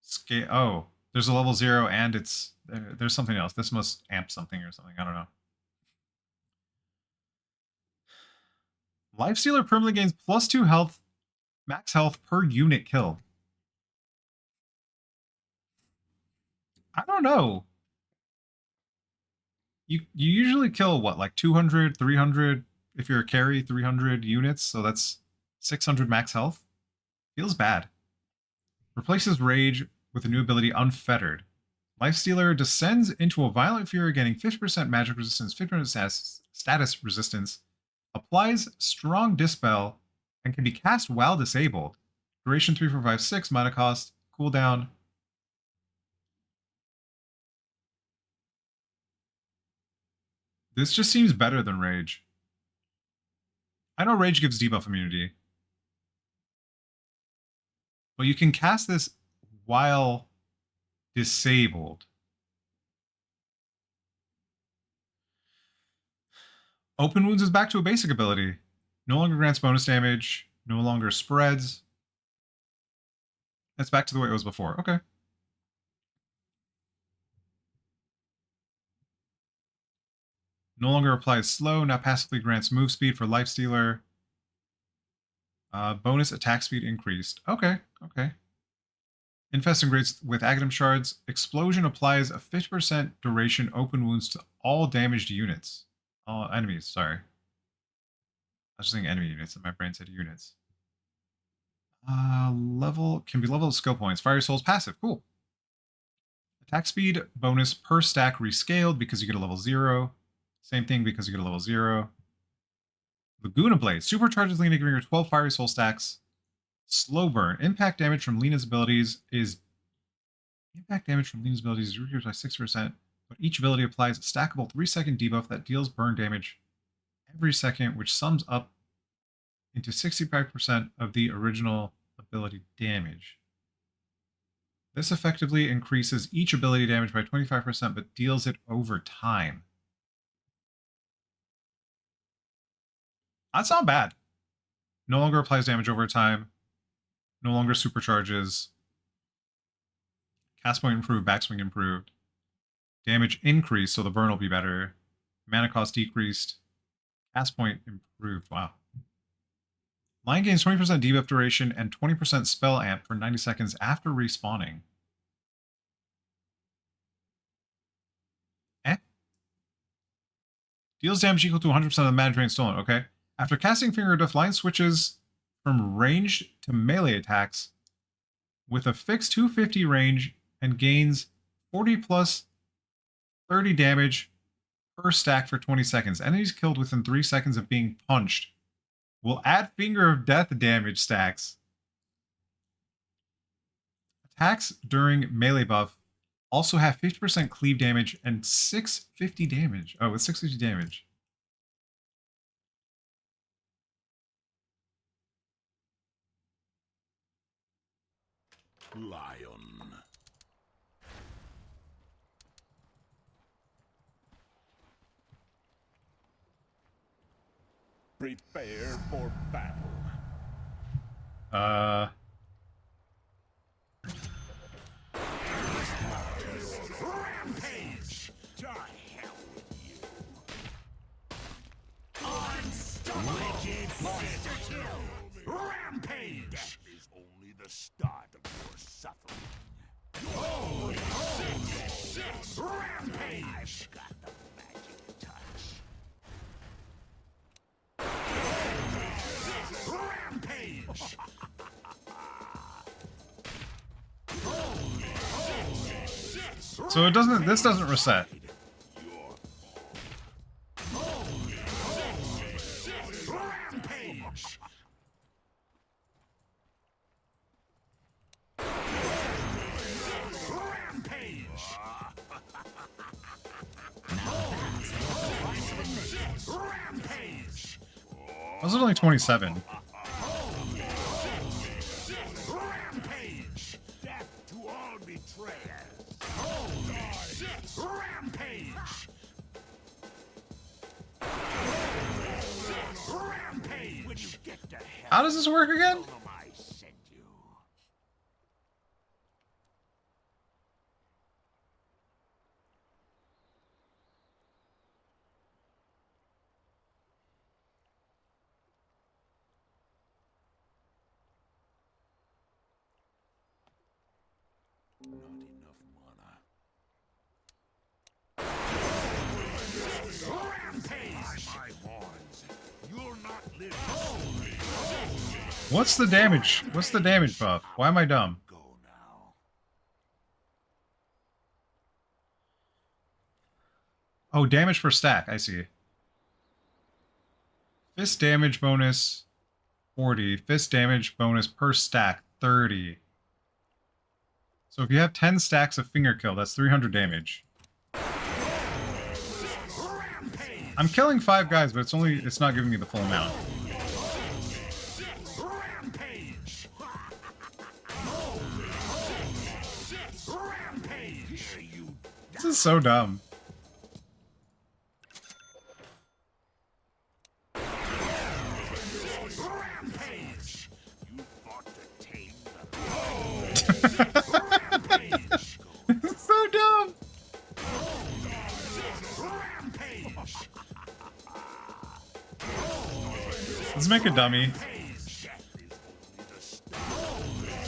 scale. Oh, there's a level 0 and there's something else. This must amp something or something. I don't know. Lifestealer permanently gains +2 health, max health per unit killed. I don't know. You usually kill what, like 200, 300 if you're a carry, 300 units, so that's 600 max health. Feels bad. Replaces Rage with a new ability, Unfettered. Lifestealer descends into a violent fury, gaining 50% magic resistance, 50% status resistance, applies Strong Dispel, and can be cast while disabled. Duration 3, 4, 5, 6, mana cost, cooldown. This just seems better than Rage. I know Rage gives debuff immunity, but you can cast this while disabled. Open Wounds is back to a basic ability. No longer grants bonus damage, no longer spreads. It's back to the way it was before. Okay. No longer applies slow, now passively grants move speed for Lifestealer. Bonus attack speed increased. Okay, okay. Infest engraves with Aghanim Shards. Explosion applies a 50% duration open wounds to all damaged units. All enemies, sorry. I was just saying enemy units, and my brain said units. Can be level skill points. Fiery Soul's passive, cool. Attack speed bonus per stack rescaled because you get a level 0. Same thing because you get a level 0. Laguna Blade supercharges Lena, giving her 12 Fiery Soul stacks. Slow burn. Impact damage from Lena's abilities is reduced by 6%, but each ability applies a stackable 3-second debuff that deals burn damage every second, which sums up into 65% of the original ability damage. This effectively increases each ability damage by 25%, but deals it over time. That's not bad. No longer applies damage over time. No longer supercharges. Cast point improved, backswing improved. Damage increased, so the burn will be better. Mana cost decreased. Cast point improved. Wow. Line gains 20% debuff duration and 20% spell amp for 90 seconds after respawning. Eh? Deals damage equal to 100% of the mana drain stolen. Okay. After casting Finger of Death, line switches from ranged to melee attacks with a fixed 250 range and gains 40 plus 30 damage per stack for 20 seconds. Enemies killed within 3 seconds of being punched will add Finger of Death damage stacks. Attacks during melee buff also have 50% cleave damage and 650 damage. Oh, with 650 damage. Lion. Prepare for battle. Rampage! To hell with you. Wicked monster kill! Rampage! That is only the start of your suffering. Holy shit! Rampage! I've got the magic touch. Rampage! So it doesn't. This doesn't reset. Rampage! Rampage! Rampage! Was it only 27? Rampage! Death to all betrayers! Rampage! Rampage! When you get to hell, How does this work again? tell them I sent you. Not enough mana. Rampage! By my horns, you'll not live. What's the damage? What's the damage buff? Why am I dumb? Go now. Oh, damage per stack. I see. Fist damage bonus 40. Fist damage bonus per stack 30. So if you have 10 stacks of finger kill, that's 300 damage. I'm killing 5 guys, but it's not giving me the full amount. Rampage! Rampage! Here you This is so dumb. Rampage! You fought to tame the Rampage! This is so dumb. Rampage! Let's make a dummy. Death is only the start.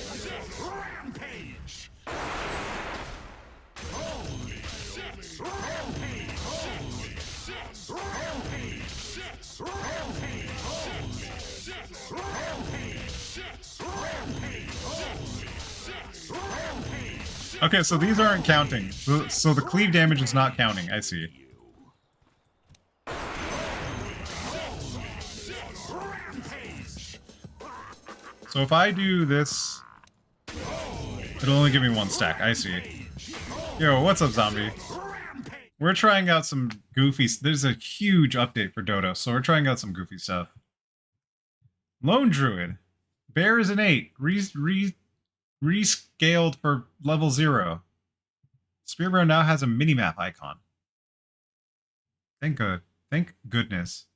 Rampage! Okay, so these aren't counting. So the cleave damage is not counting. I see. So if I do this, it'll only give me 1 stack. I see. Yo, what's up, zombie? We're trying out some goofy... There's a huge update for Dota, so we're trying out some goofy stuff. Lone Druid. Bear is an 8. Rescaled for level 0. Spearbear now has a minimap icon. Thank goodness.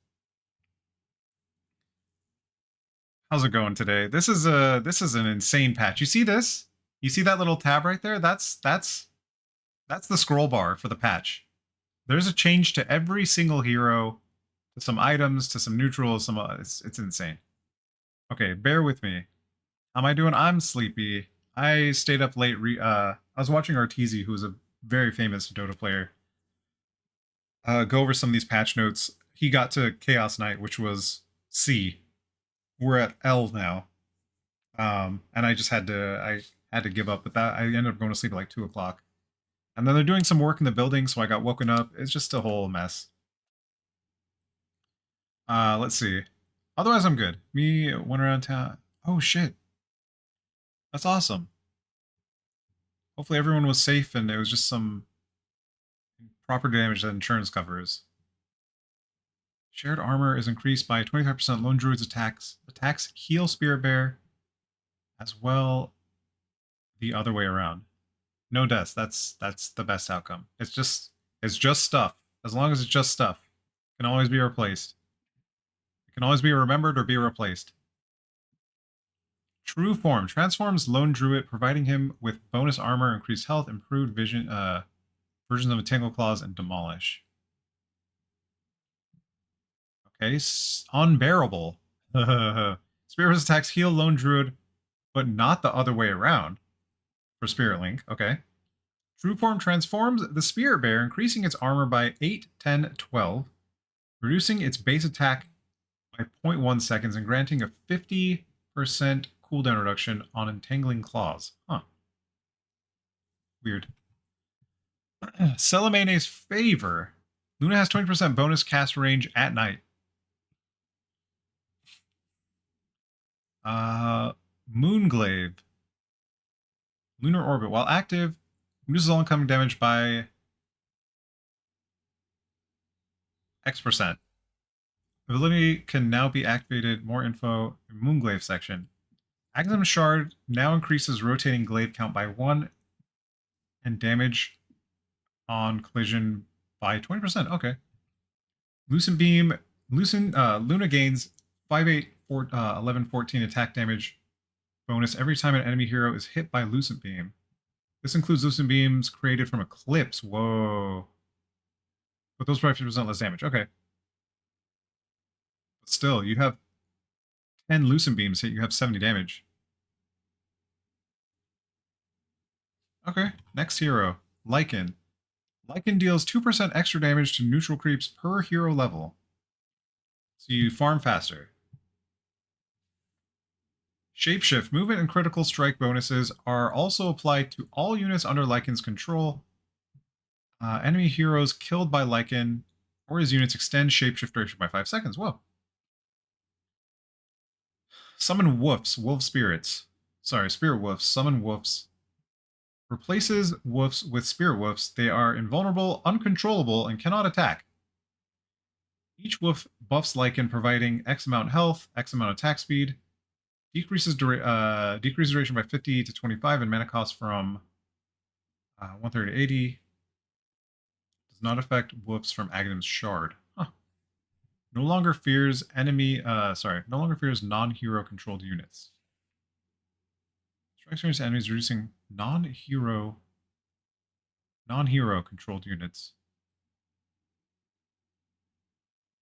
How's it going today? This is an insane patch. You see this? You see that little tab right there? That's the scroll bar for the patch. There's a change to every single hero, to some items, to some neutrals, some it's insane. Okay, bear with me. How am I doing? I'm sleepy. I stayed up late. I was watching Arteezy, who is a very famous Dota player, go over some of these patch notes. He got to Chaos Knight, which was C. We're at L now, and I had to give up. But that I ended up going to sleep at like 2 o'clock, and then they're doing some work in the building, so I got woken up. It's just a whole mess. Let's see. Otherwise, I'm good. Me went around town. Oh shit, that's awesome. Hopefully everyone was safe and it was just some property damage that insurance covers. Shared armor is increased by 25%. Lone Druid's attacks heal Spirit Bear, as well the other way around. No deaths. That's the best outcome. It's just stuff. As long as it's just stuff, it can always be replaced. It can always be remembered or be replaced. True Form transforms Lone Druid, providing him with bonus armor, increased health, improved vision, versions of Entangle Claws, and Demolish. Okay, Unbearable. Spirit attacks heal Lone Druid, but not the other way around for Spirit Link. Okay. True Form transforms the Spirit Bear, increasing its armor by 8, 10, 12, reducing its base attack by 0.1 seconds, and granting a 50% cooldown reduction on Entangling Claws. Huh. Weird. Celamene's Favor. Luna has 20% bonus cast range at night. Moonglaive. Lunar Orbit. While active, reduces all incoming damage by X%. Ability can now be activated. More info in Moonglaive section. Axiom Shard now increases rotating glaive count by 1 and damage on collision by 20%. Okay. Lucent Beam. Luna gains 5, 8, 4, 11, 14 attack damage bonus every time an enemy hero is hit by Lucent Beam. This includes Lucent Beams created from Eclipse. Whoa. But those provide 50% less damage. Okay. But still, you have 10 Lucent Beams hit, you have 70 damage. Okay, next hero. Lycan. Lycan deals 2% extra damage to neutral creeps per hero level. So you farm faster. Shapeshift. Movement and critical strike bonuses are also applied to all units under Lycan's control. Enemy heroes killed by Lycan or his units extend shapeshift duration by 5 seconds. Whoa. Summon Woofs. Wolf Spirits. Sorry, Spirit Woofs. Summon Woofs. Replaces Woofs with Spirit Woofs. They are invulnerable, uncontrollable, and cannot attack. Each Woof buffs Lycan, providing X amount health, X amount attack speed. Decreases duration by 50 to 25 and mana cost from 130 to 80. Does not affect Woofs from Aghanim's Shard. Huh. No longer fears non-hero controlled units. Strike experience enemies reducing non-hero controlled units.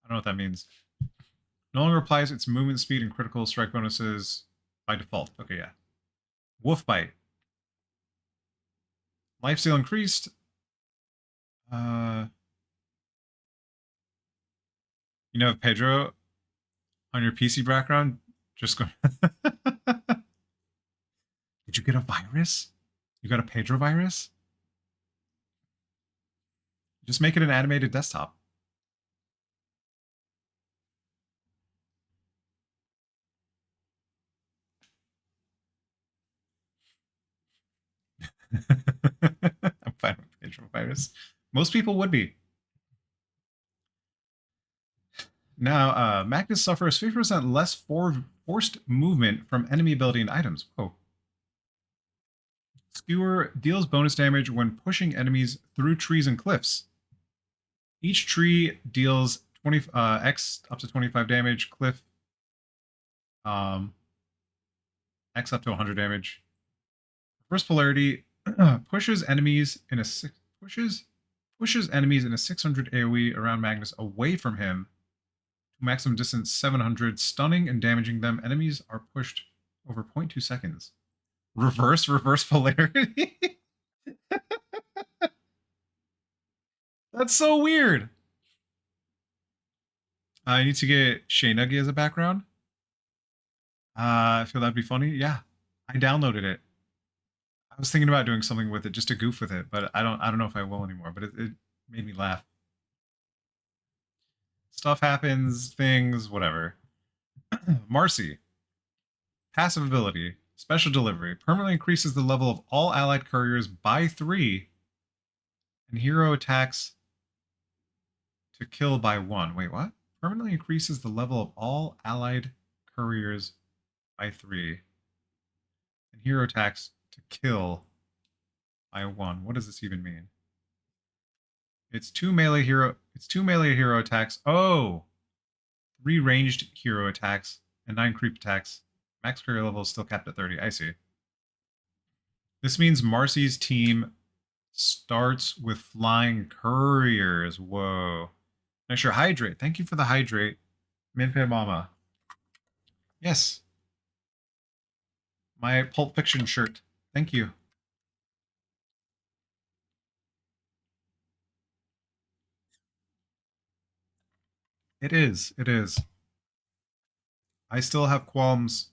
I don't know what that means. No longer applies its movement speed and critical strike bonuses by default. Okay, yeah. Wolf Bite. Lifesteal increased. You know, Pedro on your PC background, just go. Did you get a virus? You got a Pedro virus? Just make it an animated desktop. I'm fine with Pedro virus. Most people would be. Now, Magnus suffers 50% less forced movement from enemy ability and items. Whoa. Skewer deals bonus damage when pushing enemies through trees and cliffs. Each tree deals 20 X up to 25 damage. Cliff X up to 100 damage. Reverse polarity pushes enemies in a pushes enemies in a 600 AoE around Magnus away from him to maximum distance 700, stunning and damaging them. Enemies are pushed over 0.2 seconds. Reverse polarity. That's so weird. I need to get Shaynuggy as a background. I feel that'd be funny. Yeah, I downloaded it. I was thinking about doing something with it just to goof with it, but I don't know if I will anymore. But it made me laugh. Stuff happens, things, whatever. Marcy. Passive ability. Special delivery. Permanently increases the level of all allied couriers by 3. And hero attacks to kill by 1. Wait, what? Permanently increases the level of all allied couriers by 3. And hero attacks to kill by 1. What does this even mean? It's 2 melee hero attacks. Oh! 3 ranged hero attacks and 9 creep attacks. Max courier level is still capped at 30. I see. This means Marcy's team starts with flying couriers. Whoa. Nice sure hydrate. Thank you for the hydrate. Minpei Mama. Yes. My Pulp Fiction shirt. Thank you. It is. It is. I still have qualms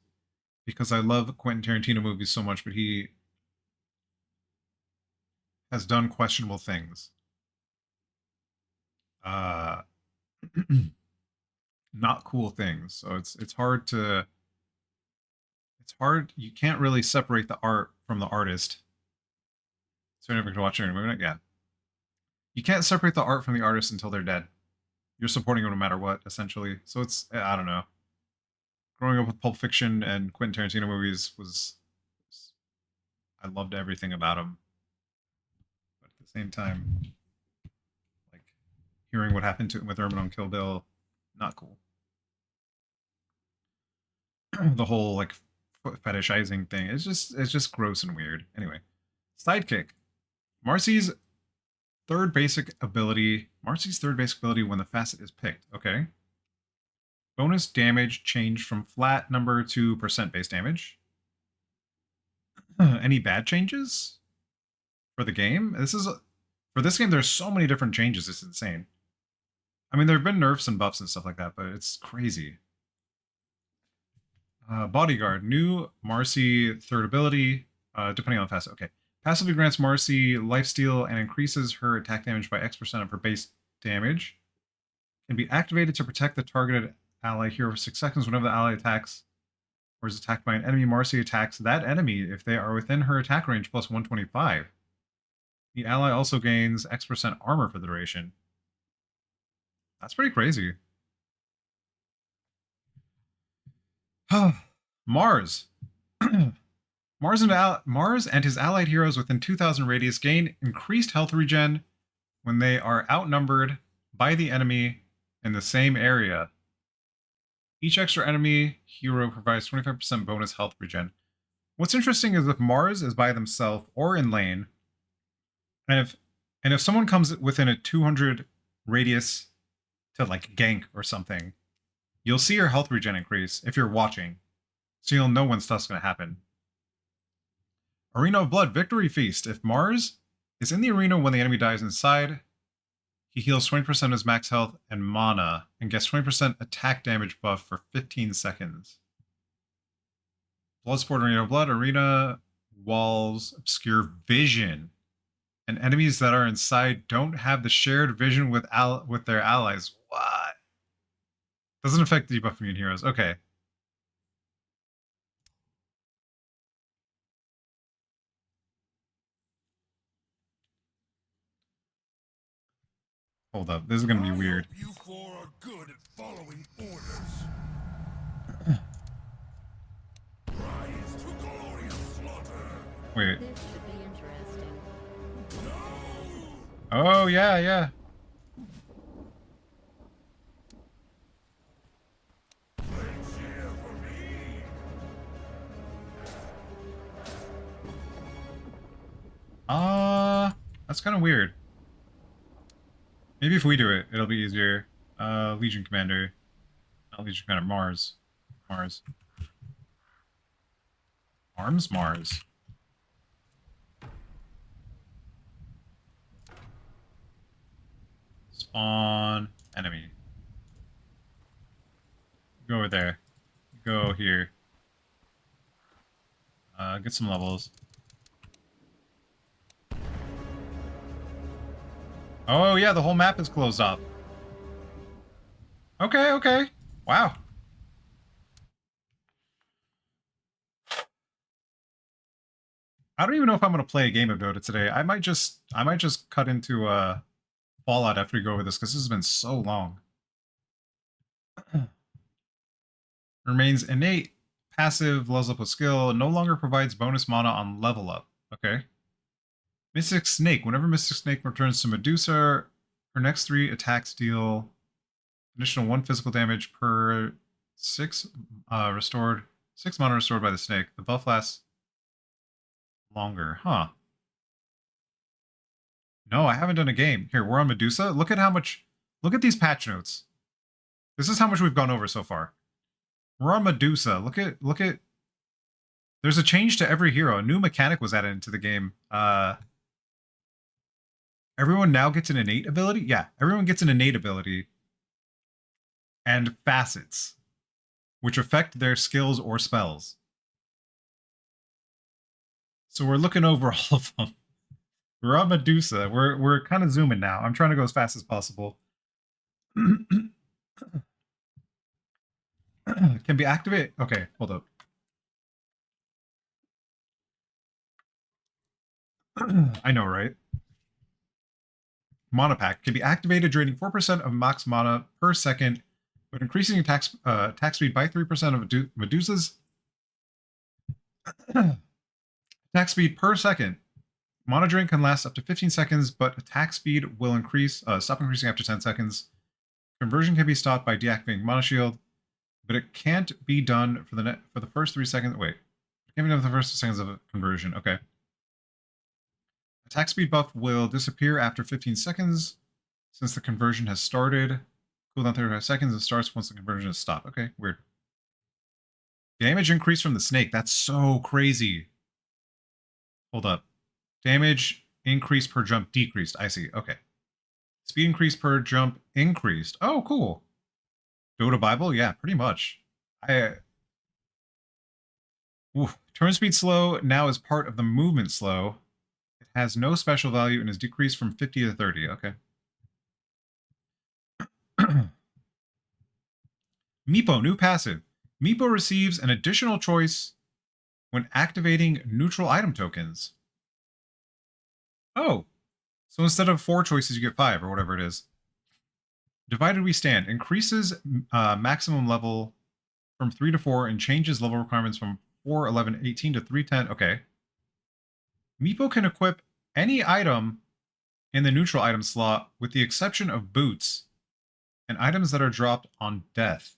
because I love Quentin Tarantino movies so much, but he has done questionable things. Not cool things. So it's hard to you can't really separate the art from the artist. So you're never gonna watch any movie, yeah. You can't separate the art from the artist until they're dead. You're supporting them no matter what, essentially. So it's I don't know. Growing up with Pulp Fiction and Quentin Tarantino movies I loved everything about them. But at the same time, like hearing what happened to him with Urban on Kill Bill, not cool. The whole like fetishizing thing, it's just gross and weird. Anyway, sidekick. Marcy's third basic ability when the facet is picked. Okay. Bonus damage changed from flat number to percent base damage. Any bad changes for the game? For this game, there's so many different changes. It's insane. I mean, there have been nerfs and buffs and stuff like that, but it's crazy. Bodyguard. New Marcy third ability, depending on the facet. Okay. Passively grants Marcy lifesteal and increases her attack damage by X% of her base damage. Can be activated to protect the targeted ally hero for 6 seconds. Whenever the ally attacks or is attacked by an enemy, Marcy attacks that enemy if they are within her attack range plus 125. The ally also gains X% armor for the duration. That's pretty crazy. Mars. Mars and his allied heroes within 2,000 radius gain increased health regen when they are outnumbered by the enemy in the same area. Each extra enemy hero provides 25% bonus health regen. What's interesting is if Mars is by themselves or in lane, and if someone comes within a 200 radius to like gank or something, you'll see your health regen increase if you're watching, so you'll know when stuff's going to happen. Arena of Blood Victory Feast. If Mars is in the arena when the enemy dies inside, he heals 20% of his max health and mana, and gets 20% attack damage buff for 15 seconds. Bloodsport Arena of Blood. Arena walls obscure vision, and enemies that are inside don't have the shared vision with their allies. What? Doesn't affect debuff immune heroes. Okay. Hold up. This is going to be weird. You four are good at following orders. Rise to glorious slaughter. Wait. This should be interesting. Oh, yeah. That's kind of weird. Maybe if we do it, it'll be easier. Legion Commander. Not Legion Commander, Mars. Mars. Mars. Spawn enemy. Go over there. Go here. Get some levels. Oh yeah, the whole map is closed off. Okay, okay. Wow. I don't even know if I'm gonna play a game of Dota today. I might just cut into Fallout after we go over this because this has been so long. Remains innate, passive, levels up with skill, no longer provides bonus mana on level up. Okay. Mystic Snake. Whenever Mystic Snake returns to Medusa, her next 3 attacks deal additional 1 physical damage per 6 restored. 6 mana restored by the snake. The buff lasts longer. Huh. No, I haven't done a game. Here, we're on Medusa. Look at how much... Look at these patch notes. This is how much we've gone over so far. We're on Medusa. Look at... There's a change to every hero. A new mechanic was added into the game. Everyone now gets an innate ability? Yeah, everyone gets an innate ability. And facets, which affect their skills or spells. So we're looking over all of them. We're on Medusa. We're kind of zooming now. I'm trying to go as fast as possible. Can be activated. Okay, hold up. I know, right? Mana Pack can be activated, draining 4% of max mana per second, but increasing attack speed by 3% of Medusa's attack speed per second. Mana drain can last up to 15 seconds, but attack speed will stop increasing after 10 seconds. Conversion can be stopped by deactivating Mana Shield, but it can't be done for the first 3 seconds. Wait, it can't be done for the first 3 seconds of a conversion. Okay. Attack speed buff will disappear after 15 seconds, since the conversion has started. Cooldown 35 seconds. It starts once the conversion is stopped. Okay, weird. Damage increase from the snake. That's so crazy. Hold up. Damage increase per jump decreased. I see. Okay. Speed increase per jump increased. Oh, cool. Dota Bible? Yeah, pretty much. Turn speed slow now is part of the movement slow. It has no special value and is decreased from 50 to 30. Okay. Meepo, new passive. Meepo receives an additional choice when activating neutral item tokens. Oh, so instead of 4 choices, you get 5 or whatever it is. Divided we stand. Increases maximum level from 3 to 4 and changes level requirements from 4, 11, 18 to 3, 10. Okay. Meepo can equip any item in the neutral item slot with the exception of boots and items that are dropped on death.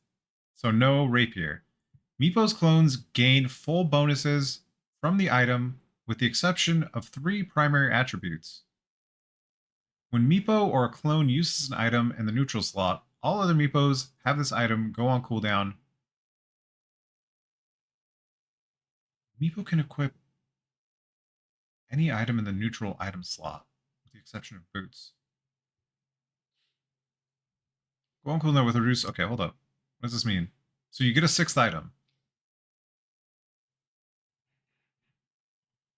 So no rapier. Meepo's clones gain full bonuses from the item with the exception of 3 primary attributes. When Meepo or a clone uses an item in the neutral slot, all other Meepos have this item go on cooldown. Meepo can equip any item in the neutral item slot, with the exception of boots. Go on cooldown with a reduce. Okay, hold up. What does this mean? So you get a 6th item.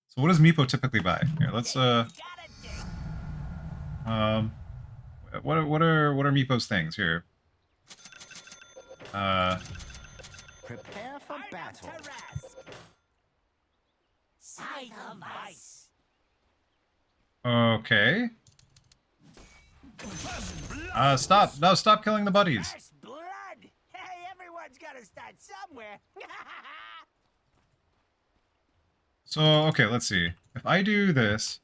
So what does Meepo typically buy? Here, let's what are Meepo's things here? Prepare for battle. Scythe of Vice. Okay. Stop! No, stop killing the buddies. First blood. Hey, everyone's got to start somewhere. So, okay, let's see. If I do this...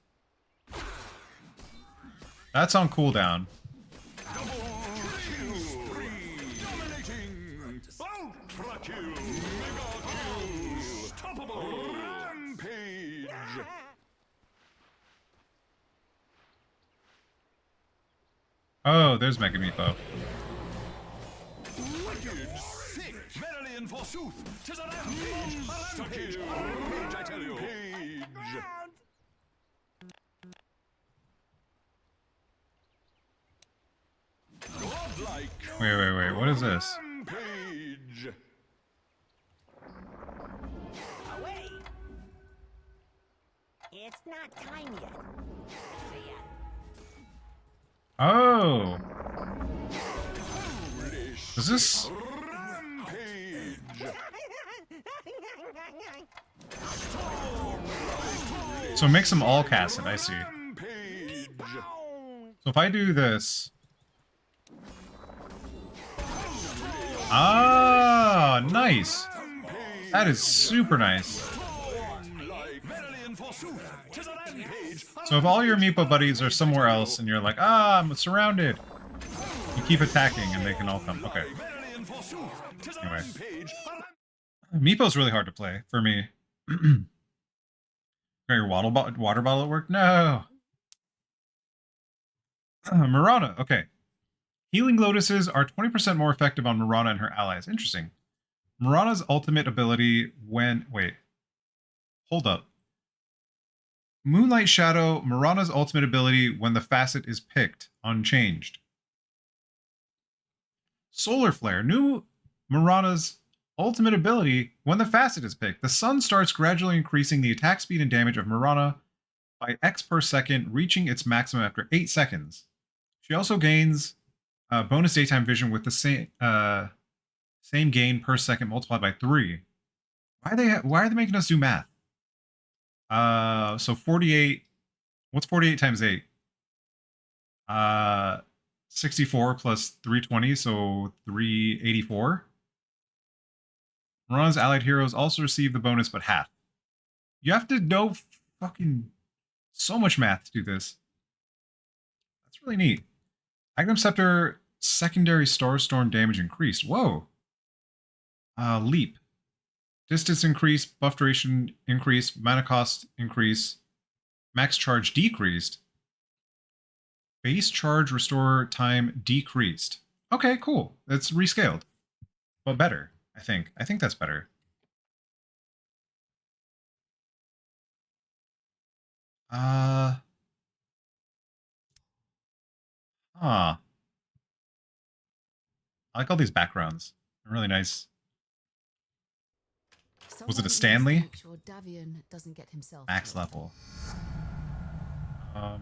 That's on cooldown. Oh, there's Mega Meepo. Wicked, sick, merrily and forsooth, 'tis a rampage, I tell you. Godlike Wait. What is this? rampage. Away! It's not time yet. See ya. Oh. Foolish Is this? rampage. So it makes them all cast it, I see. Rampage. So if I do this... Ah, nice. That is super nice. Like merrily and forsooth, 'tis a rampage. So if all your Meepo buddies are somewhere else and you're like, ah, I'm surrounded, you keep attacking and they can all come. Okay. Merrily and forsooth, 'tis a Anyway. rampage. Meepo's really hard to play for me. Got your water bottle at work? No. Mirana. Okay. Healing Lotuses are 20% more effective on Mirana and her allies. Interesting. Mirana's ultimate ability when... Wait. Hold up. Moonlight Shadow, Mirana's ultimate ability when the facet is picked, unchanged. Solar Flare, new Mirana's ultimate ability when the facet is picked. The sun starts gradually increasing the attack speed and damage of Mirana by X per second, reaching its maximum after 8 seconds. She also gains bonus daytime vision with the same gain per second multiplied by 3. Why are they making us do math? So 48. What's 48 times 8? 64 plus 320, so 384. Mirana's allied heroes also receive the bonus, but half. You have to know fucking so much math to do this. That's really neat. Magnum Scepter secondary Star Storm damage increased. Whoa. Leap. Distance increase, buff duration increase, mana cost increase, max charge decreased. Base charge restore time decreased. Okay, cool. That's rescaled. But better, I think. I think that's better. Huh. I like all these backgrounds. They're really nice. Was it a Stanley? Make sure Davian doesn't get himself Max killed. level.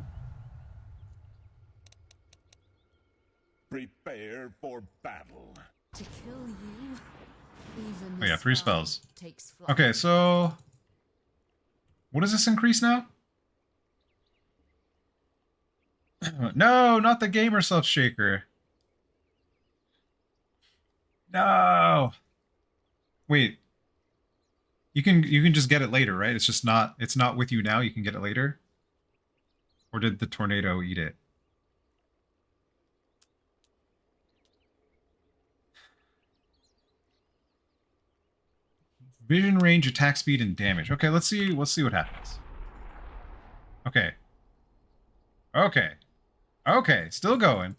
Prepare for battle. To kill you, even Oh yeah, the 3 spell spells. takes flight. Okay, so what does this increase now? No, not the gamer sub shaker. No. Wait. You can just get it later, right? It's not with you now, you can get it later. Or did the tornado eat it? Vision range, attack speed, and damage. Okay, let's see what happens. Okay. Okay, still going.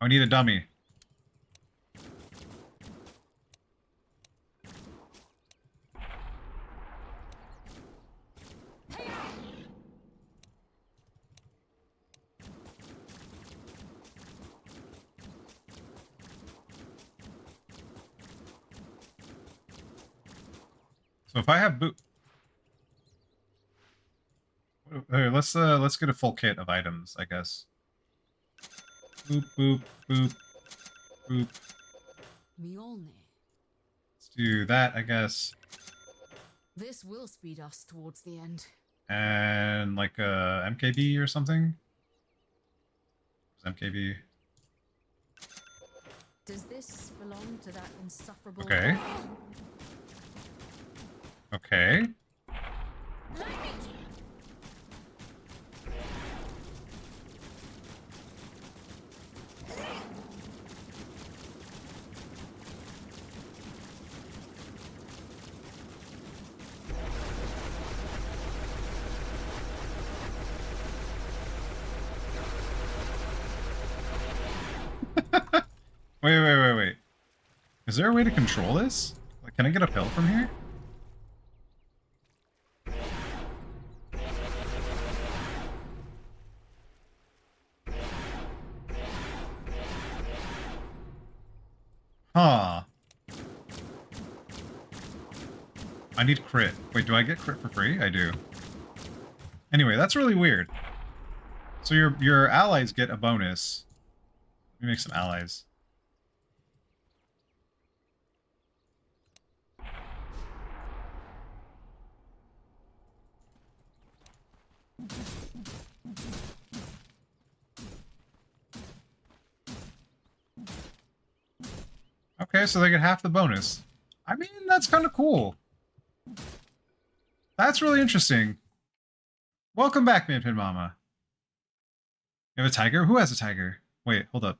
I need a dummy. So if I have boot, let's get a full kit of items, I guess. Boop boop boop boop. Mjolnir. Let's do that, I guess. This will speed us towards the end. And like a MKB or something. MKB. Does this belong to that insufferable? Okay. Okay. Wait. Is there a way to control this? Like, can I get a pill from here? Huh. I need crit. Wait, do I get crit for free? I do. Anyway, that's really weird. So your allies get a bonus. Let me make some allies. Okay, so they get half the bonus. I mean, that's kind of cool. That's really interesting. Welcome back, Minpin Mama. You have a tiger? Who has a tiger? Wait, hold up.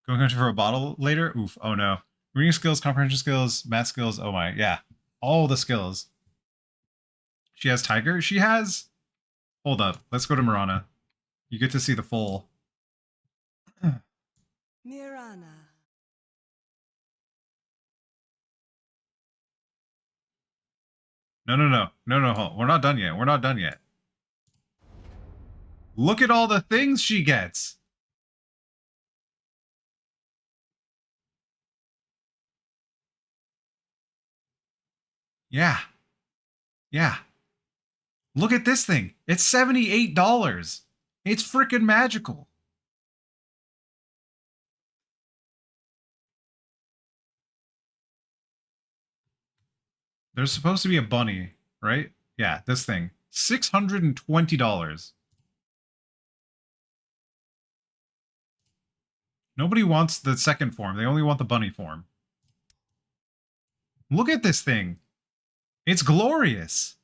Going hunting for a bottle later? Oof, oh no. Reading skills, comprehension skills, math skills, oh my, yeah. All the skills. She has tiger? She has... Hold up, let's go to Mirana. You get to see the full... Mirana. No, hold on. We're not done yet. Look at all the things she gets. Yeah. Look at this thing. It's $78. It's freaking magical. There's supposed to be a bunny, right? Yeah, this thing. $620. Nobody wants the second form. They only want the bunny form. Look at this thing. It's glorious.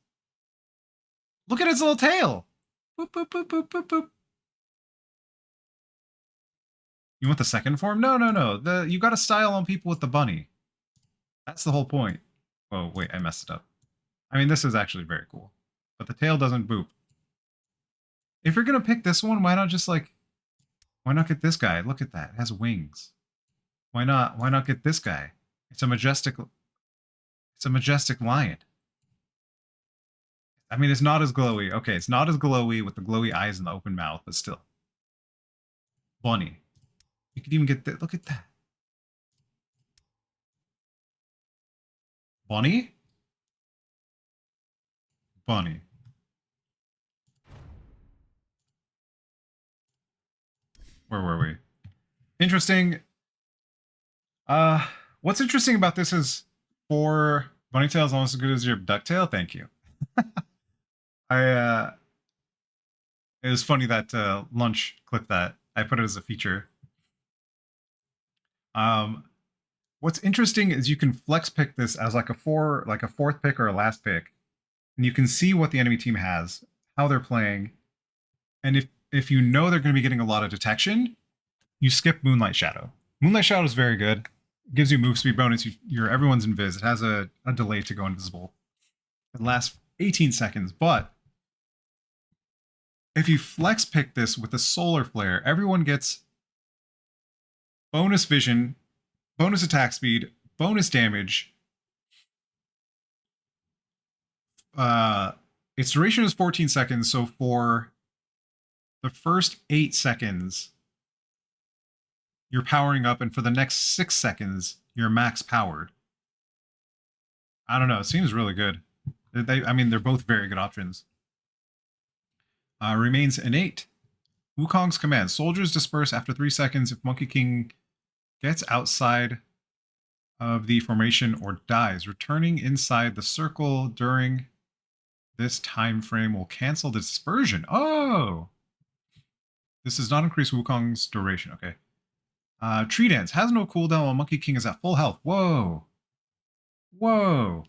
Look at its little tail. Boop, boop, boop, boop, boop, boop. You want the second form? No. You got to style on people with the bunny. That's the whole point. Oh, wait, I messed it up. I mean, this is actually very cool. But the tail doesn't boop. If you're going to pick this one, why not just like... Why not get this guy? Look at that. It has wings. Why not get this guy? It's a majestic lion. I mean, it's not as glowy. Okay, it's not as glowy with the glowy eyes and the open mouth, but still. Bunny. You could even get that. Look at that. Bunny? Bunny. Where were we? Interesting. What's interesting about this is for bunny tail is almost as good as your ducktail. Thank you. It was funny that Lunch clipped that. I put it as a feature. What's interesting is you can flex pick this as like a fourth pick or a last pick, and you can see what the enemy team has, how they're playing, and if you know they're going to be getting a lot of detection, you skip Moonlight Shadow. Moonlight Shadow is very good. It gives you move speed bonus. Everyone's invis. It has a delay to go invisible. It lasts 18 seconds, but if you flex pick this with a solar flare, everyone gets bonus vision, bonus attack speed, bonus damage. Its duration is 14 seconds, so for the first 8 seconds, you're powering up, and for the next 6 seconds, you're max powered. I don't know. It seems really good. I mean, they're both very good options. Remains innate. Wukong's command. Soldiers disperse after 3 seconds if Monkey King gets outside of the formation or dies. Returning inside the circle during this time frame will cancel the dispersion. Oh! This does not increase Wukong's duration. Okay. Tree Dance. Has no cooldown while Monkey King is at full health. Whoa. Whoa.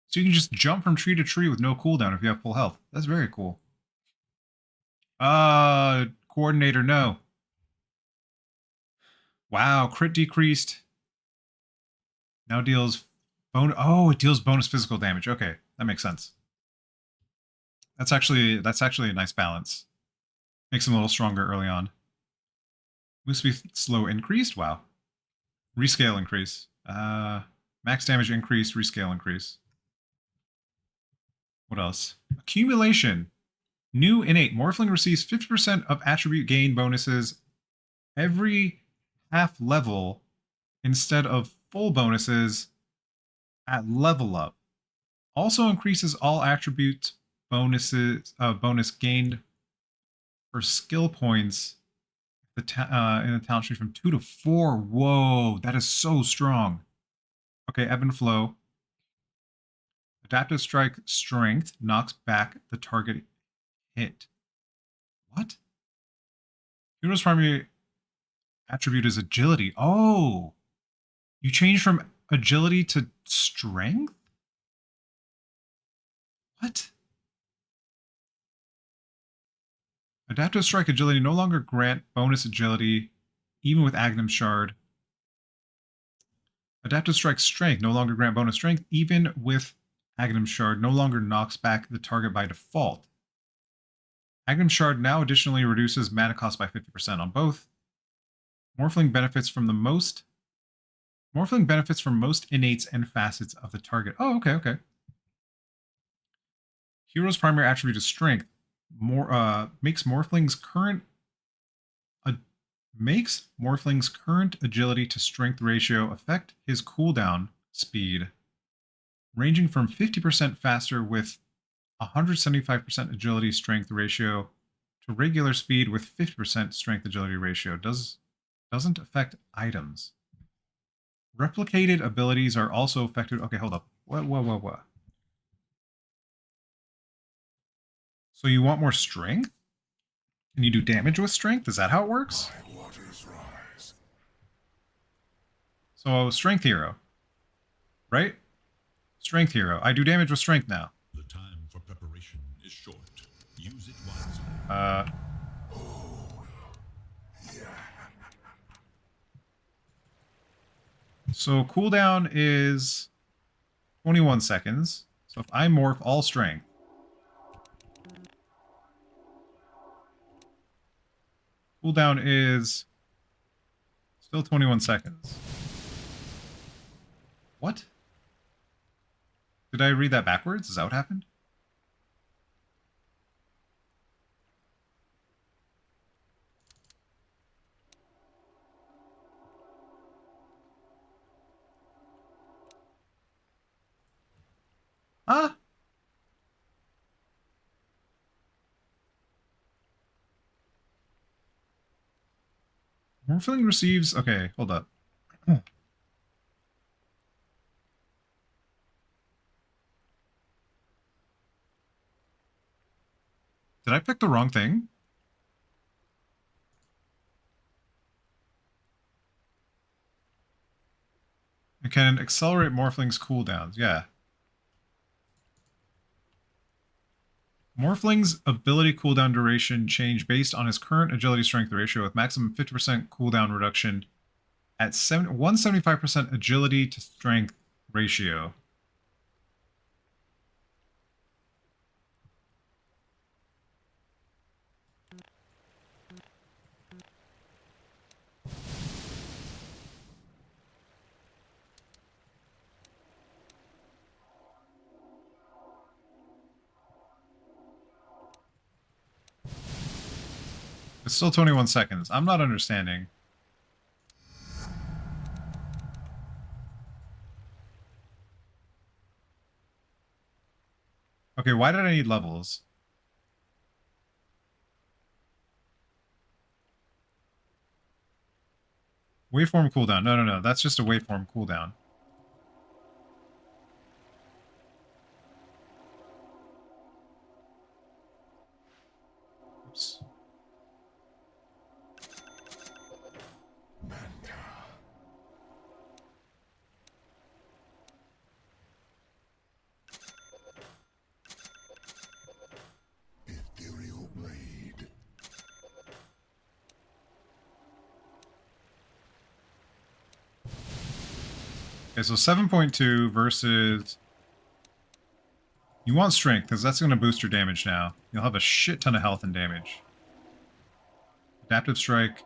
So you can just jump from tree to tree with no cooldown if you have full health. That's very cool. Coordinator, no. Wow, crit decreased. Now deals bonus. Oh, it deals bonus physical damage. Okay, that makes sense. That's actually a nice balance. Makes him a little stronger early on. Move speed slow increased? Wow. Rescale increase. Max damage increase, rescale increase. What else? Accumulation. New innate. Morphling receives 50% of attribute gain bonuses every half level instead of full bonuses at level up. Also increases all attribute bonuses bonus gained for skill points in the talent tree from 2 to 4. Whoa, that is so strong. Okay, ebb and flow. Adaptive strike strength knocks back the target hit. What? Hero's primary attribute is agility. Oh, you change from agility to strength? What? Adaptive strike agility no longer grant bonus agility, even with Agnum Shard. Adaptive strike strength no longer grant bonus strength, even with Agnum Shard. No longer knocks back the target by default. Agnum Shard now additionally reduces mana cost by 50% on both. Morphling benefits from most innates and facets of the target. Oh, okay. Hero's primary attribute is strength. Makes Morphling's current agility to strength ratio affect his cooldown speed, ranging from 50% faster with 175% agility strength ratio to regular speed with 50% strength agility ratio. Doesn't affect items. Replicated abilities are also affected. Okay, hold up. What? So you want more strength? Can you do damage with strength? Is that how it works? So strength hero, right? Strength hero. I do damage with strength now. The time for preparation is short. Use it wisely. So cooldown is 21 seconds. So if I morph all strength, cooldown is still 21 seconds. What? Did I read that backwards? Is that what happened? Huh? Morphling receives... Okay, hold up. Did I pick the wrong thing? It can accelerate Morphling's cooldowns. Yeah. Morphling's ability cooldown duration change based on his current agility strength ratio with maximum 50% cooldown reduction at 175% agility to strength ratio. It's still 21 seconds. I'm not understanding. Okay, why did I need levels? Waveform cooldown. No. That's just a waveform cooldown. Oops. Ethereal blade. Okay, so 7.2 versus... You want strength, because that's going to boost your damage now. You'll have a shit ton of health and damage. Adaptive strike.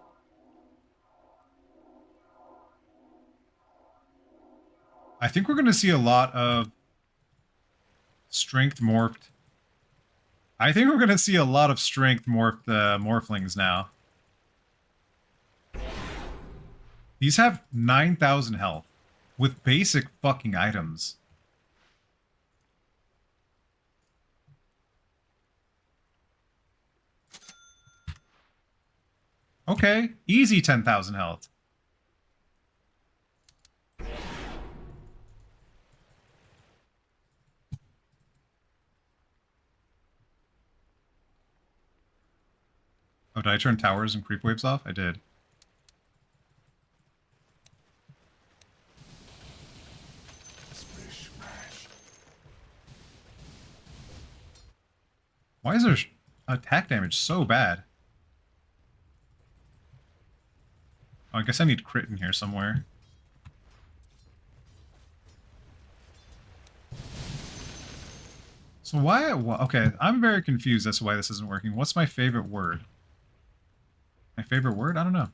I think we're going to see a lot of strength morphed. I think we're going to see a lot of strength morphed morphlings now. These have 9,000 health with basic fucking items. Okay, easy 10,000 health. Oh, did I turn towers and creep waves off? I did. Why is their attack damage so bad? Oh, I guess I need crit in here somewhere. So why... Okay, I'm very confused as to why this isn't working. What's my favorite word? My favorite word? I don't know.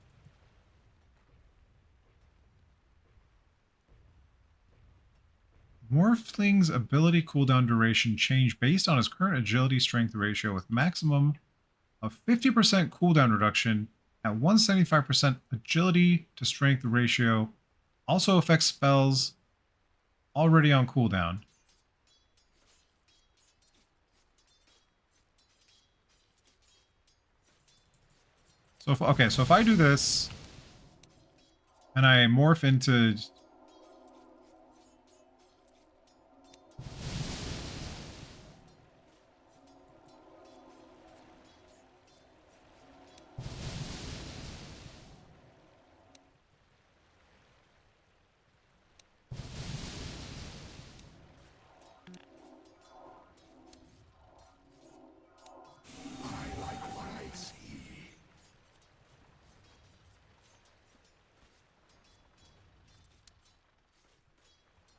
Morphling's ability cooldown duration change based on his current agility strength ratio with maximum of 50% cooldown reduction at 175% agility to strength ratio. Also affects spells already on cooldown. So if I do this and I morph into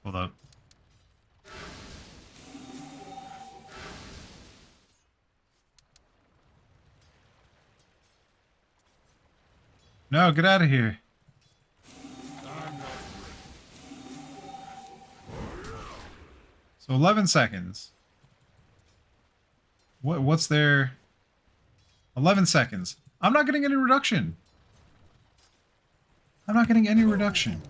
hold up. No, get out of here. So 11 seconds. What's there? 11 seconds. I'm not getting any reduction. I'm not getting any reduction.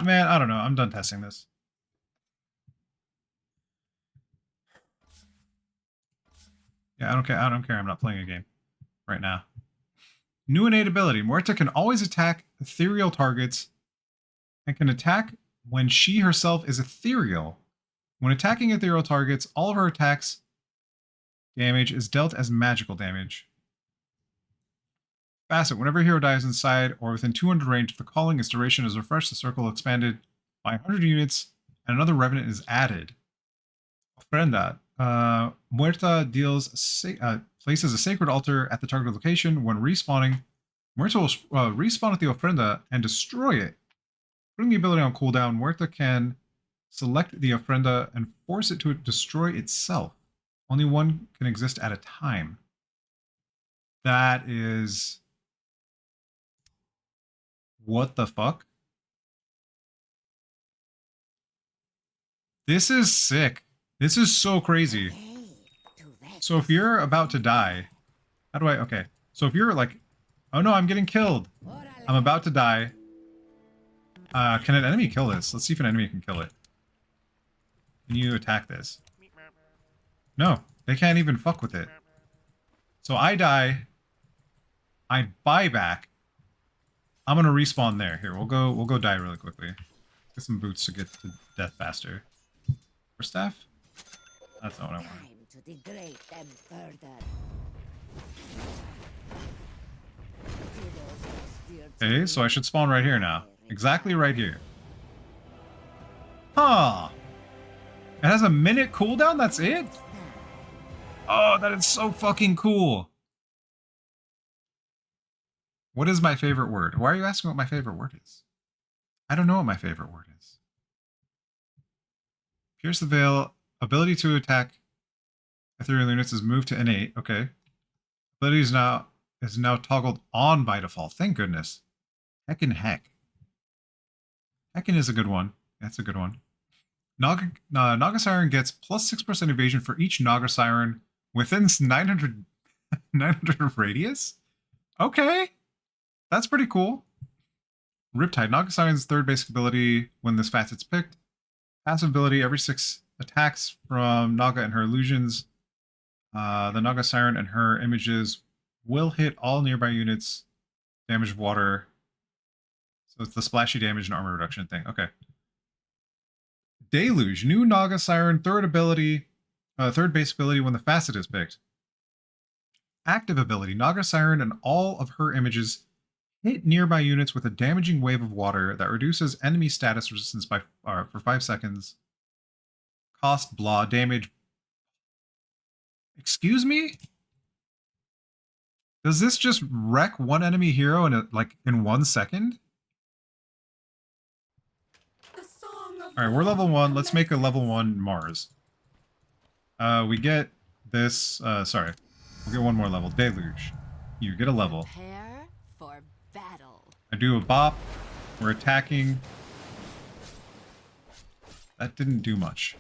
Man, I don't know. I'm done testing this. Yeah, I don't care. I don't care. I'm not playing a game right now. New innate ability. Muerta can always attack ethereal targets and can attack when she herself is ethereal. When attacking ethereal targets, all of her attacks damage is dealt as magical damage. Facet. Whenever a hero dies inside or within 200 range of the calling, its duration is refreshed, the circle expanded by 100 units, and another revenant is added. Ofrenda. Muerta places a sacred altar at the target location. When respawning, Muerta will respawn at the ofrenda and destroy it. Putting the ability on cooldown, Muerta can select the ofrenda and force it to destroy itself. Only one can exist at a time. That is... What the fuck? This is sick. This is so crazy. So if you're about to die... How do I... Okay. So if you're like... Oh no, I'm getting killed. I'm about to die. Can an enemy kill this? Let's see if an enemy can kill it. Can you attack this? No, they can't even fuck with it. So I die. I buy back. I'm gonna respawn there. Here, we'll go die really quickly. Get some boots to get to death faster. For staff? That's not what I want. To degrade them further. Okay, so I should spawn right here now. Exactly right here. Huh. It has a minute cooldown? That's it? Oh, that is so fucking cool. What is my favorite word? Why are you asking what my favorite word is? I don't know what my favorite word is. Pierce the Veil. Ability to attack ethereal units is moved to innate. Okay. Ability is now is now toggled on by default. Thank goodness. Heckin' heck. Heckin' is a good one. That's a good one. Naga Siren gets plus 6% evasion for each Naga Siren within 900 radius? Okay. That's pretty cool. Riptide. Naga Siren's third basic ability when this facet's picked. Passive ability, every 6 attacks from Naga and her illusions. The Naga Siren and her images will hit all nearby units. Damage of water. So it's the splashy damage and armor reduction thing. Okay. Deluge. New Naga Siren third base ability when the facet is picked. Active ability. Naga Siren and all of her images hit nearby units with a damaging wave of water that reduces enemy status resistance by for 5 seconds. Cost blah damage. Excuse me? Does this just wreck one enemy hero in 1 second? Alright, we're level 1. Let's make a level 1 Mars. We get this, sorry. We'll get one more level. Deluge. You get a level. Prepare for battle. I do a bop. We're attacking. That didn't do much.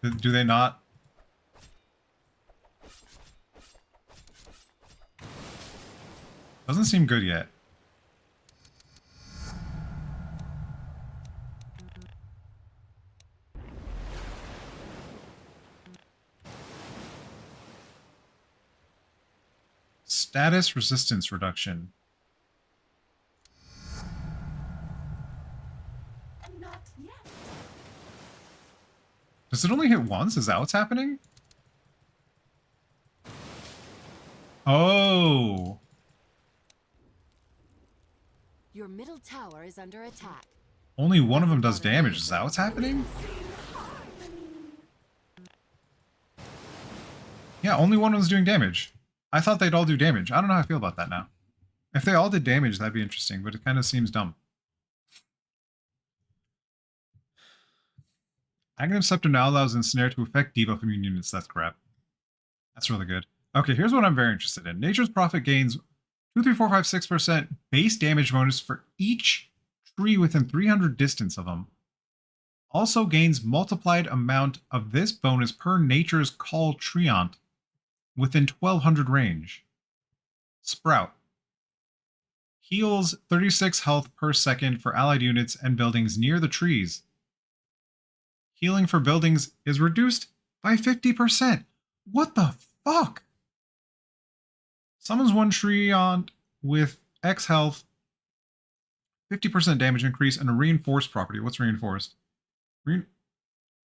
Do they not? Doesn't seem good yet. Status resistance reduction. Not yet. Does it only hit once? Is that what's happening? Oh. Your middle tower is under attack. Only one of them does damage. Is that what's happening? Yeah, only one of them's doing damage. I thought they'd all do damage. I don't know how I feel about that now. If they all did damage, that'd be interesting, but it kind of seems dumb. Aghanim Scepter now allows Ensnare to affect debuff immune units. That's crap. That's really good. Okay, here's what I'm very interested in. Nature's Prophet gains 2, 3, 4, 5, 6% base damage bonus for each tree within 300 distance of them. Also gains multiplied amount of this bonus per Nature's Call Treant within 1200 range. Sprout. Heals 36 health per second for allied units and buildings near the trees. Healing for buildings is reduced by 50%. What the fuck? Summons one Treant with X health, 50% damage increase, and a reinforced property. What's reinforced?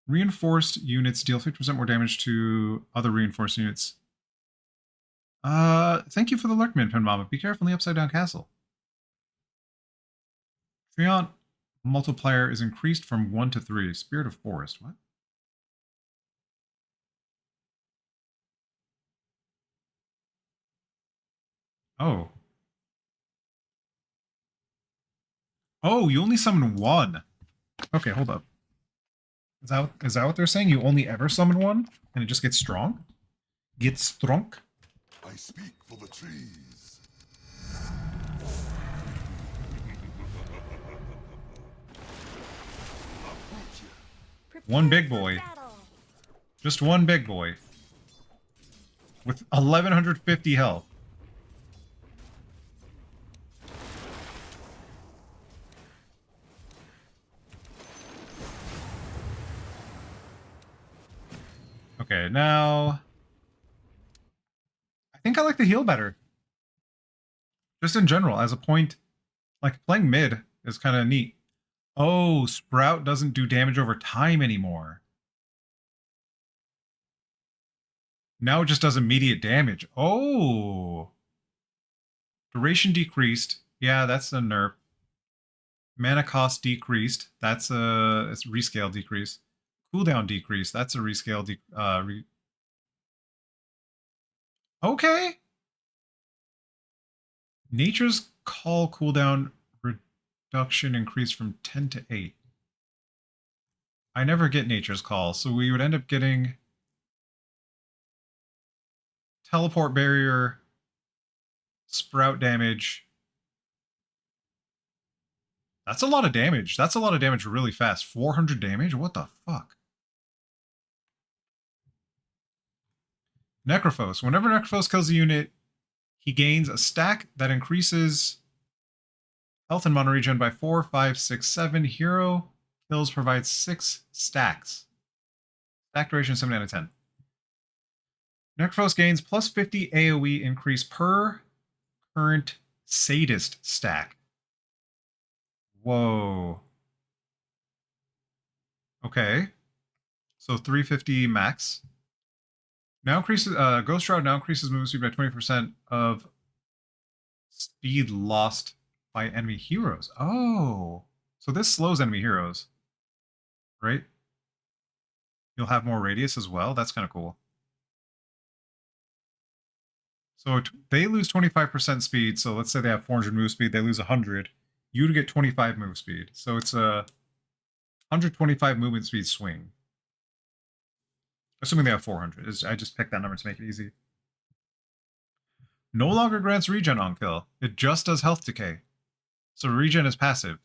Reinforced units deal 50% more damage to other reinforced units. Thank you for the Lurkman, Pen Mama. Be careful in the Upside Down Castle. Treant multiplier is increased from 1 to 3. Spirit of Forest. What? Oh. Oh, you only summon one. Okay, hold up. Is that what they're saying? You only ever summon one? And it just gets strong? Gets strong? I speak for the trees. One big boy. Just one big boy. With 1150 health. Okay, now... I think I like the heal better. Just in general, as a point, like playing mid is kind of neat. Oh, Sprout doesn't do damage over time anymore. Now it just does immediate damage. Oh. Duration decreased. Yeah, that's a nerf. Mana cost decreased. That's a rescale decrease. Cooldown decrease. That's a rescale Okay. Nature's Call cooldown reduction increased from 10 to 8. I never get Nature's Call, so we would end up getting teleport barrier, sprout damage. That's a lot of damage. That's a lot of damage really fast. 400 damage? What the fuck? Necrophos. Whenever Necrophos kills a unit, he gains a stack that increases health and mana regen by 4, 5, 6, 7. Hero kills provides 6 stacks. Stack duration 7 out of 10. Necrophos gains plus 50 AoE increase per current sadist stack. Whoa. Okay. So 350 max. Now increases Ghost Shroud now increases movement speed by 20% of speed lost by enemy heroes. Oh. So this slows enemy heroes. Right? You'll have more radius as well. That's kind of cool. So they lose 25% speed. So let's say they have 400 move speed. They lose 100. You would get 25 move speed. So it's a 125 movement speed swing. Assuming they have 400. I just picked that number to make it easy. No longer grants regen on kill. It just does health decay. So regen is passive.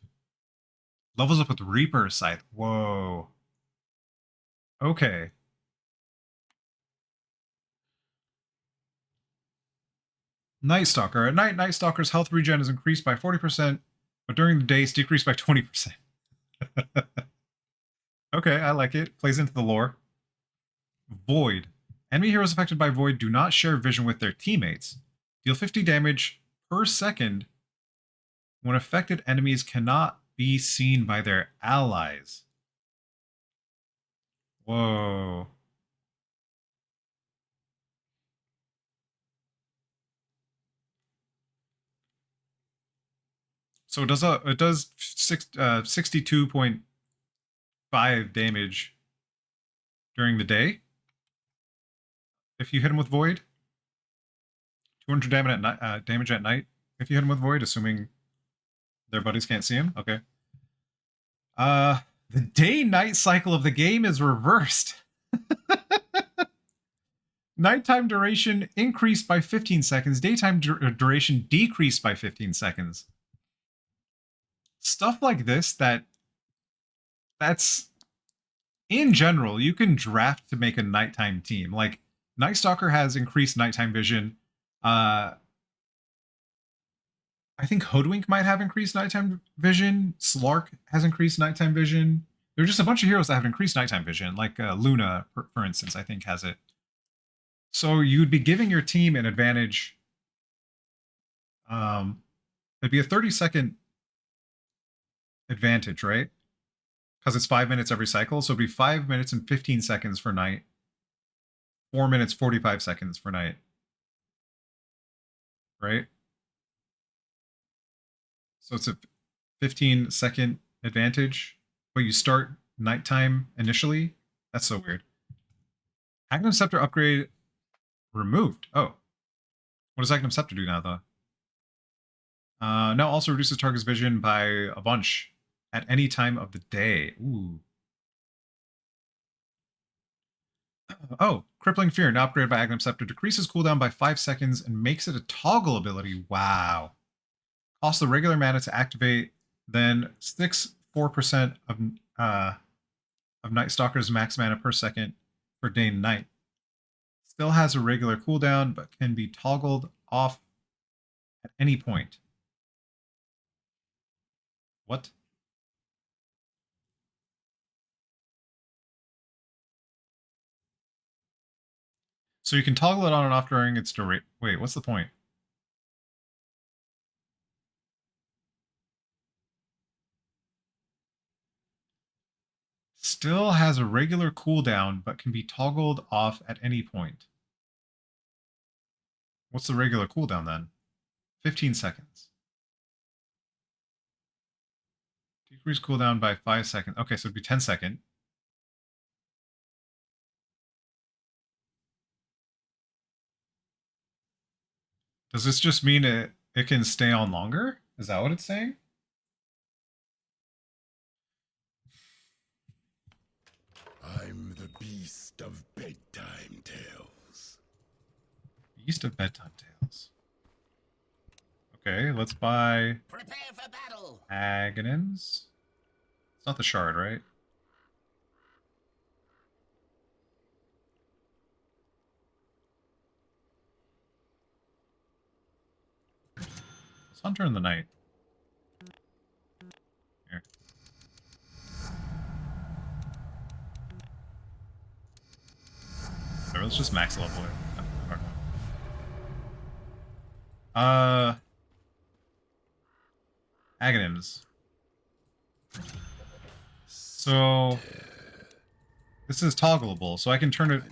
Levels up with Reaper Scythe. Whoa. Okay. Night Stalker. At night, Night Stalker's health regen is increased by 40%, but during the day it's decreased by 20%. Okay, I like it. Plays into the lore. Void. Enemy heroes affected by Void do not share vision with their teammates. Deal 50 damage per second when affected enemies cannot be seen by their allies. Whoa. So it does 62.5 damage during the day. If you hit him with Void, 200 damage at night. If you hit him with Void, assuming their buddies can't see him. Okay. The day-night cycle of the game is reversed. Nighttime duration increased by 15 seconds. Daytime duration decreased by 15 seconds. Stuff like this that's in general, you can draft to make a nighttime team. Like Night Stalker has increased nighttime vision. I think Hoodwink might have increased nighttime vision. Slark has increased nighttime vision. There are just a bunch of heroes that have increased nighttime vision, like Luna, for instance, I think has it. So you'd be giving your team an advantage. It'd be a 30-second advantage, right? Because it's 5 minutes every cycle, so it'd be 5 minutes and 15 seconds for night. 4 minutes, 45 seconds for night. Right? So it's a 15-second advantage, but you start nighttime initially? That's so weird. Agnum Scepter upgrade removed. Oh. What does Agnum Scepter do now, though? Now also reduces target's vision by a bunch at any time of the day. Ooh. Oh, Crippling Fear, now upgraded by Agnum Scepter, decreases cooldown by 5 seconds and makes it a toggle ability. Wow. Costs the regular mana to activate, then 4% of Night Stalker's max mana per second for day and night. Still has a regular cooldown, but can be toggled off at any point. What? So you can toggle it on and off during its duration. Wait, what's the point? Still has a regular cooldown, but can be toggled off at any point. What's the regular cooldown then? 15 seconds. Decrease cooldown by 5 seconds. Okay, so it'd be 10 second. Does this just mean it can stay on longer? Is that what it's saying? I'm the beast of bedtime tales. Feast of Bedtime Tales. Okay, let's buy Prepare for battle. Agonins. It's not the shard, right? Let's Hunter in the Night. Here. So let's just max level it. I don't know. Aghanims. So this is toggleable, so I can turn it.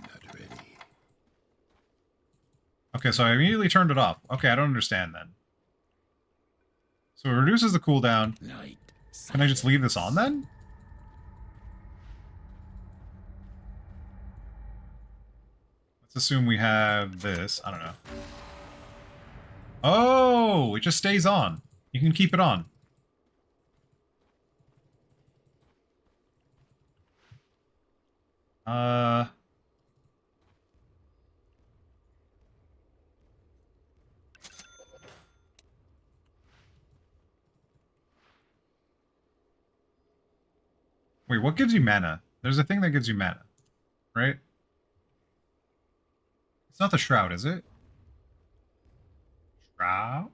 Okay, so I immediately turned it off. Okay, I don't understand then. So it reduces the cooldown. Can I just leave this on then? Let's assume we have this. I don't know. Oh, it just stays on. You can keep it on. Wait, what gives you mana? There's a thing that gives you mana, right? It's not the Shroud, is it? Shroud?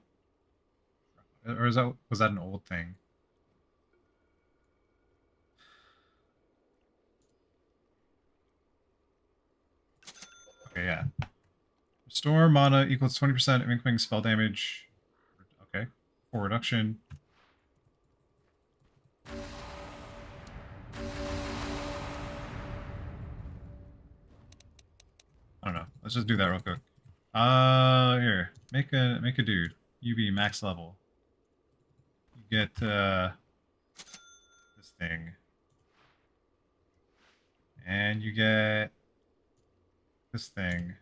Or was that an old thing? Okay, yeah. Restore mana equals 20% of incoming spell damage. Okay. For reduction. I don't know. Let's just do that real quick. Here. Make a dude. UB max level. You get this thing. And you get this thing.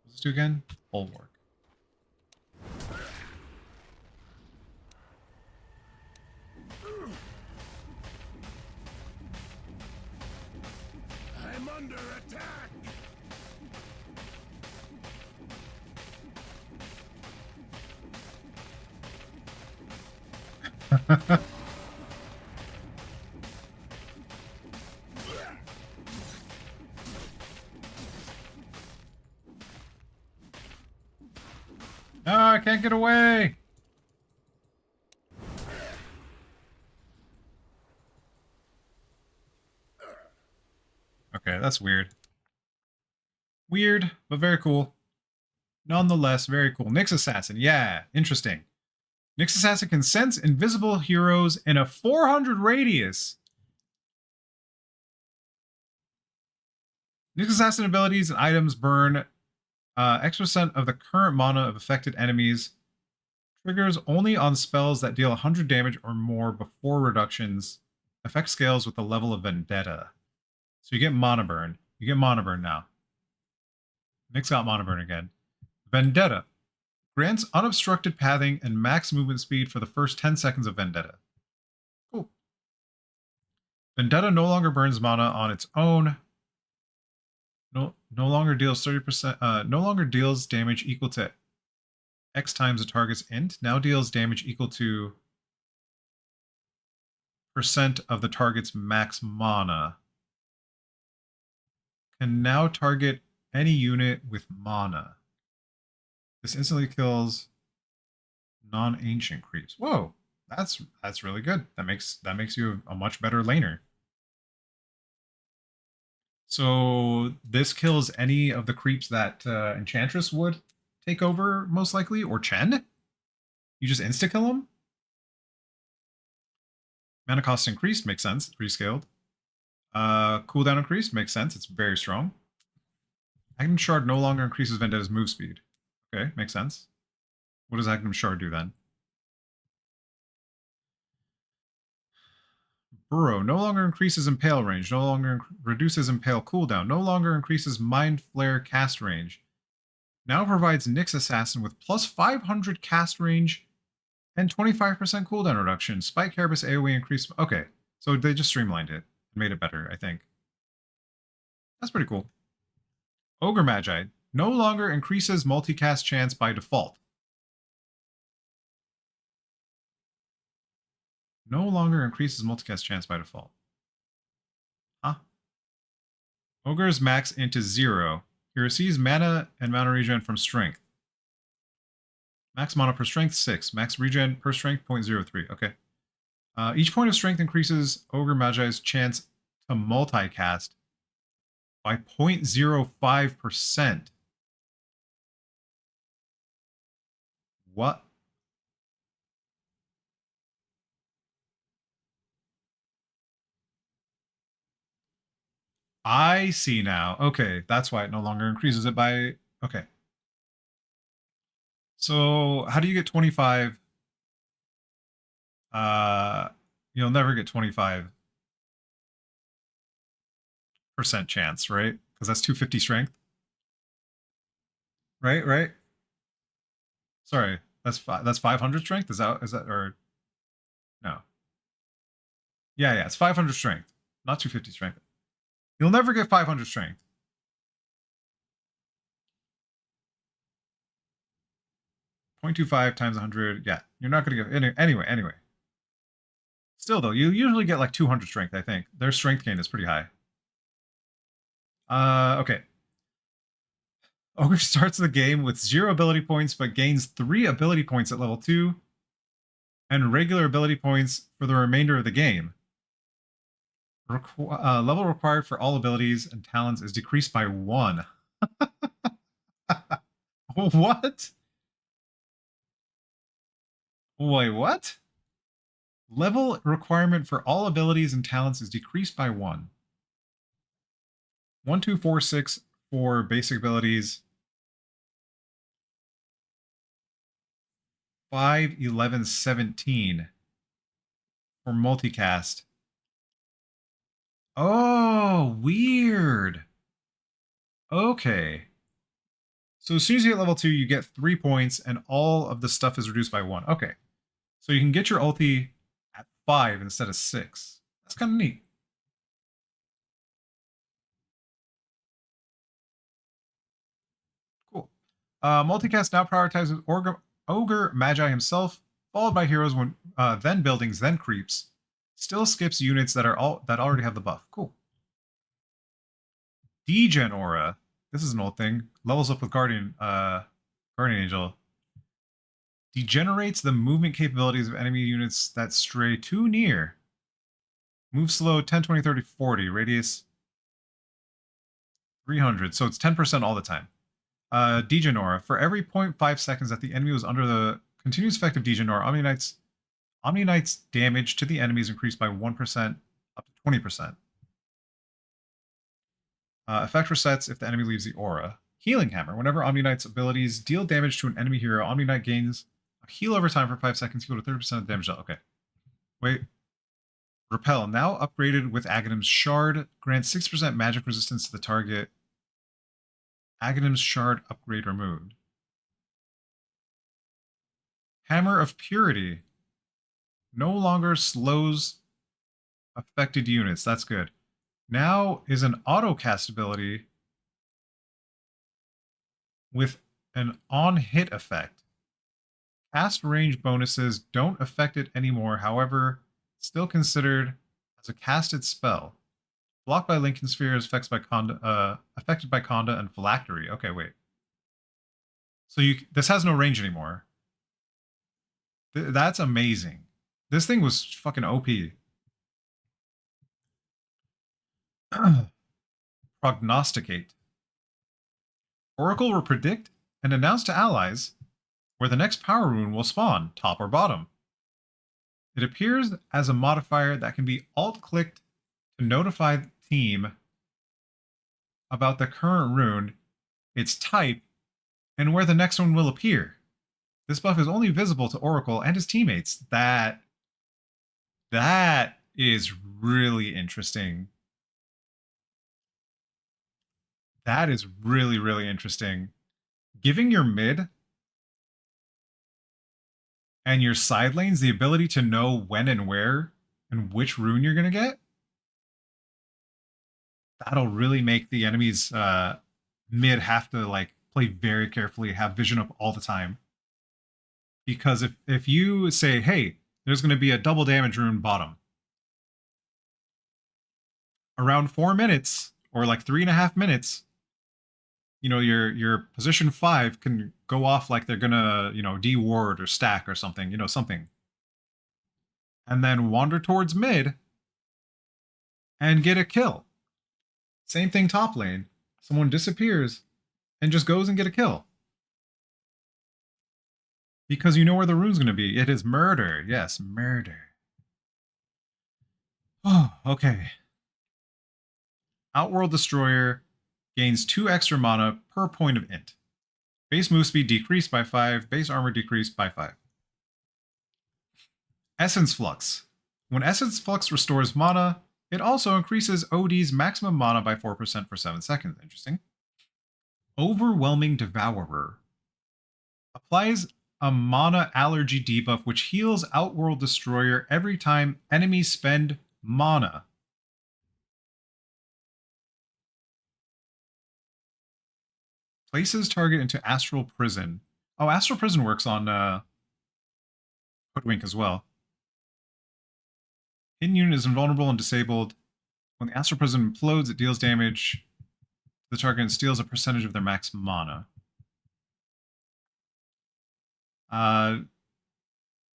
Let's do again. Bulwark. I'm under attack. Ah, I can't get away! Okay, that's weird. Weird, but very cool. Nonetheless, very cool. Nyx Assassin, yeah, interesting. Nyx Assassin can sense invisible heroes in a 400 radius. Nyx Assassin abilities and items burn X% of the current mana of affected enemies. Triggers only on spells that deal 100 damage or more before reductions. Effect scales with the level of Vendetta. So you get mana burn. You get mana burn now. Nyx got mana burn again. Vendetta. Grants unobstructed pathing and max movement speed for the first 10 seconds of Vendetta. Cool. Vendetta no longer burns mana on its own. No longer deals 30%. No longer deals damage equal to X times the target's int. Now deals damage equal to % of the target's max mana. Can now target any unit with mana. This instantly kills non-ancient creeps. Whoa, that's really good. That makes you a much better laner. So this kills any of the creeps that Enchantress would take over, most likely, or Chen. You just insta-kill them? Mana cost increased, makes sense, rescaled. Cooldown increased, makes sense, it's very strong. Agnum Shard no longer increases Vendetta's move speed. Okay, makes sense. What does Agnum Shard do then? Burrow no longer increases Impale range, no longer reduces Impale cooldown, no longer increases Mind Flare cast range. Now provides Nyx Assassin with plus 500 cast range and 25% cooldown reduction. Spike Carapace AoE increase. Okay, so they just streamlined it. Made it better, I think. That's pretty cool. Ogre Magi. no longer increases multicast chance by default. No longer increases multicast chance by default. Huh? Ogre's max into 0. He receives mana and mana regen from strength. Max mana per strength, 6. Max regen per strength, 0.03. Okay. Each point of strength increases Ogre Magi's chance to multicast by 0.05%. What? I see now. Okay, that's why it no longer increases it by... Okay. So, how do you get 25? You'll never get 25% chance, right? Because that's 250 strength. Right? Sorry, that's 500 strength? Is that or no? Yeah, it's 500 strength, not 250 strength. You'll never get 500 strength. 0.25 times 100. Yeah, you're not going to get anyway. Still though, you usually get like 200 strength, I think. Their strength gain is pretty high. Okay. Ogre starts the game with 0 ability points, but gains 3 ability points at level 2, and regular ability points for the remainder of the game. Level required for all abilities and talents is decreased by 1. What? Wait, what? Level requirement for all abilities and talents is decreased by 1. 1, 2, 4, 6 for basic abilities. 5, 11, 17 for multicast. Oh, weird. Okay. So as soon as you get level 2, you get 3 points, and all of the stuff is reduced by 1. Okay. So you can get your ulti at 5 instead of 6. That's kind of neat. Cool. Multicast now prioritizes Ogre Magi himself, followed by heroes, when then buildings, then creeps. Still skips units that already have the buff. Cool. Degen Aura. This is an old thing. Levels up with Guardian Angel. Degenerates the movement capabilities of enemy units that stray too near. Move slow 10, 20, 30, 40. Radius 300. So it's 10% all the time. Degen Aura. For every 0.5 seconds that the enemy was under the continuous effect of Degen Aura, Omni Knight's damage to the enemy is increased by 1% up to 20%. Effect resets if the enemy leaves the aura. Healing Hammer. Whenever Omni Knight's abilities deal damage to an enemy hero, Omni Knight gains a heal over time for 5 seconds equal to 30% of the damage dealt. Okay. Wait. Repel. Now upgraded with Aghanim's Shard. Grants 6% magic resistance to the target. Aghanim's Shard upgrade removed. Hammer of Purity. No longer slows affected units. That's good. Now is an auto-cast ability with an on-hit effect. Cast range bonuses don't affect it anymore, however, still considered as a casted spell. Blocked by Lincoln Spheres, affected by Conda and Phylactery. Okay, wait. So this has no range anymore. That's amazing. This thing was fucking OP. Prognosticate. Oracle will predict and announce to allies where the next power rune will spawn, top or bottom. It appears as a modifier that can be alt-clicked to notify the team about the current rune, its type, and where the next one will appear. This buff is only visible to Oracle and his teammates. That is really interesting. That is really, really interesting. Giving your mid and your side lanes the ability to know when and where and which rune you're going to get, that'll really make the enemy's mid have to like play very carefully, have vision up all the time. Because if you say, hey, there's going to be a double damage rune bottom, around 4 minutes or like 3.5 minutes, you know, your position 5 can go off like they're gonna, you know, de-ward or stack or something, you know, something. And then wander towards mid and get a kill. Same thing top lane. Someone disappears and just goes and get a kill. Because you know where the rune's gonna be. It is murder. Yes, murder. Oh, okay. Outworld Destroyer gains 2 extra mana per point of int. Base move speed decreased by 5, base armor decreased by 5. Essence Flux. When Essence Flux restores mana, it also increases OD's maximum mana by 4% for 7 seconds. Interesting. Overwhelming Devourer. Applies a mana allergy debuff which heals Outworld Destroyer every time enemies spend mana. Places target into Astral Prison. Oh, Astral Prison works on Hoodwink as well. Hidden unit is invulnerable and disabled. When the Astral Prison implodes, it deals damage to the target and steals a percentage of their max mana. Mana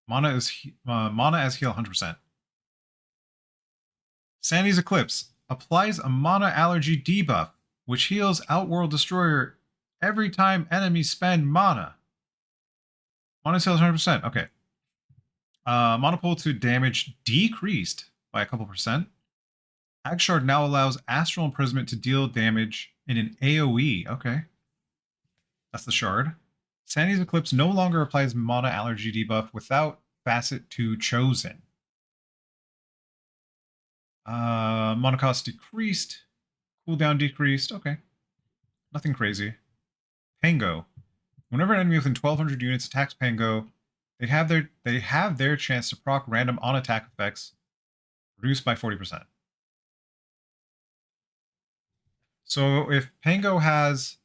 as heal 100%. Sandy's Eclipse applies a mana allergy debuff, which heals Outworld Destroyer every time enemies spend mana. Mana heals 100%. Okay. Mana pull to damage decreased by a couple percent. Hagshard now allows Astral Imprisonment to deal damage in an AoE. Okay. That's the shard. Sandy's Eclipse no longer applies mana allergy debuff without Facet to Chosen. Mana cost decreased. Cooldown decreased. Okay. Nothing crazy. Pango. Whenever an enemy within 1,200 units attacks Pango, they have their chance to proc random on attack effects reduced by 40%. So if Pango has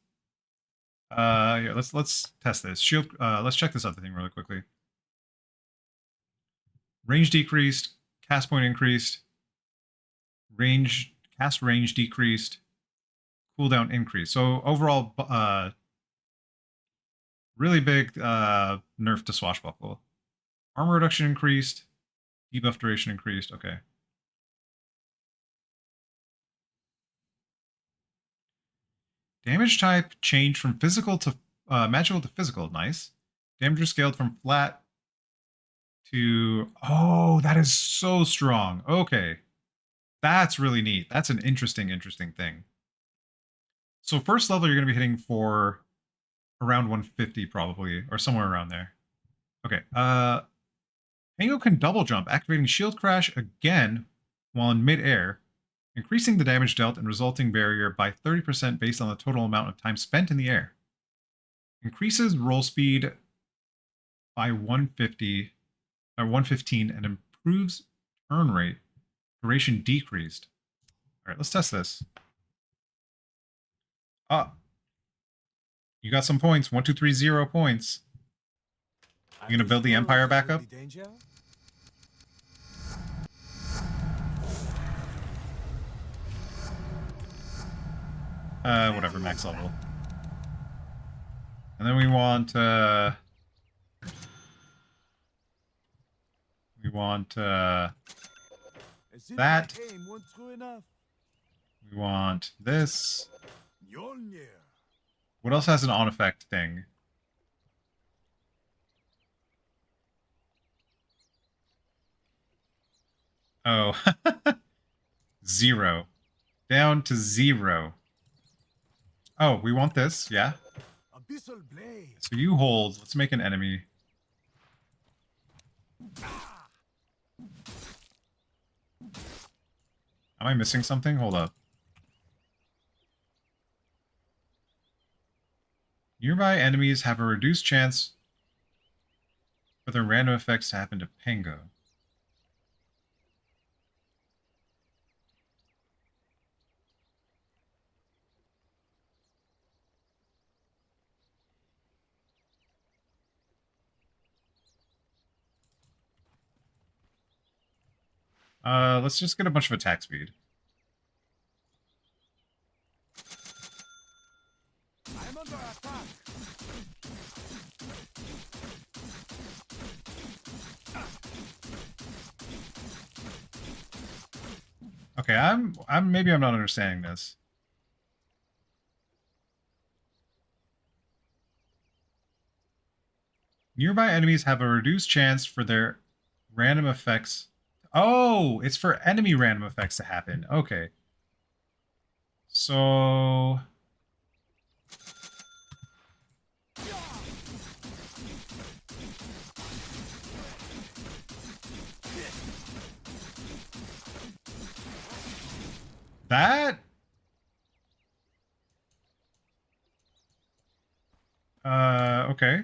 here, let's test this. Shield let's check this other thing really quickly. Range decreased, cast point increased, cast range decreased, cooldown increased. So overall really big nerf to Swashbuckle. Armor reduction increased, debuff duration increased. Okay. Damage type changed from physical to magical to physical. Nice. Damage is scaled from flat to... Oh, that is so strong. Okay. That's really neat. That's an interesting thing. So first level, you're going to be hitting for around 150 probably, or somewhere around there. Okay. Pango can double jump, activating Shield Crash again while in mid-air, increasing the damage dealt and resulting barrier by 30% based on the total amount of time spent in the air. Increases roll speed by 150 or 115 and improves turn rate. Duration decreased. All right, let's test this. Ah, you got some points. 1, 2, 3, 0 points. You gonna build the Empire back up? Whatever, max level. And then we want that. We want this. What else has an on effect thing? Oh, 0. Down to 0. Oh, we want this, yeah. So you hold. Let's make an enemy. Am I missing something? Hold up. Nearby enemies have a reduced chance for their random effects to happen to Pango. Let's just get a bunch of attack speed. I'm under attack. Okay, maybe I'm not understanding this. Nearby enemies have a reduced chance for their random effects. Oh, it's for enemy random effects to happen. Okay. So that okay.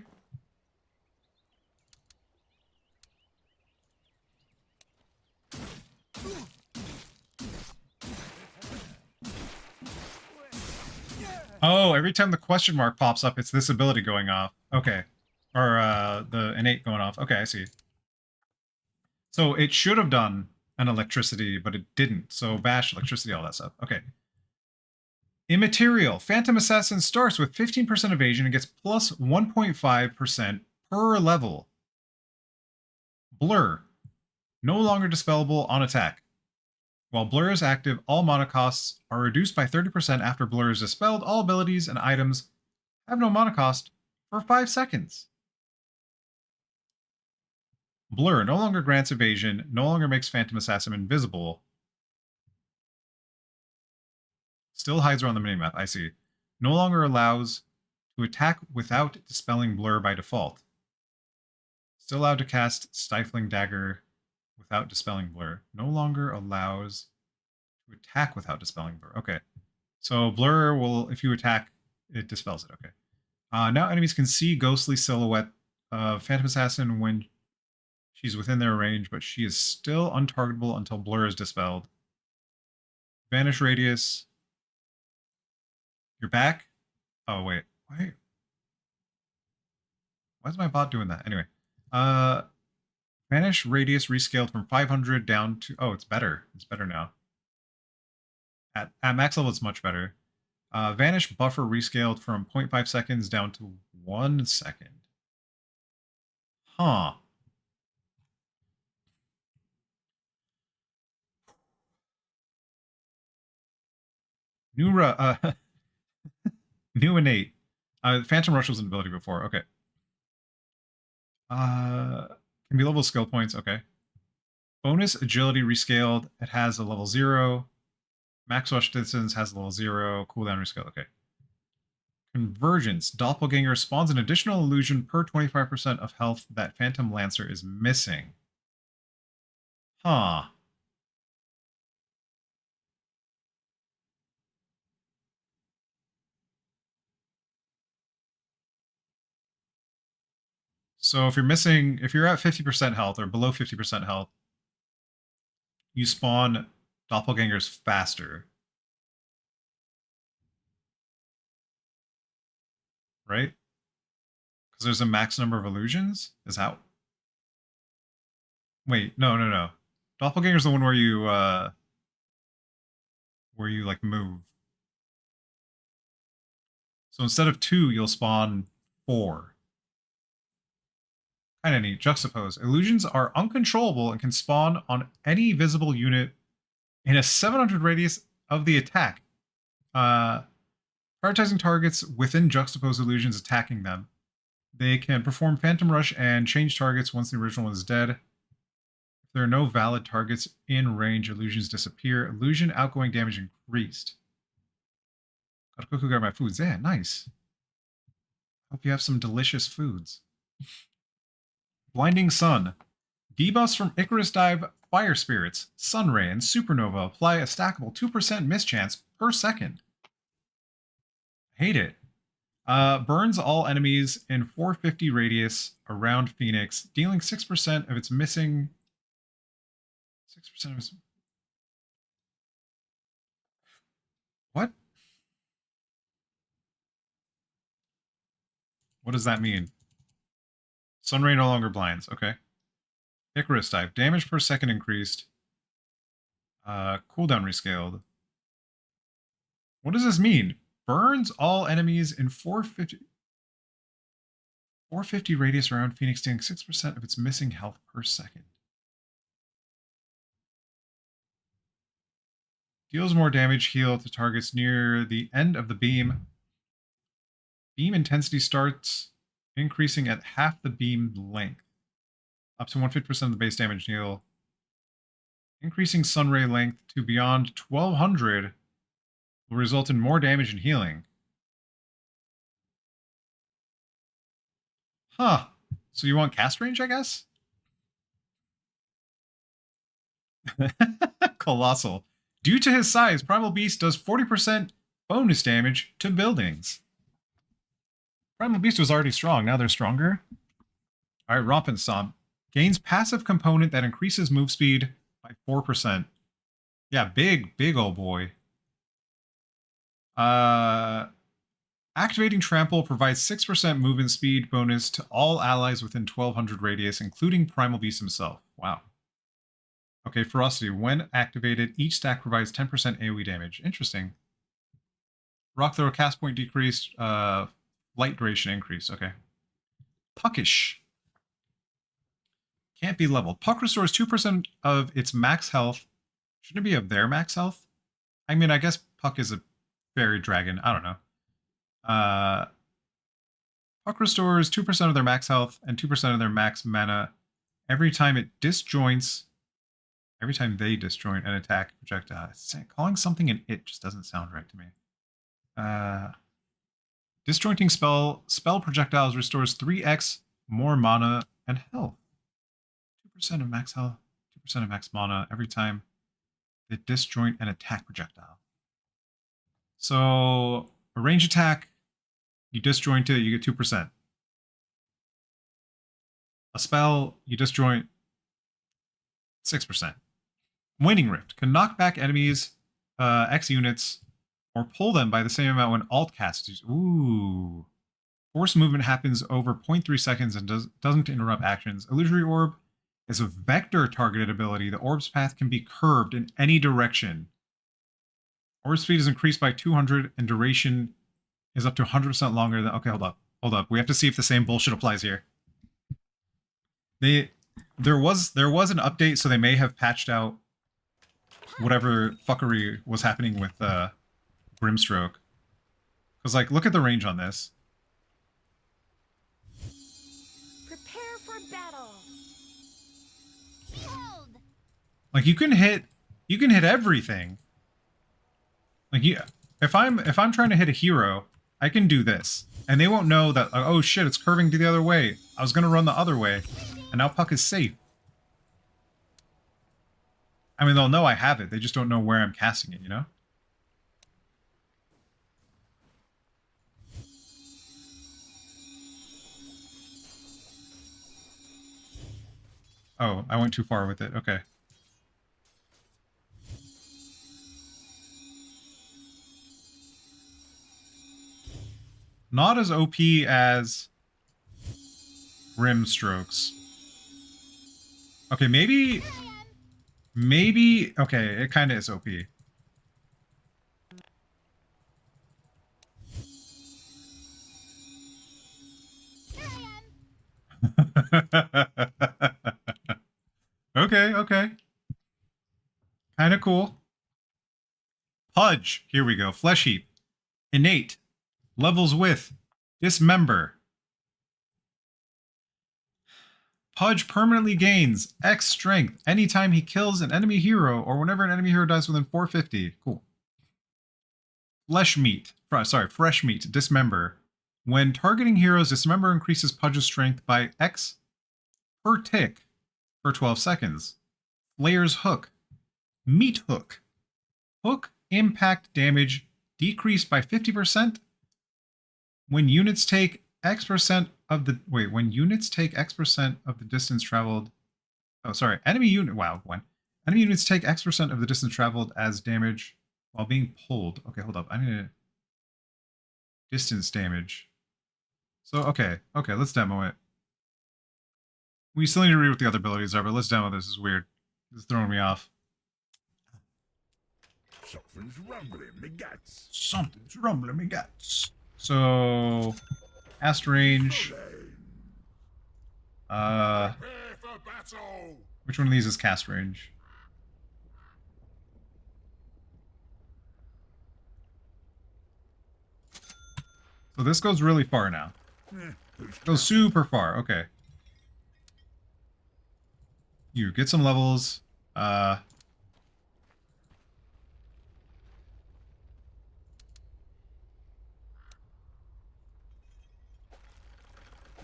Oh, every time the question mark pops up, it's this ability going off. Okay. Or the innate going off. Okay, I see. So it should have done an electricity, but it didn't. So bash, electricity, all that stuff. Okay. Immaterial. Phantom Assassin starts with 15% evasion and gets plus 1.5% per level. Blur. No longer dispellable on attack. While Blur is active, all mana costs are reduced by 30% after Blur is dispelled. All abilities and items have no mana cost for 5 seconds. Blur no longer grants evasion, no longer makes Phantom Assassin invisible. Still hides around the minimap, I see. No longer allows to attack without dispelling Blur by default. Still allowed to cast Stifling Dagger without dispelling Blur. No longer allows to attack without dispelling Blur. Okay. So Blur will, if you attack, it dispels it. Okay. Now enemies can see ghostly silhouette of Phantom Assassin when she's within their range, but she is still untargetable until Blur is dispelled. Vanish radius. You're back? Oh, wait. Why is my bot doing that? Anyway. Vanish radius rescaled from 500 down to... Oh, it's better. It's better now. At max level, it's much better. Vanish buffer rescaled from 0.5 seconds down to 1 second. Huh. New new innate. Phantom Rush was an ability before. Okay. Can be level skill points. Okay. Bonus agility rescaled. It has a level 0. Max rush distance has a level 0. Cooldown rescaled. Okay. Convergence. Doppelganger spawns an additional illusion per 25% of health that Phantom Lancer is missing. Huh. So if you're at 50% health or below 50% health, you spawn doppelgangers faster. Right? Because there's a max number of illusions? Is that... Wait, no. Doppelganger's the one where you like move. So instead of 2, you'll spawn 4. Kinda neat. Juxtapose. Illusions are uncontrollable and can spawn on any visible unit in a 700 radius of the attack. Prioritizing targets within juxtaposed illusions attacking them. They can perform Phantom Rush and change targets once the original one is dead. If there are no valid targets in range, illusions disappear. Illusion outgoing damage increased. Gotta go grab my foods. Yeah, nice. Hope you have some delicious foods. Blinding Sun. Debuffs from Icarus Dive, Fire Spirits, Sunray, and Supernova apply a stackable 2% mischance per second. Hate it. Burns all enemies in 450 radius around Phoenix, dealing 6% of its missing... 6% of its... What? What does that mean? Sunray no longer blinds. Okay. Icarus Dive. Damage per second increased. Cooldown rescaled. What does this mean? Burns all enemies in 450 radius around Phoenix, dealing 6% of its missing health per second. Deals more damage heal to targets near the end of the beam. Beam intensity starts increasing at half the beam length. Up to 150% of the base damage heal. Increasing sunray length to beyond 1200 will result in more damage and healing. Huh. So you want cast range, I guess? Colossal. Due to his size, Primal Beast does 40% bonus damage to buildings. Primal Beast was already strong, now they're stronger. Alright, Rompin' Stomp. Gains passive component that increases move speed by 4%. Yeah, big old boy. Activating Trample provides 6% movement speed bonus to all allies within 1200 radius, including Primal Beast himself. Wow. Okay, Ferocity. When activated, each stack provides 10% AoE damage. Interesting. Rock Throw cast point decreased. Light duration increase. Okay. Puckish. Can't be leveled. Puck restores 2% of its max health. Shouldn't it be of their max health? I mean, I guess Puck is a fairy dragon. I don't know. Puck restores 2% of their max health and 2% of their max mana every time it disjoints. Every time they disjoint an attack projectile. Calling something an it just doesn't sound right to me. Disjointing spell projectiles restores 3x more mana and health. 2% of max health, 2% of max mana every time they disjoint an attack projectile. So a range attack, you disjoint it, you get 2%. A spell, you disjoint 6%. Waning Rift can knock back enemies, X units, or pull them by the same amount when alt casts. Ooh. Force movement happens over 0.3 seconds and doesn't interrupt actions. Illusory Orb is a vector targeted ability. The orb's path can be curved in any direction. Orb speed is increased by 200 and duration is up to 100% longer than... Okay, hold up. We have to see if the same bullshit applies here. There was an update, so they may have patched out whatever fuckery was happening with Grimstroke. Because, like, look at the range on this. Prepare for battle. Behold. Like, you can hit everything. Like, if I'm trying to hit a hero, I can do this, and they won't know that. Oh shit, it's curving to the other way. I was gonna run the other way, and now Puck is safe. I mean, they'll know I have it. They just don't know where I'm casting it, you know? Oh, I went too far with it. Okay. Not as OP as Grimstrokes. Okay, maybe... Okay, it kind of is OP. Okay. Kind of cool. Pudge. Here we go. Flesh Heap. Innate. Levels with. Dismember. Pudge permanently gains X strength anytime he kills an enemy hero or whenever an enemy hero dies within 450. Cool. Fresh meat. Dismember. When targeting heroes, Dismember increases Pudge's strength by X per tick for 12 seconds. Flayer's Hook. Meat Hook. Hook impact damage decreased by 50% when units take X% of the... Wait, when units take X% of the distance traveled... Oh, sorry. Enemy units take X% of the distance traveled as damage while being pulled. Okay, hold up. I need to... Distance damage. So, okay, let's demo it. We still need to read what the other abilities are, but let's demo this. This is weird. This is throwing me off. Something's rumbling me guts. Something's rumbling me guts. So, cast range. Prepare for battle. Which one of these is cast range? So this goes really far now. Goes super far. Okay. You get some levels.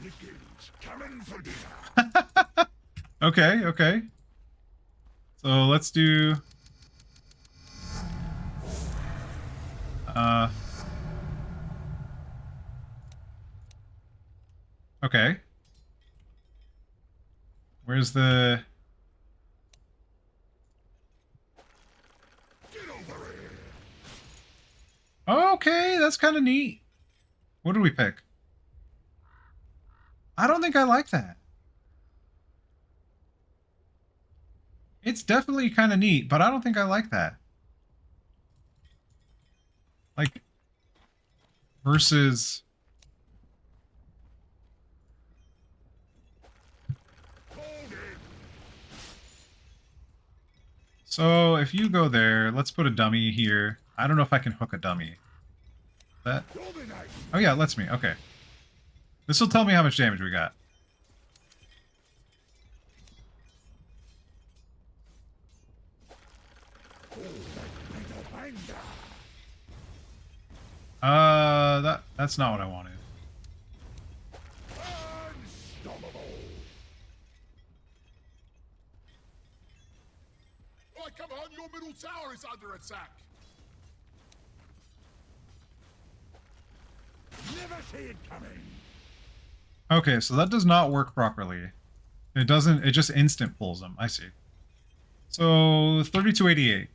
Lickings coming for dinner. Okay, okay. So let's do... Okay. Where's the... Get over here. Okay, that's kind of neat. What did we pick? I don't think I like that. It's definitely kind of neat, but I don't think I like that. Like, versus... So, if you go there, let's put a dummy here. I don't know if I can hook a dummy. That... Oh yeah, it lets me. Okay. This will tell me how much damage we got. That's not what I wanted. Right, come on, your middle tower is under attack. Never see it coming. Okay, so that does not work properly. It doesn't, it just instant pulls them. I see. So, 3288.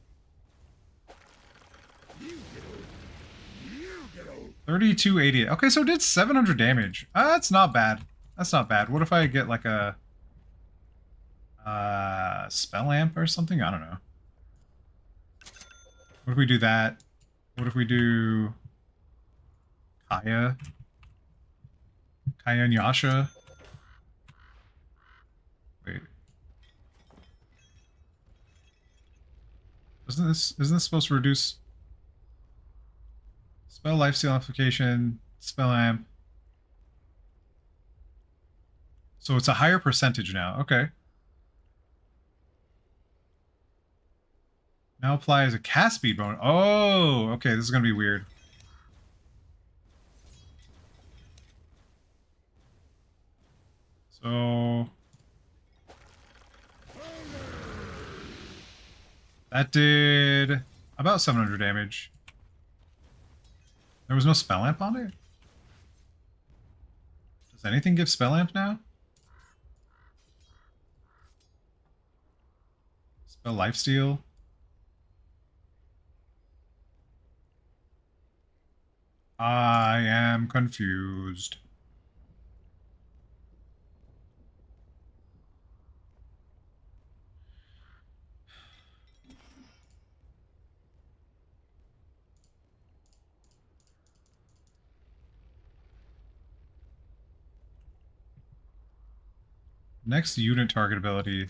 3288. Okay, so it did 700 damage. That's not bad. That's not bad. What if I get like a spell amp or something? I don't know. What if we do that? What if we do Kaya? Kaya and Yasha? Wait. Isn't this supposed to reduce spell lifesteal amplification, spell amp? So it's a higher percentage now. Okay. Now apply as a cast speed bonus. Oh, okay. This is gonna be weird. So that did about 700 damage. There was no spell amp on it? Does anything give spell amp now? Spell lifesteal? I am confused. Next unit target ability.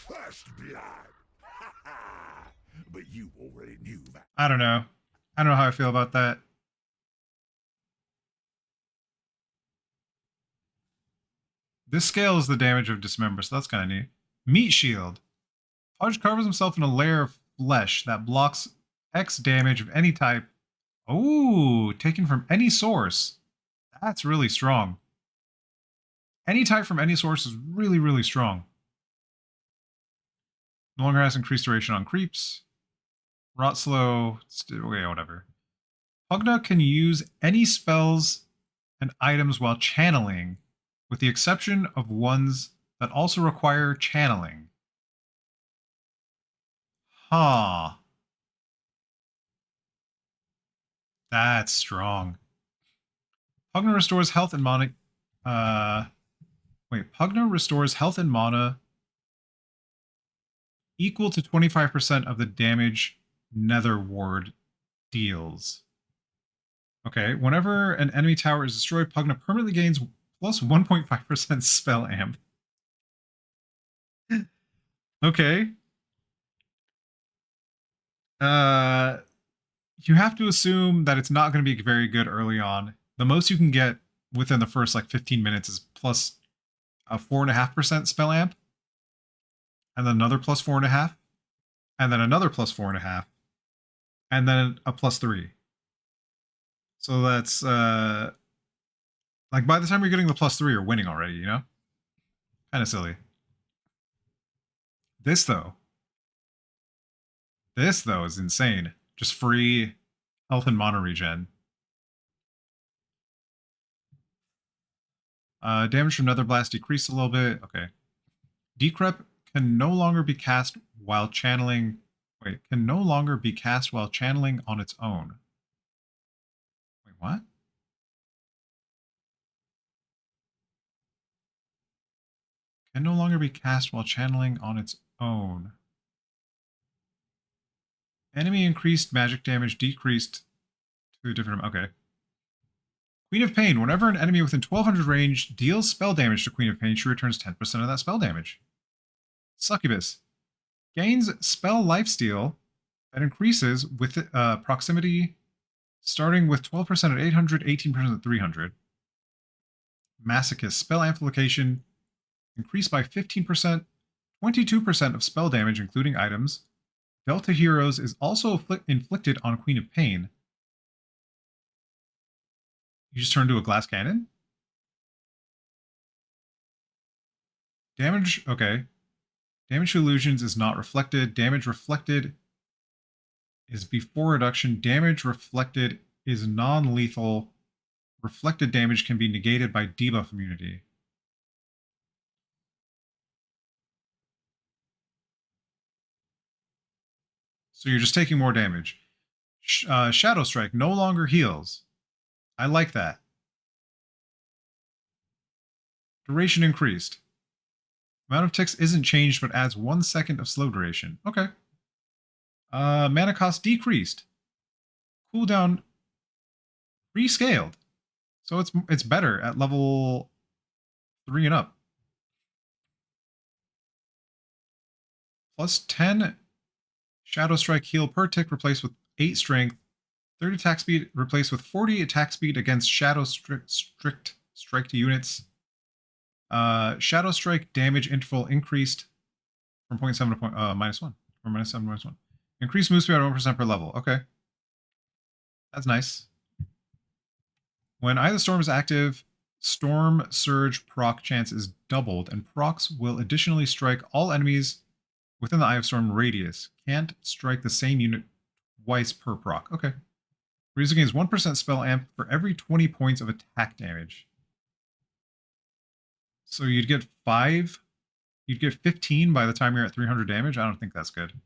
First blood. But you already knew that. I don't know. I don't know how I feel about that. This scales the damage of dismember, so that's kind of neat. Meat shield. Pudge covers himself in a layer of flesh that blocks X damage of any type. Oh, taken from any source. That's really strong. Any type from any source is really, really strong. No longer has increased duration on creeps. Rot slow. Okay, whatever. Pugna can use any spells and items while channeling, with the exception of ones that also require channeling. Huh. That's strong. Pugna restores health and mana. Pugna restores health and mana equal to 25% of the damage Nether Ward deals. Okay, whenever an enemy tower is destroyed, Pugna permanently gains plus 1.5% spell amp. Okay. You have to assume that it's not going to be very good early on. The most you can get within the first like 15 minutes is plus a 4.5% spell amp, and then another plus 4.5, and then another plus 4.5, and then a plus 3. So that's like by the time you're getting the plus 3, you're winning already, you know? Kind of silly. This though is insane. Just free health and mana regen. Damage from Nether Blast decreased a little bit. Okay. Decrep can no longer be cast while channeling. Wait, can no longer be cast while channeling on its own. Wait, what? Can no longer be cast while channeling on its own. Enemy increased magic damage decreased to a different. Okay. Queen of Pain. Whenever an enemy within 1200 range deals spell damage to Queen of Pain, she returns 10% of that spell damage. Succubus. Gains spell lifesteal that increases with proximity, starting with 12% at 800, 18% at 300. Masochist. Spell amplification increased by 15%, 22% of spell damage, including items. Delta Heroes is also inflicted on Queen of Pain. You just turn into a glass cannon? Damage, okay. Damage to illusions is not reflected. Damage reflected is before reduction. Damage reflected is non-lethal. Reflected damage can be negated by debuff immunity. So you're just taking more damage. Shadow Strike no longer heals. I like that. Duration increased. Amount of ticks isn't changed, but adds 1 second of slow duration. Okay. Mana cost decreased. Cooldown rescaled. So it's better at level 3 and up. Plus 10 Shadow Strike heal per tick replaced with 8 strength. 30 attack speed replaced with 40 attack speed against Shadow Strict strike to units. Shadow Strike damage interval increased from 0.7 to -1. From -7 to -1. Increased move speed by 1% per level. Okay. That's nice. When Eye of the Storm is active, Storm Surge proc chance is doubled, and procs will additionally strike all enemies within the Eye of Storm radius. Can't strike the same unit twice per proc. Okay. Reason gains 1% spell amp for every 20 points of attack damage. So you'd get 5. You'd get 15 by the time you're at 300 damage. I don't think that's good.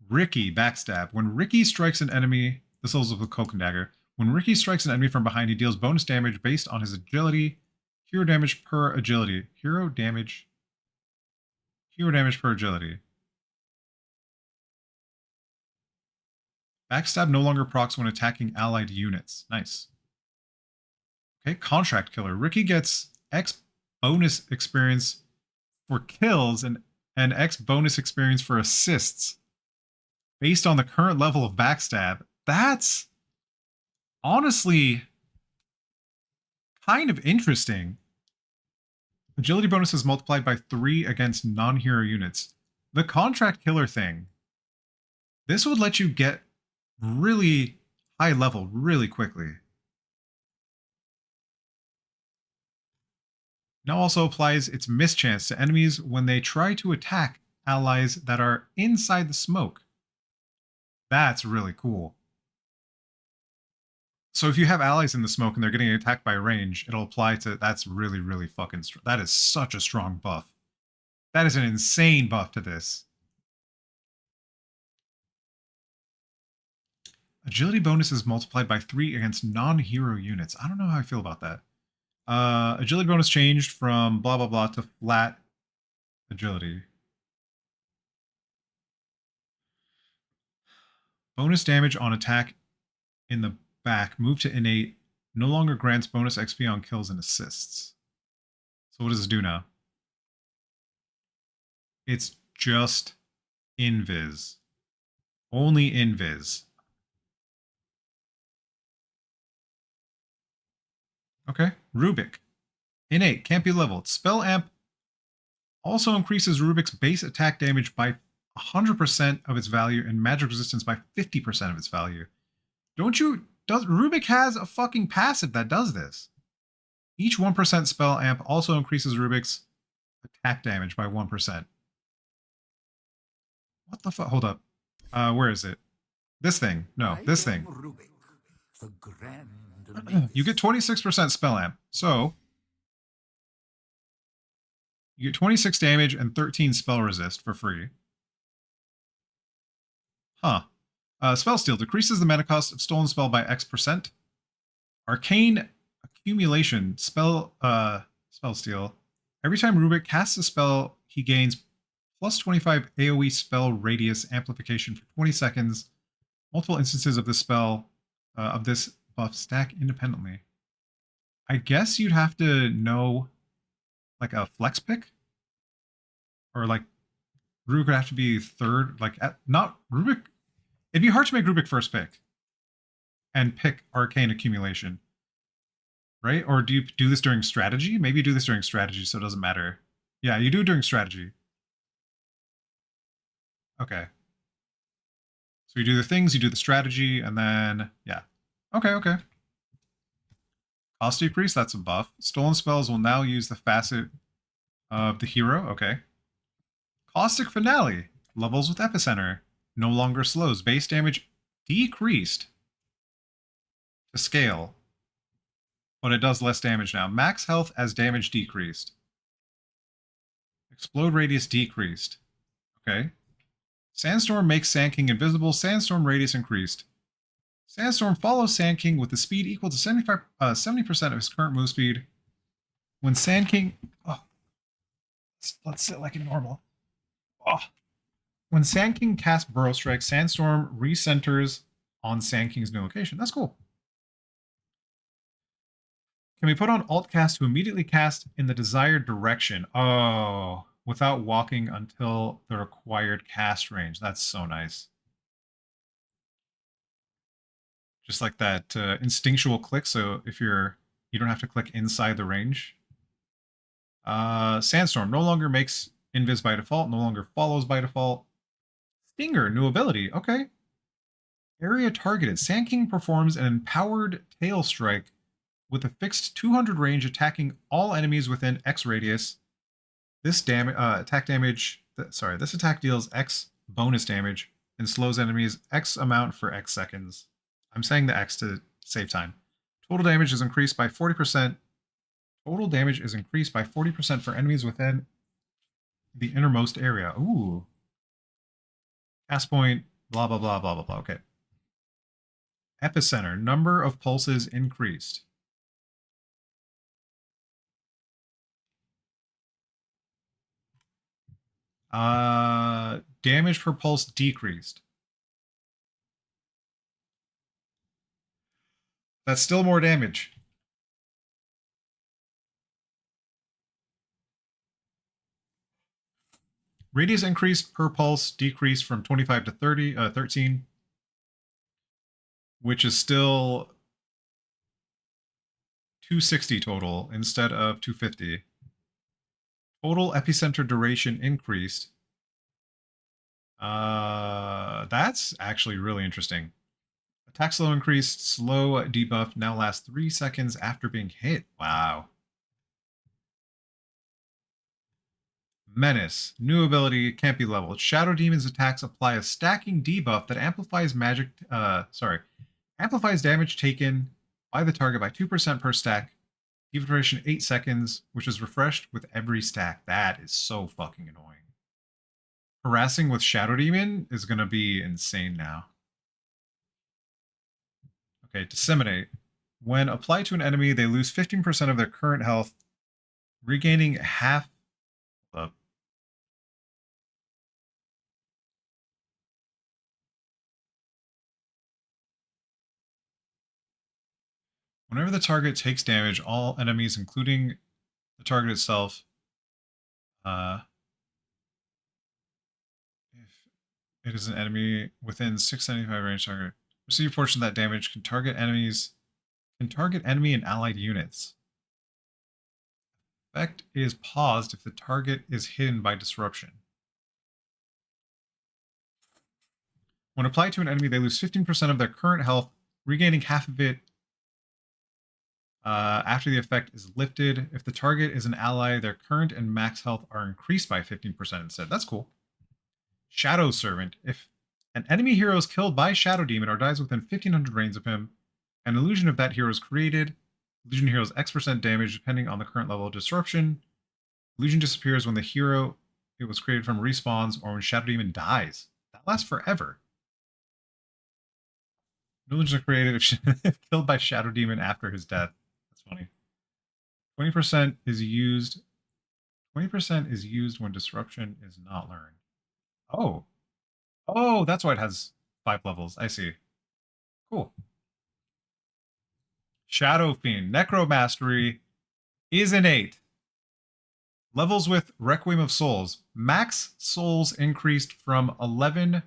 Ricky backstab. When Ricky strikes an enemy, this is with Cloak and Dagger. When Ricky strikes an enemy from behind, he deals bonus damage based on his agility. Hero damage per agility. Hero damage per agility. Backstab no longer procs when attacking allied units. Nice. Okay, Contract Killer. Ricky gets X bonus experience for kills and X bonus experience for assists based on the current level of backstab. That's honestly kind of interesting. Agility bonus is multiplied by 3 against non-hero units. The Contract Killer thing, this would let you get really high level really quickly. Now also applies its mischance to enemies when they try to attack allies that are inside the smoke. That's really cool. So if you have allies in the smoke and they're getting attacked by range, it'll apply to... That's really, really fucking strong. That is such a strong buff. That is an insane buff to this. Agility bonus is multiplied by 3 against non-hero units. I don't know how I feel about that. Agility bonus changed from blah blah blah to flat agility. Bonus damage on attack in the back. Move to innate. No longer grants bonus XP on kills and assists. So what does this do now? It's just invis. Only invis. Okay. Rubik. Innate. Can't be leveled. Spell amp also increases Rubik's base attack damage by 100% of its value and magic resistance by 50% of its value. Rubik has a fucking passive that does this. Each 1% spell amp also increases Rubik's attack damage by 1%. What the fuck? Hold up. Where is it? This thing. No, this thing. You get 26% spell amp. So you get 26 damage and 13 spell resist for free. Huh. Spell steal decreases the mana cost of stolen spell by X%. Arcane accumulation spell steal. Every time Rubik casts a spell, he gains plus 25 AoE spell radius amplification for 20 seconds. Multiple instances of this spell of this buff stack independently. I guess you'd have to know like a flex pick, or like Rubik would have to be third. Like not Rubik. It'd be hard to make Rubik first pick and pick Arcane Accumulation, right? Or do you do this during strategy? Maybe you do this during strategy, so it doesn't matter. Yeah, you do it during strategy. Okay. So you do the things, you do the strategy, and then, yeah. Okay, okay. Cost decrease, that's a buff. Stolen spells will now use the facet of the hero. Okay. Caustic Finale. Levels with Epicenter. No longer slows. Base damage decreased to scale, but it does less damage now. Max health as damage decreased. Explode radius decreased. Okay. Sandstorm makes Sand King invisible. Sandstorm radius increased. Sandstorm follows Sand King with a speed equal to 70% of his current move speed. When Sand King... Oh, let's sit like a normal. Oh. When Sand King casts Burrow Strike, Sandstorm recenters on Sand King's new location. That's cool. Can we put on Alt Cast to immediately cast in the desired direction? Oh, without walking until the required cast range. That's so nice. Just like that instinctual click, so if you don't have to click inside the range. Sandstorm no longer makes invis by default, no longer follows by default. Stinger, new ability. Okay. Area targeted. Sand King performs an empowered tail strike with a fixed 200 range, attacking all enemies within X radius. This attack deals X bonus damage and slows enemies X amount for X seconds. I'm saying the X to save time. Total damage is increased by 40%. Total damage is increased by 40% for enemies within the innermost area. Ooh. Cast point, blah, blah, blah, blah, blah, blah. Okay. Epicenter. Number of pulses increased. Damage per pulse decreased. That's still more damage. Radius increased per pulse decreased from 25 to 13, which is still 260 total instead of 250. Total epicenter duration increased. That's actually really interesting. Attack slow increased. Slow debuff now lasts 3 seconds after being hit. Wow. Menace. New ability, can't be leveled. Shadow Demon's attacks apply a stacking debuff that amplifies damage taken by the target by 2% per stack. Default duration 8 seconds, which is refreshed with every stack. That is so fucking annoying. Harassing with Shadow Demon is going to be insane now. Okay, Disseminate. When applied to an enemy, they lose 15% of their current health, regaining half. Whenever the target takes damage, all enemies, including the target itself, if it is an enemy within 675 range target, receive a portion of that damage, can target enemy and allied units. Effect is paused if the target is hidden by disruption. When applied to an enemy, they lose 15% of their current health, regaining half of it after the effect is lifted. If the target is an ally, their current and max health are increased by 15% instead. That's cool. Shadow Servant. If an enemy hero is killed by Shadow Demon or dies within 1500 range of him, an illusion of that hero is created. Illusion heals X% damage depending on the current level of disruption. Illusion disappears when the hero it was created from respawns or when Shadow Demon dies. That lasts forever. No illusions are created if killed by Shadow Demon after his death. That's funny. 20% is used. 20% is used when disruption is not learned. Oh. Oh, that's why it has 5 levels. I see. Cool. Shadow Fiend. Necro Mastery is an 8. Levels with Requiem of Souls. Max souls increased from 11,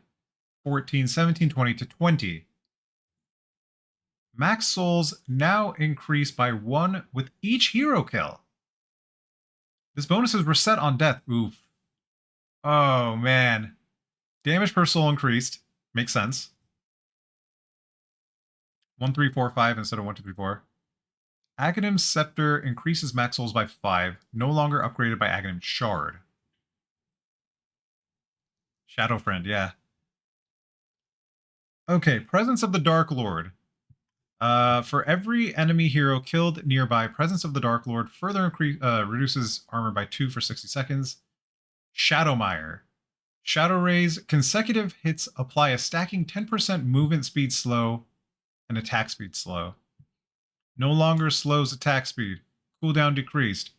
14, 17, 20 to 20. Max souls now increase by 1 with each hero kill. This bonus is reset on death. Oof. Oh, man. Damage per soul increased. Makes sense. 1, 3, 4, 5 instead of 1, 2, 3, 4. Aghanim Scepter increases max souls by 5. No longer upgraded by Aghanim Shard. Shadow Friend, yeah. Okay, Presence of the Dark Lord. For every enemy hero killed nearby, Presence of the Dark Lord further reduces armor by 2 for 60 seconds. Shadowmire. Shadow Rays. Consecutive hits apply a stacking 10% movement speed slow and attack speed slow. No longer slows attack speed. Cooldown decreased.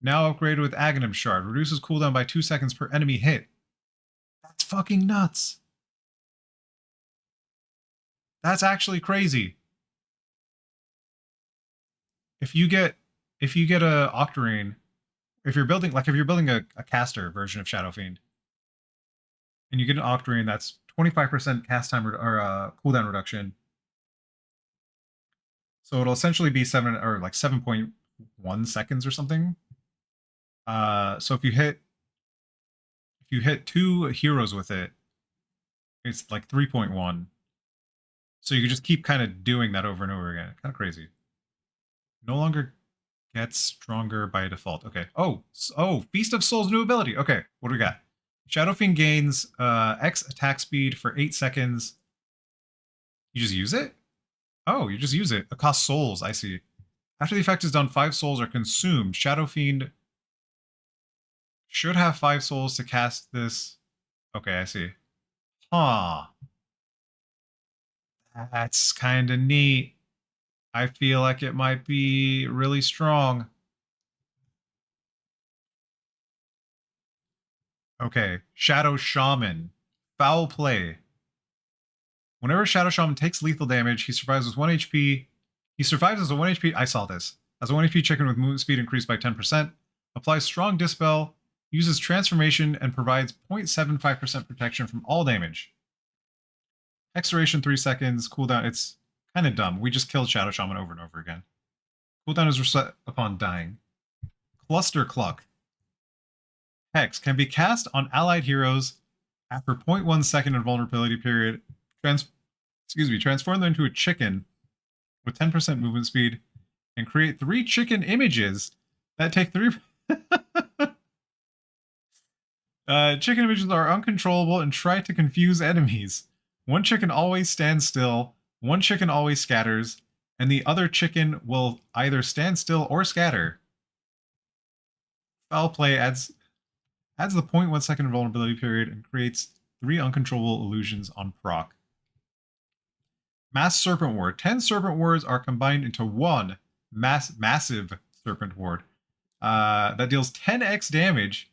Now upgraded with Aghanim Shard. Reduces cooldown by 2 seconds per enemy hit. That's fucking nuts. That's actually crazy. If you get a Octarine, if you're building a caster version of Shadow Fiend, and you get an Octarine, that's 25% cast time or cooldown reduction. So it'll essentially be 7.1 seconds or something. So if you hit 2 heroes with it, it's like 3.1. So you can just keep kind of doing that over and over again. Kind of crazy. No longer gets stronger by default. Okay. Oh, Feast of Souls new ability. Okay, what do we got? Shadow Fiend gains X attack speed for 8 seconds. You just use it? Oh, you just use it. It costs souls, I see. After the effect is done, 5 souls are consumed. Shadow Fiend should have 5 souls to cast this. Okay, I see. Huh. That's kind of neat. I feel like it might be really strong. Okay, Shadow Shaman. Foul play. Whenever Shadow Shaman takes lethal damage, he survives with 1 HP. He survives as a 1 HP. I saw this. As a 1 HP chicken with movement speed increased by 10%. Applies Strong Dispel. Uses Transformation and provides 0.75% protection from all damage. Hex duration 3 seconds. Cooldown. It's kind of dumb. We just killed Shadow Shaman over and over again. Cooldown is reset upon dying. Cluster Cluck. Hex can be cast on allied heroes after 0.1 second invulnerability period. Transform them into a chicken with 10% movement speed and create 3 chicken images that take 3. Chicken images are uncontrollable and try to confuse enemies. 1 chicken always stands still, 1 chicken always scatters, and the other chicken will either stand still or scatter. Foul play adds the 0.1 second vulnerability period and creates 3 uncontrollable illusions on proc. Mass Serpent Ward. 10 Serpent Wards are combined into one massive Serpent Ward that deals 10x damage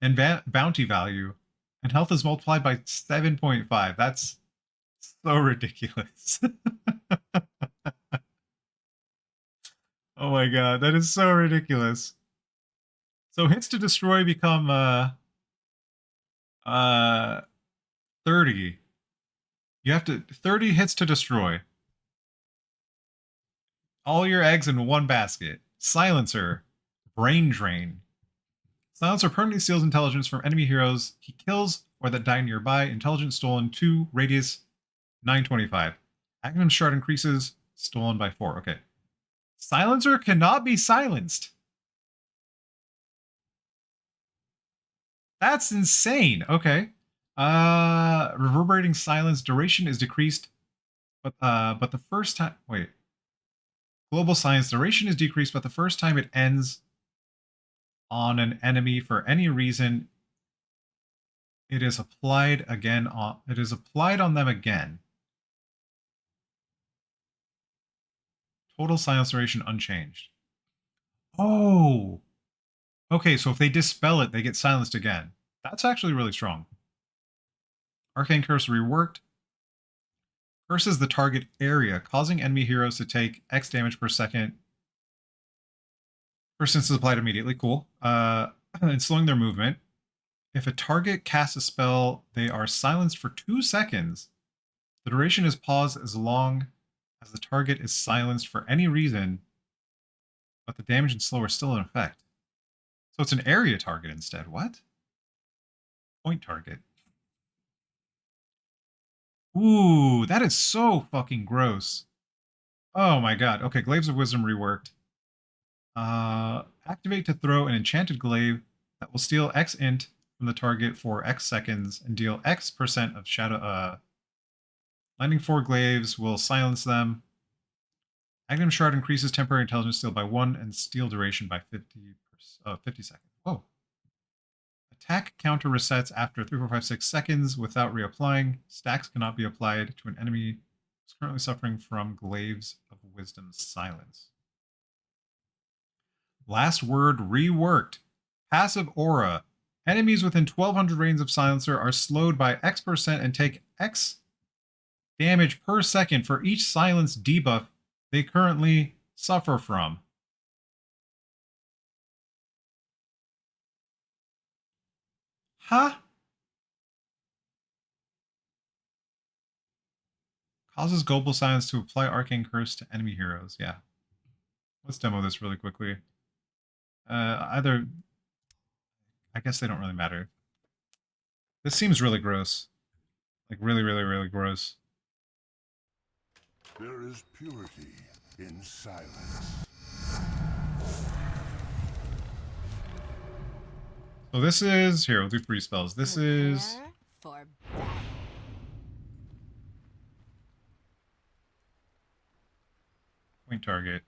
and bounty value, and health is multiplied by 7.5. That's so ridiculous. Oh my god, that is so ridiculous. So hits to destroy become 30. You have to 30 hits to destroy. All your eggs in one basket. Silencer. Brain Drain. Silencer permanently steals intelligence from enemy heroes he kills or that die nearby. Intelligence stolen 2, radius 925. Agnum Shard increases, stolen by 4. Okay. Silencer cannot be silenced. That's insane. Okay. Reverberating silence duration is decreased, but the first time, wait. Global silence duration is decreased, but the first time it ends on an enemy for any reason, it is applied on them again. Total silence duration unchanged. Oh. Okay, so if they dispel it, they get silenced again. That's actually really strong. Arcane Curse reworked. Curses the target area, causing enemy heroes to take X damage per second. First instance is applied immediately. Cool. And slowing their movement. If a target casts a spell, they are silenced for 2 seconds. The duration is paused as long as the target is silenced for any reason, but the damage and slow are still in effect. So it's an area target instead. What? Point target. Ooh, that is so fucking gross. Oh my god. Okay, Glaives of Wisdom reworked. Activate to throw an enchanted glaive that will steal X int from the target for X seconds and deal X% of shadow. Landing 4 glaives will silence them. Agnum Shard increases temporary intelligence steal by 1 and steal duration by 50 seconds. Whoa. Attack counter resets after 3, 4, 5, 6 seconds without reapplying. Stacks cannot be applied to an enemy who's currently suffering from Glaives of Wisdom's silence. Last Word reworked. Passive Aura. Enemies within 1200 range of Silencer are slowed by X% and take X damage per second for each silence debuff they currently suffer from. Huh? Causes global silence to apply Arcane Curse to enemy heroes. Yeah. Let's demo this really quickly. I guess they don't really matter. This seems really gross. Like really, really, really gross. There is purity in silence. So this is... Here, we'll do 3 spells. This is... Prepare for battle. Point target.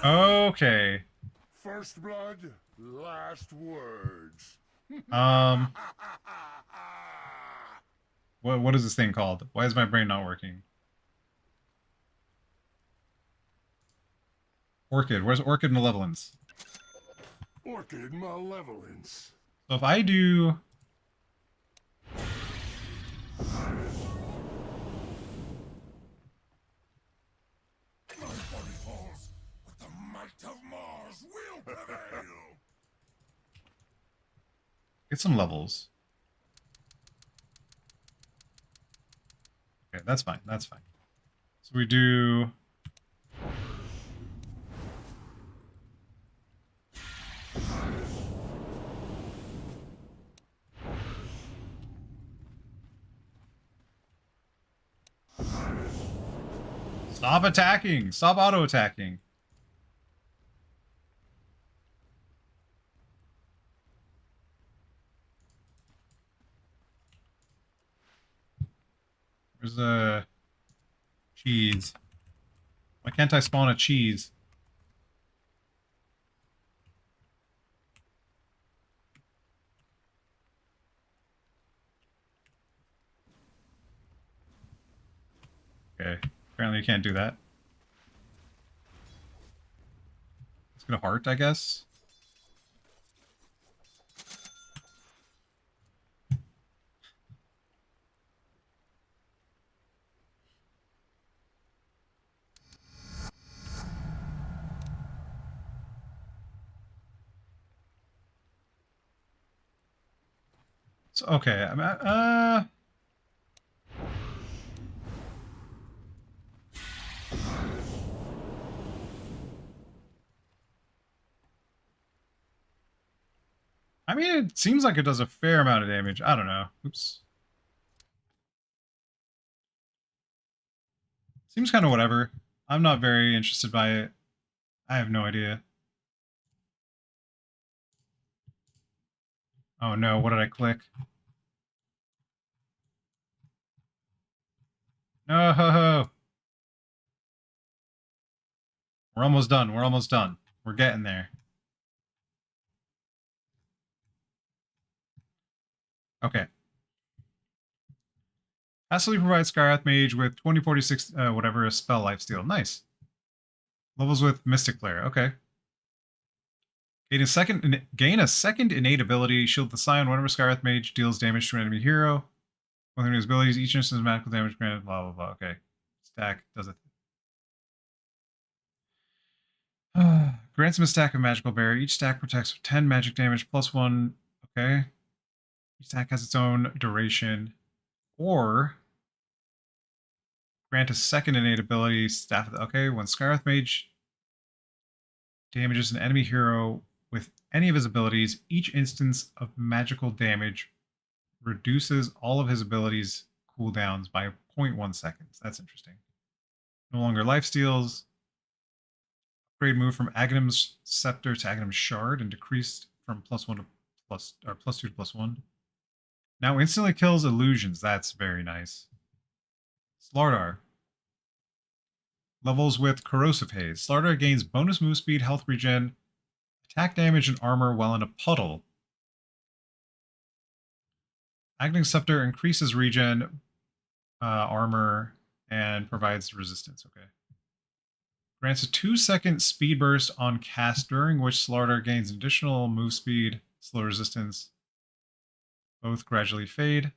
Okay. First blood, last words. What is this thing called? Why is my brain not working? Orchid. Where's Orchid Malevolence? Orchid malevolence. So if I do... My body falls, but the might of Mars will prevail. Get some levels. Okay, that's fine. That's fine. So we do... Stop attacking! Stop auto-attacking! There's a cheese. Why can't I spawn a cheese? Okay, apparently you can't do that. Let's get a heart, I guess. So, okay, I'm at, I mean, it seems like it does a fair amount of damage. I don't know. Oops. Seems kind of whatever. I'm not very interested by it. I have no idea. Oh no, what did I click? No! We're almost done. We're almost done. We're getting there. Okay. Passively provides Skyrath Mage with 2046, whatever, a spell lifesteal. Nice. Levels with Mystic Flare. Okay. Gain a second innate ability. Shield the Scion whenever Skyrath Mage deals damage to an enemy hero. With his abilities, each instance of magical damage granted, blah, blah, blah. Okay. Stack does it. Grants him a stack of magical berry. Each stack protects with 10 magic damage plus 1. Okay. Each stack has its own duration. Or grant a second innate ability. Staff. Okay. When Skyrath Mage damages an enemy hero with any of his abilities, each instance of magical damage reduces all of his abilities cooldowns by 0.1 seconds. That's interesting. No longer life steals. Upgrade move from Aghanim's Scepter to Aghanim's Shard and decreased from +1 to +2 to +1. Now instantly kills illusions. That's very nice. Slardar. Levels with Corrosive Haze. Slardar gains bonus move speed, health regen, attack damage, and armor while in a puddle. Aghanim's Scepter increases regen, armor, and provides resistance. Okay. Grants a 2-second speed burst on cast, during which Slardar gains additional move speed, slow resistance. Both gradually fade.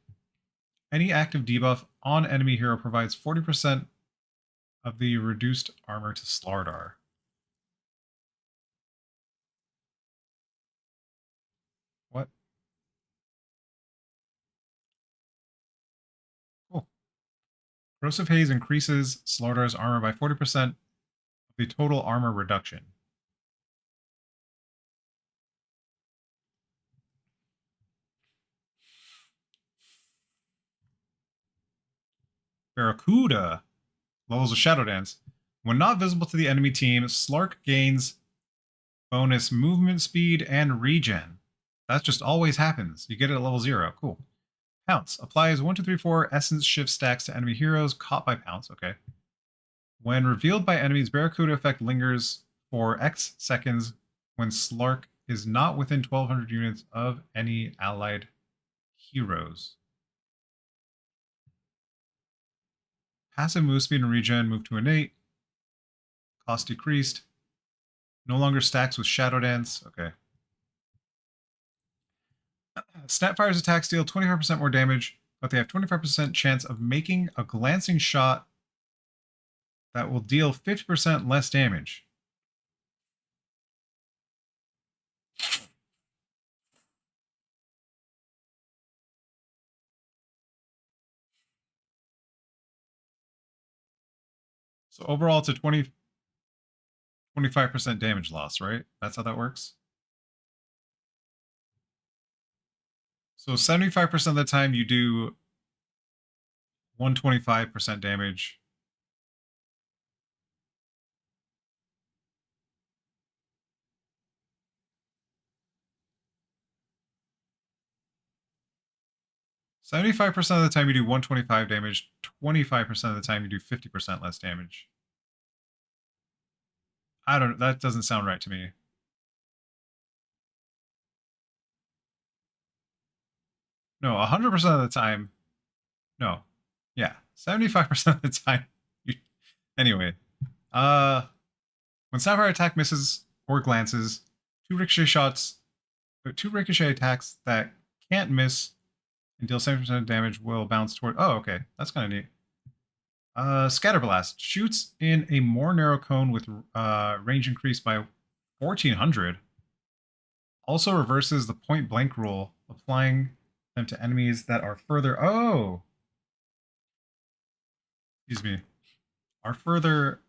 Any active debuff on enemy hero provides 40% of the reduced armor to Slardar. What? Cool. Corrosive Haze increases Slardar's armor by 40% of the total armor reduction. Barracuda. Levels of Shadow Dance. When not visible to the enemy team, Slark gains bonus movement speed and regen. That just always happens. You get it at level 0. Cool. Pounce. Applies 1, 2, 3, 4 essence shift stacks to enemy heroes caught by Pounce. Okay. When revealed by enemies, Barracuda effect lingers for X seconds when Slark is not within 1200 units of any allied heroes. Passive move speed and regen move to innate. Cost decreased. No longer stacks with Shadow Dance. Okay. Snapfire's attacks deal 25% more damage, but they have 25% chance of making a glancing shot that will deal 50% less damage. So overall, it's a 25% damage loss, right? That's how that works. So 75% of the time you do 125% damage. 75% of the time you do 125 damage, 25% of the time you do 50% less damage. That doesn't sound right to me. No, 100% of the time. No. Yeah, 75% of the time. Anyway, when Sapphire attack misses or glances, two ricochet attacks that can't miss and deal 70% damage will bounce toward. Oh, okay, that's kind of neat. Scatterblast shoots in a more narrow cone with range increased by 1400. Also reverses the point blank rule, applying them to enemies that are further. Oh, excuse me, are further.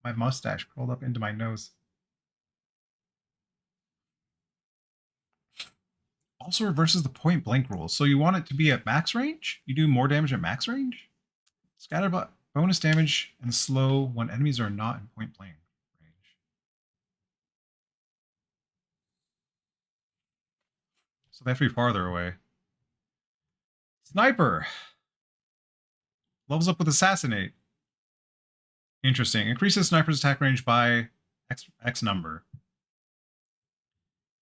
My mustache curled up into my nose. Also reverses the point blank rule. So you want it to be at max range? You do more damage at max range? Scatter bonus damage and slow when enemies are not in point blank range. So they have to be farther away. Sniper. Levels up with Assassinate. Interesting. Increases sniper's attack range by X number.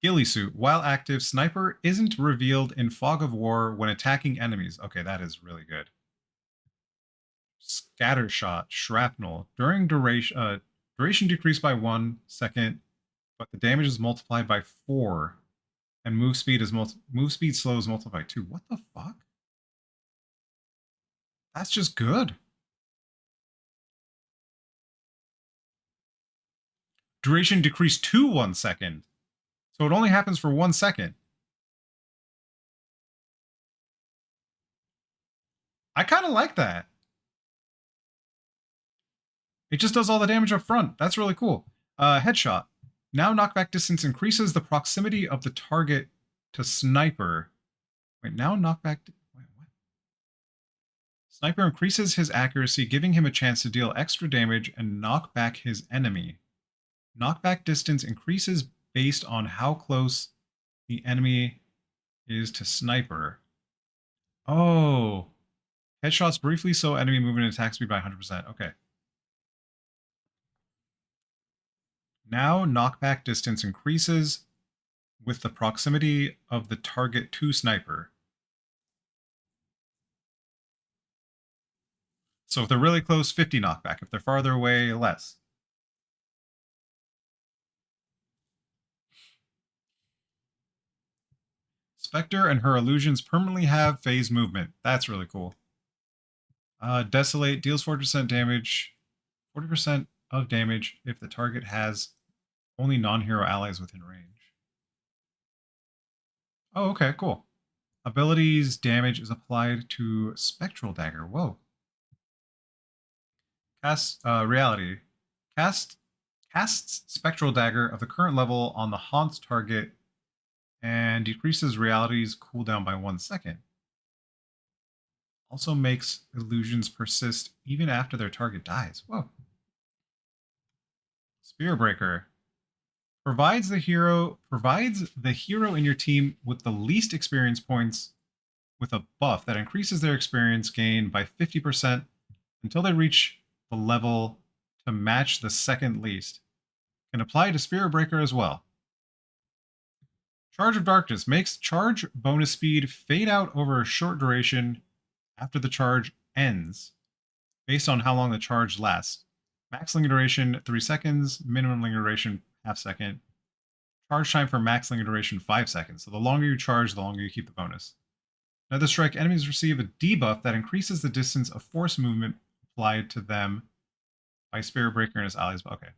Ghillie Suit. While active, Sniper isn't revealed in Fog of War when attacking enemies. Okay, that is really good. Scatter Shot. Shrapnel. During duration decreased by 1 second, but the damage is multiplied by 4. And move speed slow is multiplied by 2. What the fuck? That's just good. Duration decreased to 1 second. So it only happens for 1 second. I kind of like that. It just does all the damage up front. That's really cool. Headshot. Now knockback distance increases the proximity of the target to sniper. Wait, now knockback... Wait, what? Sniper increases his accuracy, giving him a chance to deal extra damage and knock back his enemy. Knockback distance increases based on how close the enemy is to sniper. Oh. Headshots briefly slow enemy movement and attack speed by 100%. Okay. Now knockback distance increases with the proximity of the target to sniper. So if they're really close, 50 knockback. If they're farther away, less. Spectre and her illusions permanently have phase movement. That's really cool. Desolate deals 40% damage, 40% of damage if the target has only non-hero allies within range. Oh, okay, cool. Abilities damage is applied to Spectral Dagger. Whoa. Reality. Casts Spectral Dagger of the current level on the Haunt's target and decreases Reality's cooldown by 1 second. Also makes illusions persist even after their target dies. Whoa. Spearbreaker. Provides the hero in your team with the least experience points with a buff that increases their experience gain by 50% until they reach the level to match the second least. Can apply to Spearbreaker as well. Charge of Darkness makes charge bonus speed fade out over a short duration after the charge ends, based on how long the charge lasts. Max linger duration 3 seconds, minimum linger duration half second. Charge time for max linger duration 5 seconds. So the longer you charge, the longer you keep the bonus. Another strike, enemies receive a debuff that increases the distance of force movement applied to them by Spearbreaker and his allies. Okay.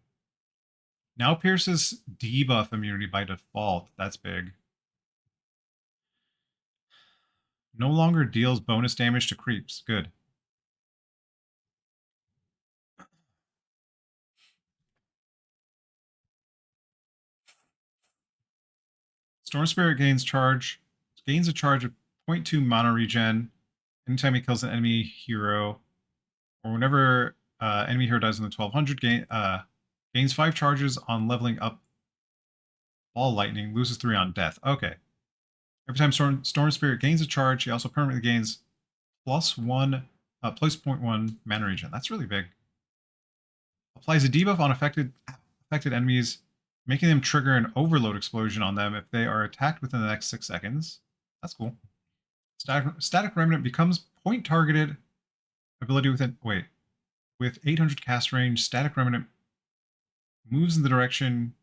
Now pierces debuff immunity by default. That's big. No longer deals bonus damage to creeps. Good. Storm Spirit gains a charge of 0.2 mana regen anytime he kills an enemy hero, or whenever enemy hero dies in the 1200. Gains 5 charges on leveling up Ball Lightning, loses 3 on death. Okay. Every time Storm Spirit gains a charge, he also permanently gains plus 0.1 mana regen. That's really big. Applies a debuff on affected enemies, making them trigger an overload explosion on them if they are attacked within the next 6 seconds. That's cool. Static Remnant becomes point targeted ability within. Wait. With 800 cast range, Static Remnant moves in the direction.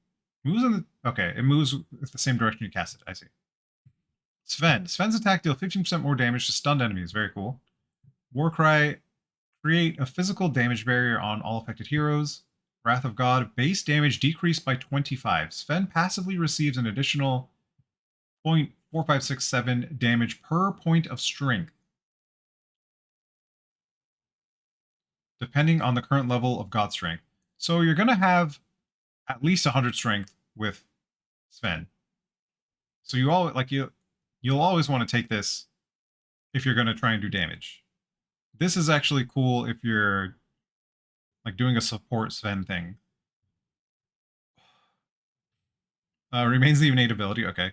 Okay, it moves with the same direction you cast it. I see. Sven. Sven's attack deals 15% more damage to stunned enemies. Very cool. Warcry. Create a physical damage barrier on all affected heroes. Wrath of God. Base damage decreased by 25. Sven passively receives an additional 0.4567 damage per point of strength, depending on the current level of God strength. So you're going to have at least 100 strength with Sven. So you'll always want to take this if you're going to try and do damage. This is actually cool if you're like doing a support Sven thing. Remains the innate ability. Okay.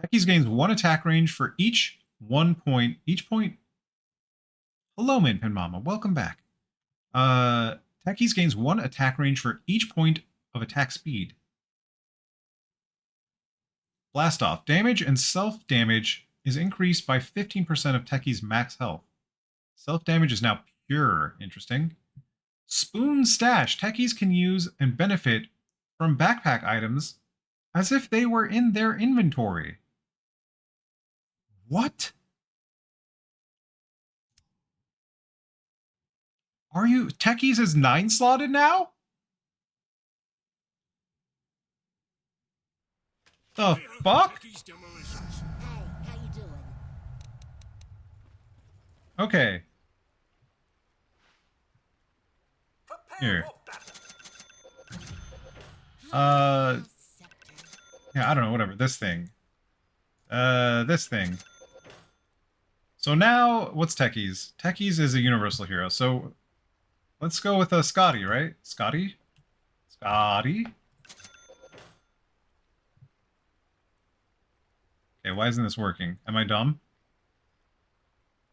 Techies gains 1 attack range for each 1 point. Each point. Hello, Minpin Mama. Welcome back. Techies gains 1 attack range for each point of attack speed. Blast off. Damage and self-damage is increased by 15% of Techies' max health. Self-damage is now pure. Interesting. Spoon Stash. Techies can use and benefit from backpack items as if they were in their inventory. What? Are you... Techies is 9 slotted now? The fuck? How you doing? Okay. Here. Yeah, I don't know, whatever. This thing. This thing. So now, what's Techies? Techies is a universal hero, so let's go with Scotty, right? Scotty? Scotty? Okay, why isn't this working? Am I dumb?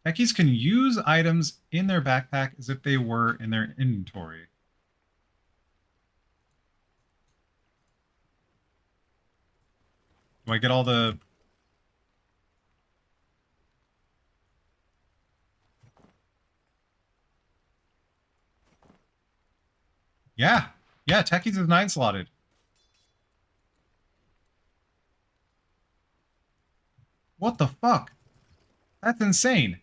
Techies can use items in their backpack as if they were in their inventory. Do I get all the... Yeah. Yeah, Techies is 9 slotted. What the fuck? That's insane.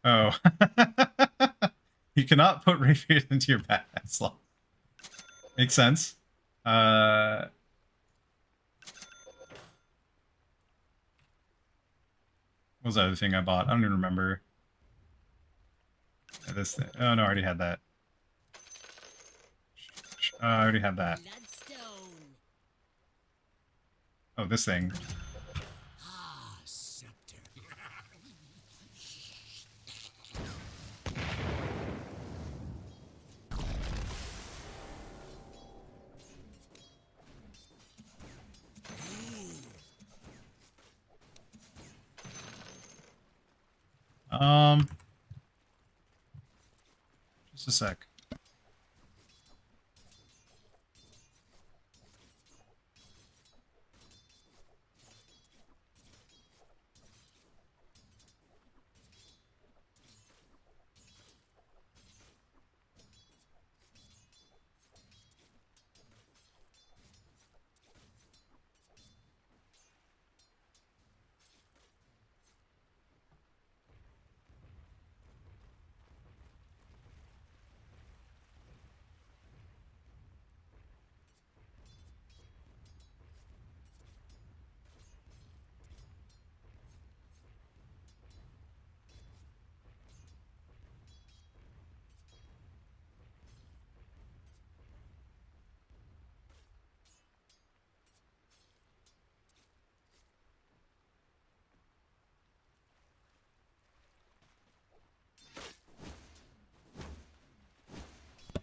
Oh. You cannot put rapiers into your backpack slot. Makes sense. What was the other thing I bought? I don't even remember. Yeah, this thing. Oh no, I already had that. I already had that. Bloodstone. Oh, this thing. Ah, scepter. Just a sec.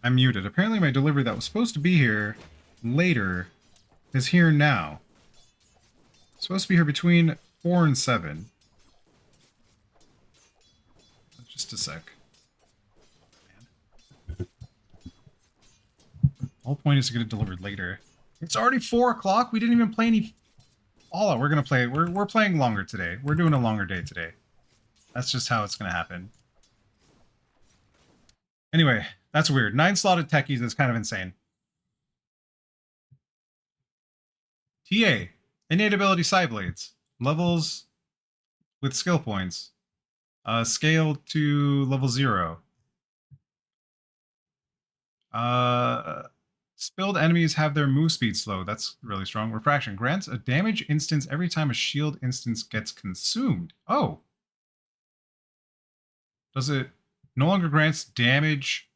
I'm muted. Apparently my delivery that was supposed to be here later is here now. It's supposed to be here between 4 and 7. Just a sec. Whole point is to get it delivered later. It's already 4 o'clock. We didn't even play any Fallout. We're gonna play. We're playing longer today. We're doing a longer day today. That's just how it's gonna happen. Anyway, that's weird. 9 slotted techies is kind of insane. TA. Innate ability side blades. Levels with skill points. Scaled to level 0. Spilled enemies have their move speed slow. That's really strong. Refraction grants a damage instance every time a shield instance gets consumed. Oh. Does it no longer grants damage?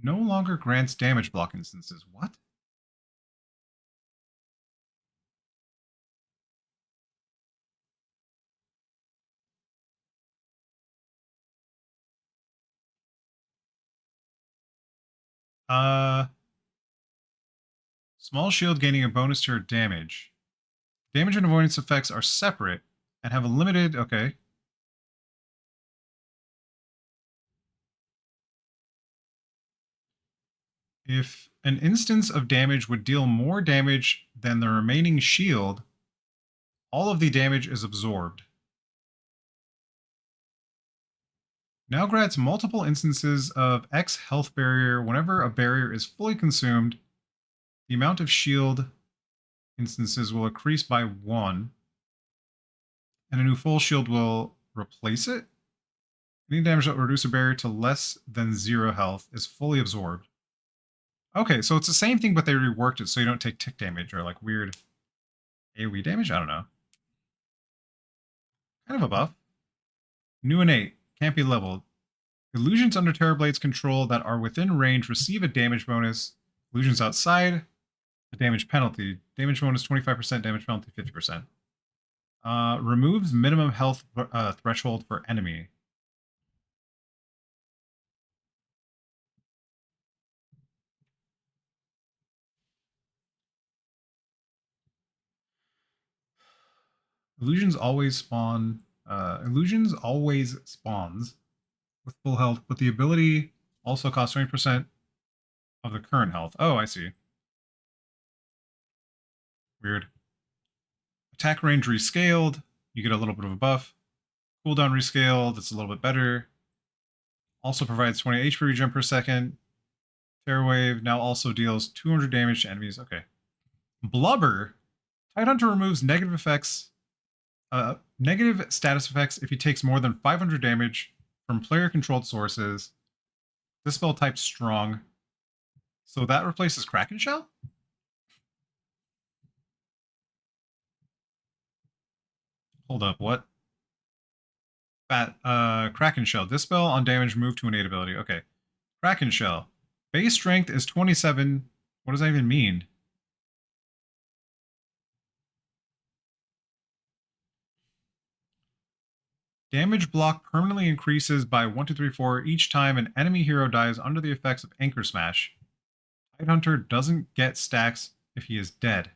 No longer grants damage block instances. What? Small shield gaining a bonus to your damage. Damage and avoidance effects are separate and have a limited... Okay. If an instance of damage would deal more damage than the remaining shield, all of the damage is absorbed. Now grants multiple instances of X health barrier whenever a barrier is fully consumed. The amount of shield instances will increase by 1, and a new full shield will replace it. Any damage that will reduce a barrier to less than 0 health is fully absorbed. Okay, so it's the same thing, but they reworked it so you don't take tick damage or like weird AoE damage. I don't know. Kind of a buff. New innate. Can't be leveled. Illusions under Terrorblade's control that are within range receive a damage bonus. Illusions outside, a damage penalty. Damage bonus 25%, damage penalty 50%. Removes minimum health threshold for enemy. Illusions always spawn. Illusions always spawns with full health, but the ability also costs 20% of the current health. Oh, I see. Weird. Attack range rescaled. You get a little bit of a buff. Cooldown rescaled. It's a little bit better. Also provides 20 HP regen per second. Terror Wave now also deals 200 damage to enemies. Okay. Blubber. Tidehunter removes negative effects. Negative status effects if he takes more than 500 damage from player-controlled sources. This spell type's strong. So that replaces Kraken Shell? Hold up, what? Kraken Shell. This spell on damage move to innate ability. Okay. Kraken Shell. Base strength is 27. What does that even mean? Damage block permanently increases by 1, 2, 3, 4 each time an enemy hero dies under the effects of Anchor Smash. Tidehunter doesn't get stacks if he is dead.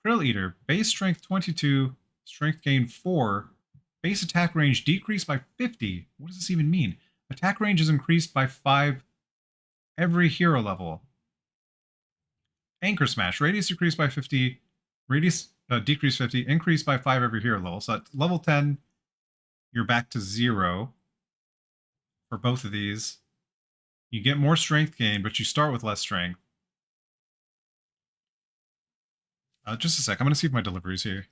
Krill Eater. Base strength 22. Strength gain 4. Base attack range decreased by 50. What does this even mean? Attack range is increased by 5 every hero level. Anchor Smash. Radius decreased by 50. Radius decreased 50. Increased by 5 every hero level. So at level 10, you're back to 0 for both of these. You get more strength gain, but you start with less strength. Just a sec. I'm going to see if my delivery's here.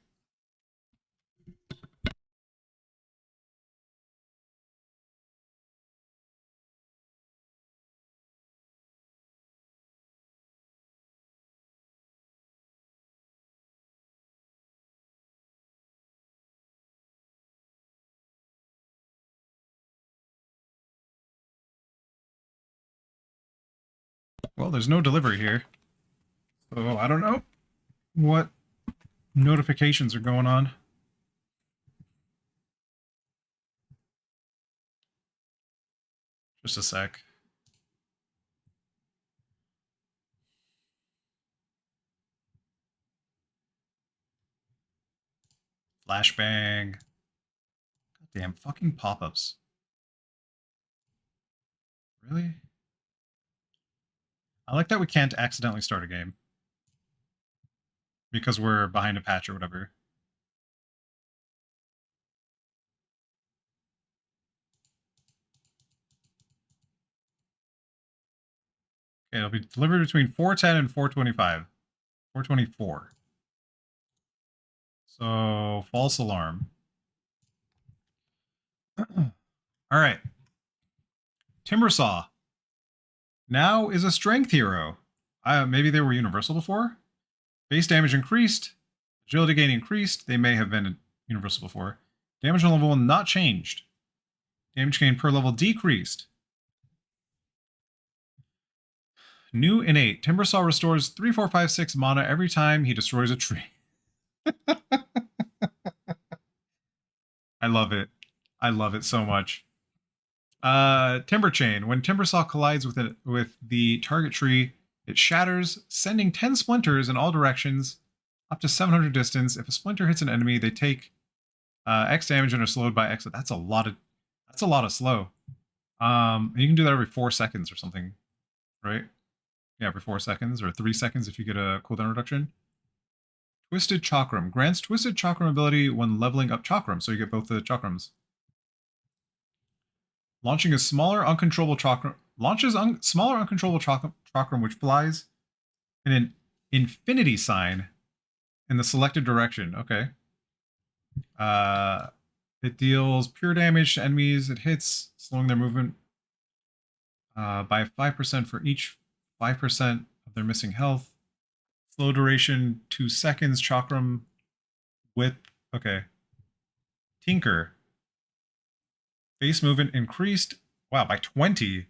Well, there's no delivery here. So I don't know what notifications are going on. Just a sec. Flashbang. Damn fucking pop-ups. Really? I like that we can't accidentally start a game. Because we're behind a patch or whatever. Okay, it'll be delivered between 410 and 425. 424. So, false alarm. Alright. Timbersaw. Now is a strength hero. Maybe they were universal before? Base damage increased. Agility gain increased. They may have been universal before. Damage on level 1 not changed. Damage gain per level decreased. New innate. Timbersaw restores 3, 4, 5, 6 mana every time he destroys a tree. I love it. I love it so much. Timber Chain. When Timbersaw collides with the target tree, it shatters, sending 10 splinters in all directions, up to 700 distance. If a splinter hits an enemy, they take X damage and are slowed by X. That's a lot of slow. You can do that every 4 seconds or something, right? Yeah, every 4 seconds, or 3 seconds if you get a cooldown reduction. Twisted Chakram. Grants Twisted Chakram ability when leveling up Chakram, so you get both the Chakrams. Launching a smaller uncontrollable Chakram. Launches smaller uncontrollable Chakram which flies in an infinity sign in the selected direction. Okay. It deals pure damage to enemies it hits, slowing their movement by 5% for each 5% of their missing health. Slow duration 2 seconds. Chakram width. Okay. Tinker. Base movement increased. Wow, by 20.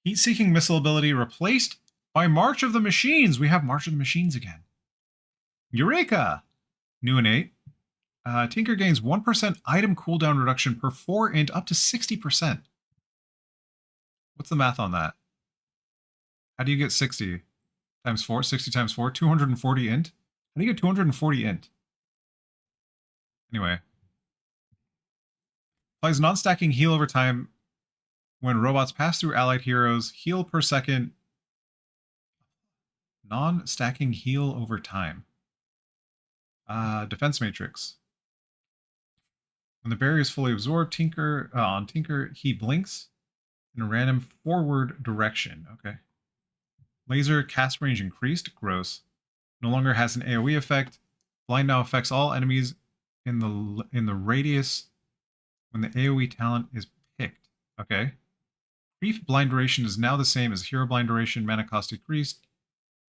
Heat-seeking missile ability replaced by March of the Machines. We have March of the Machines again. Eureka! New innate. Tinker gains 1% item cooldown reduction per 4 int up to 60%. What's the math on that? How do you get 60 times 4? 60 times 4? 240 int? How do you get 240 int? Anyway. Applies non-stacking heal over time when robots pass through allied heroes. Heal per second. Non-stacking heal over time. Defense matrix. When the barrier is fully absorbed, on Tinker, he blinks in a random forward direction. Okay. Laser cast range increased. Gross. No longer has an AoE effect. Blind now affects all enemies in the radius when the AoE talent is picked. Okay. Brief blind duration is now the same as hero blind duration. Mana cost decreased.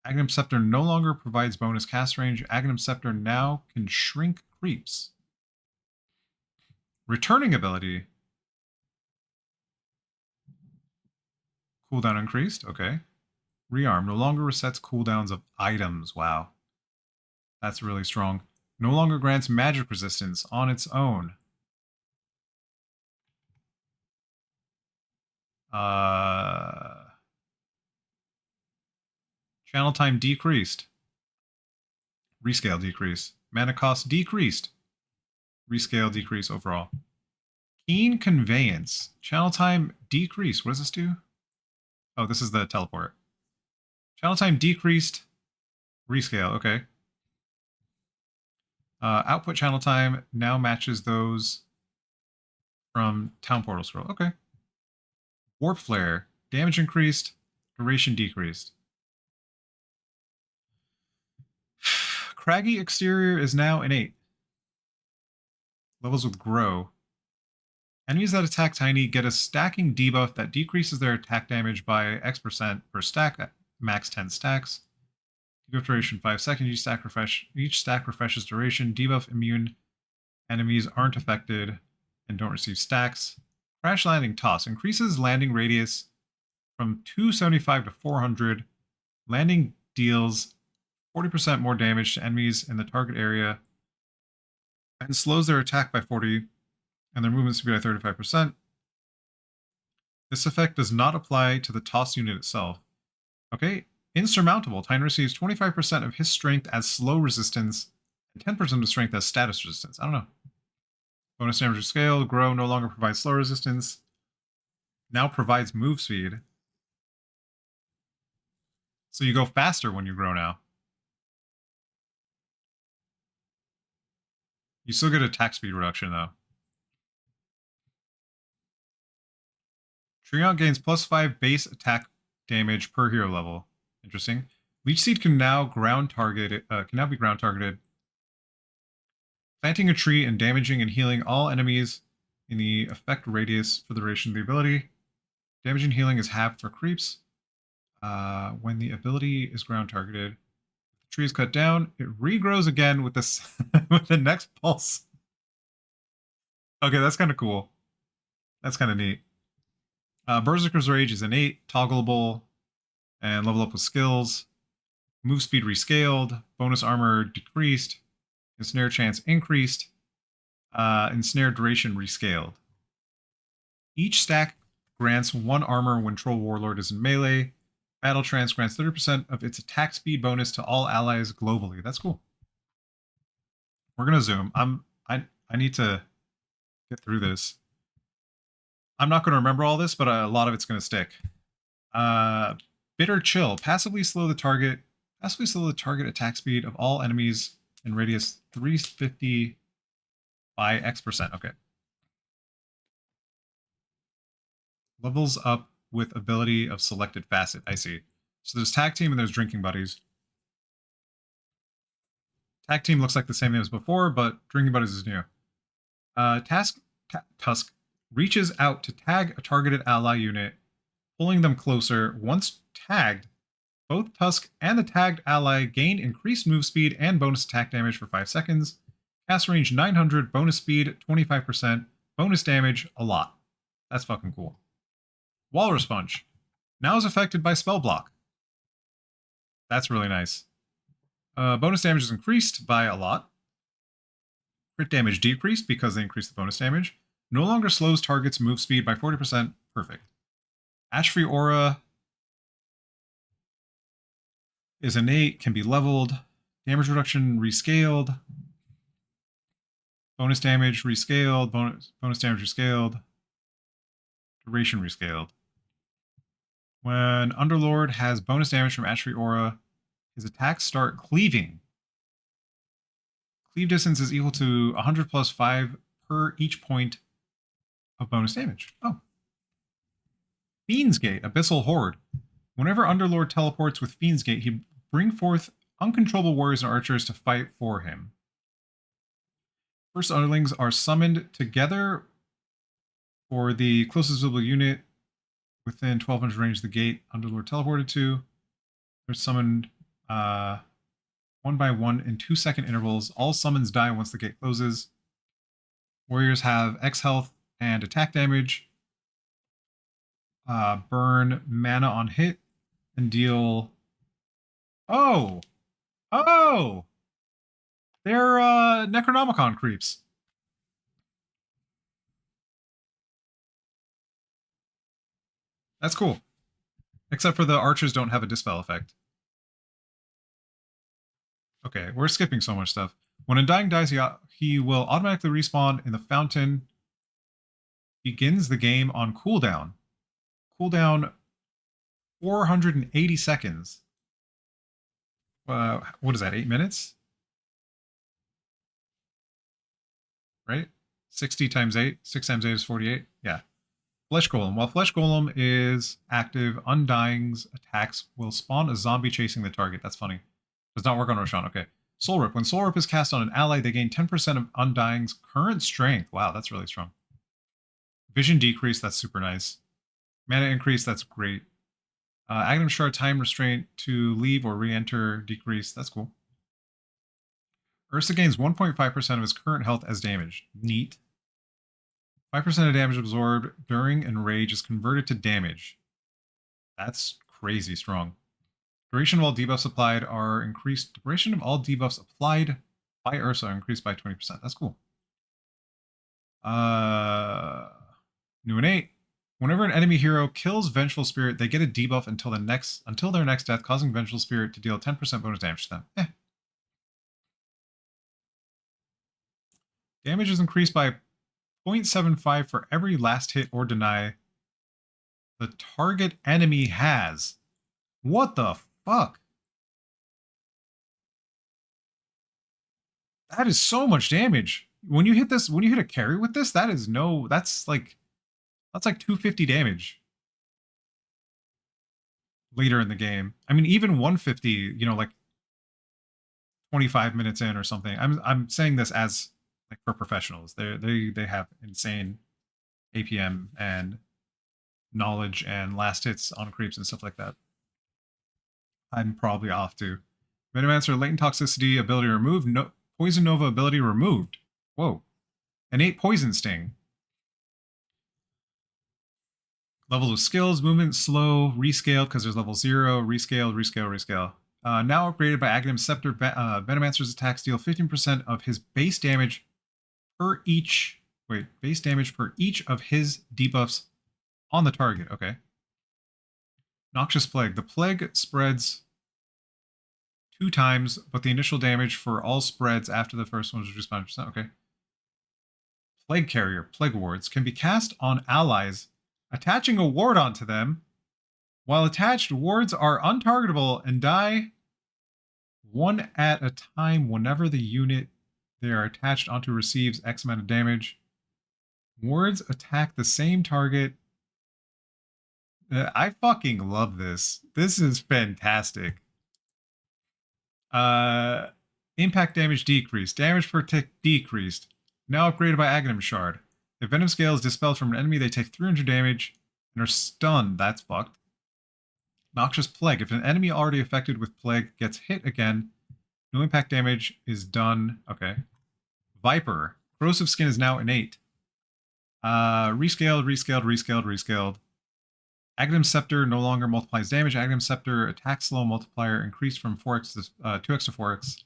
Agnum Scepter no longer provides bonus cast range. Agnum Scepter now can shrink creeps. Returning ability. Cooldown increased. Okay. Rearm no longer resets cooldowns of items. Wow. That's really strong. No longer grants magic resistance on its own. Channel time decreased. Rescale decrease. Mana cost decreased. Rescale decrease overall. Keen Conveyance. Channel time decreased. What does this do? Oh, this is the teleport. Channel time decreased. Rescale. Okay. Output channel time now matches those from Town Portal Scroll. Okay. Warp Flare. Damage increased. Duration decreased. Craggy Exterior is now innate. Levels with Grow. Enemies that attack Tiny get a stacking debuff that decreases their attack damage by X% per stack at max 10 stacks. Debuff duration 5 seconds. Each stack refreshes duration. Debuff immune enemies aren't affected and don't receive stacks. Crash Landing Toss increases landing radius from 275 to 400. Landing deals 40% more damage to enemies in the target area and slows their attack by 40 and their movement speed by 35%. This effect does not apply to the toss unit itself. Okay, Insurmountable. Tiny receives 25% of his strength as slow resistance and 10% of strength as status resistance. I don't know. Bonus damage is scaled. Grow no longer provides slow resistance. Now provides move speed. So you go faster when you grow now. You still get attack speed reduction though. Treant gains +5 base attack damage per hero level. Interesting. Leech Seed can now ground target. Can now be ground targeted. Planting a tree and damaging and healing all enemies in the effect radius for the duration of the ability. Damage and healing is halved for creeps. When the ability is ground targeted, if the tree is cut down, it regrows again with this with the next pulse. Okay, that's kind of cool. That's kind of neat. Berserker's Rage is innate, toggleable, and level up with skills. Move speed rescaled, bonus armor decreased, ensnare chance increased, ensnare duration rescaled. Each stack grants 1 armor when Troll Warlord is in melee. Battle Trance grants 30% of its attack speed bonus to all allies globally. That's cool. We're gonna zoom. I need to get through this. I'm not gonna remember all this, but a lot of it's gonna stick. Bitter Chill. Passively slow the target attack speed of all enemies in radius 350 by X%. Okay. Levels up with ability of selected facet. I see. So there's tag team and there's drinking buddies. Tag team looks like the same name as before, but drinking buddies is new. Tusk reaches out to tag a targeted ally unit, pulling them closer. Once tagged, both Tusk and the tagged ally gain increased move speed and bonus attack damage for 5 seconds. Cast range 900, bonus speed 25%, bonus damage a lot. That's fucking cool. Walrus Punch. Now is affected by Spell Block. That's really nice. Bonus damage is increased by a lot. Crit damage decreased because they increased the bonus damage. No longer slows targets' move speed by 40%. Perfect. Ash-Free Aura is innate, can be leveled. Damage reduction rescaled. Bonus damage rescaled. Bonus damage rescaled. Duration rescaled. When Underlord has bonus damage from Ash-Free Aura, his attacks start cleaving. Cleave distance is equal to 100 plus 5 per each point of bonus damage. Oh. Fiend's Gate, Abyssal Horde. Whenever Underlord teleports with Fiend's Gate, he bring forth uncontrollable warriors and archers to fight for him. First Underlings are summoned together for the closest visible unit within 1200 range of the gate Underlord teleported to. They're summoned 1 by 1 in 2-second intervals. All summons die once the gate closes. Warriors have X health and attack damage. Burn mana on hit and deal... Oh! Oh! They're Necronomicon creeps. That's cool. Except for the archers don't have a dispel effect. Okay, we're skipping so much stuff. When Undying dies, he will automatically respawn in the fountain. Begins the game on cooldown. Cooldown 480 seconds. What is that, 8 minutes? Right? 60 times 8. 6 times 8 is 48. Yeah. Flesh Golem. While Flesh Golem is active, Undying's attacks will spawn a zombie chasing the target. That's funny. Does not work on Roshan. Okay. Soul Rip. When Soul Rip is cast on an ally, they gain 10% of Undying's current strength. Wow, that's really strong. Vision decrease. That's super nice. Mana increase. That's great. Aghanim Shard time restraint to leave or re-enter decrease. That's cool. Ursa gains 1.5% of his current health as damage. Neat. 5% of damage absorbed during enrage is converted to damage. That's crazy strong. Duration of all debuffs applied are increased. Duration of all debuffs applied by Ursa are increased by 20%. That's cool. New innate. Whenever an enemy hero kills Vengeful Spirit, they get a debuff until their next death, causing Vengeful Spirit to deal 10% bonus damage to them. Damage is increased by 0.75 for every last hit or deny the target enemy has. What the fuck? That is so much damage. When you hit this, when you hit a carry with this, that is no, that's like 250 damage later in the game. I mean, even 150, you know, like 25 minutes in or something. I'm saying this as like for professionals. They have insane APM and knowledge and last hits on creeps and stuff like that. I'm probably off too. Venomancer, latent toxicity ability removed. No, poison nova ability removed. Whoa. Innate poison sting. Levels of skills, movement slow, rescaled because there's level 0, rescaled, rescale. Now upgraded by Aghanim Scepter, Venomancer's attacks deal 15% of his base damage per each. Wait, base damage per each of his debuffs on the target. Okay. Noxious Plague. The plague spreads 2 times, but the initial damage for all spreads after the first one is reduced by 100%. Okay. Plague Carrier. Plague Wards can be cast on allies, attaching a ward onto them. While attached, wards are untargetable and die one at a time whenever the unit they are attached onto receives X amount of damage. Wards attack the same target. I fucking love this. This is fantastic. Impact damage decreased. Damage per tick decreased. Now upgraded by Aghanim Shard. If Venom Scale is dispelled from an enemy, they take 300 damage and are stunned. That's fucked. Noxious Plague. If an enemy already affected with Plague gets hit again, no impact damage is done. Okay. Viper. Corrosive Skin is now innate. Rescaled. Aghanim Scepter no longer multiplies damage. Aghanim Scepter attack slow multiplier increased from 4x to 2x to 4x.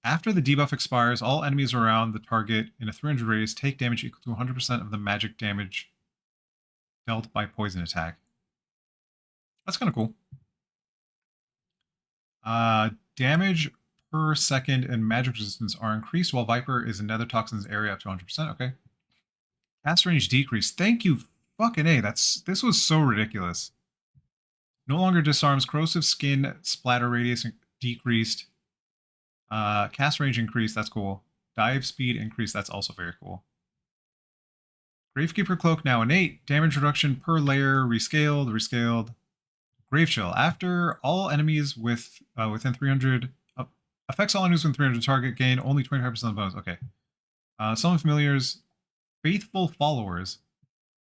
After the debuff expires, all enemies around the target in a 300 radius take damage equal to 100% of the magic damage dealt by poison attack. That's kind of cool. Damage per second and magic resistance are increased while Viper is in Nether Toxin's area up to 100%. Okay. Cast range decreased. Thank you, fucking A. This was so ridiculous. No longer disarms. Corrosive Skin splatter radius decreased. Cast range increased. That's cool. Dive speed increased. That's also very cool. Gravekeeper Cloak now innate. Damage reduction per layer rescaled. Grave Chill. After all enemies within 300 affects all enemies within 300 target gain only 25% of bonus. Okay. Summon familiars. Faithful followers.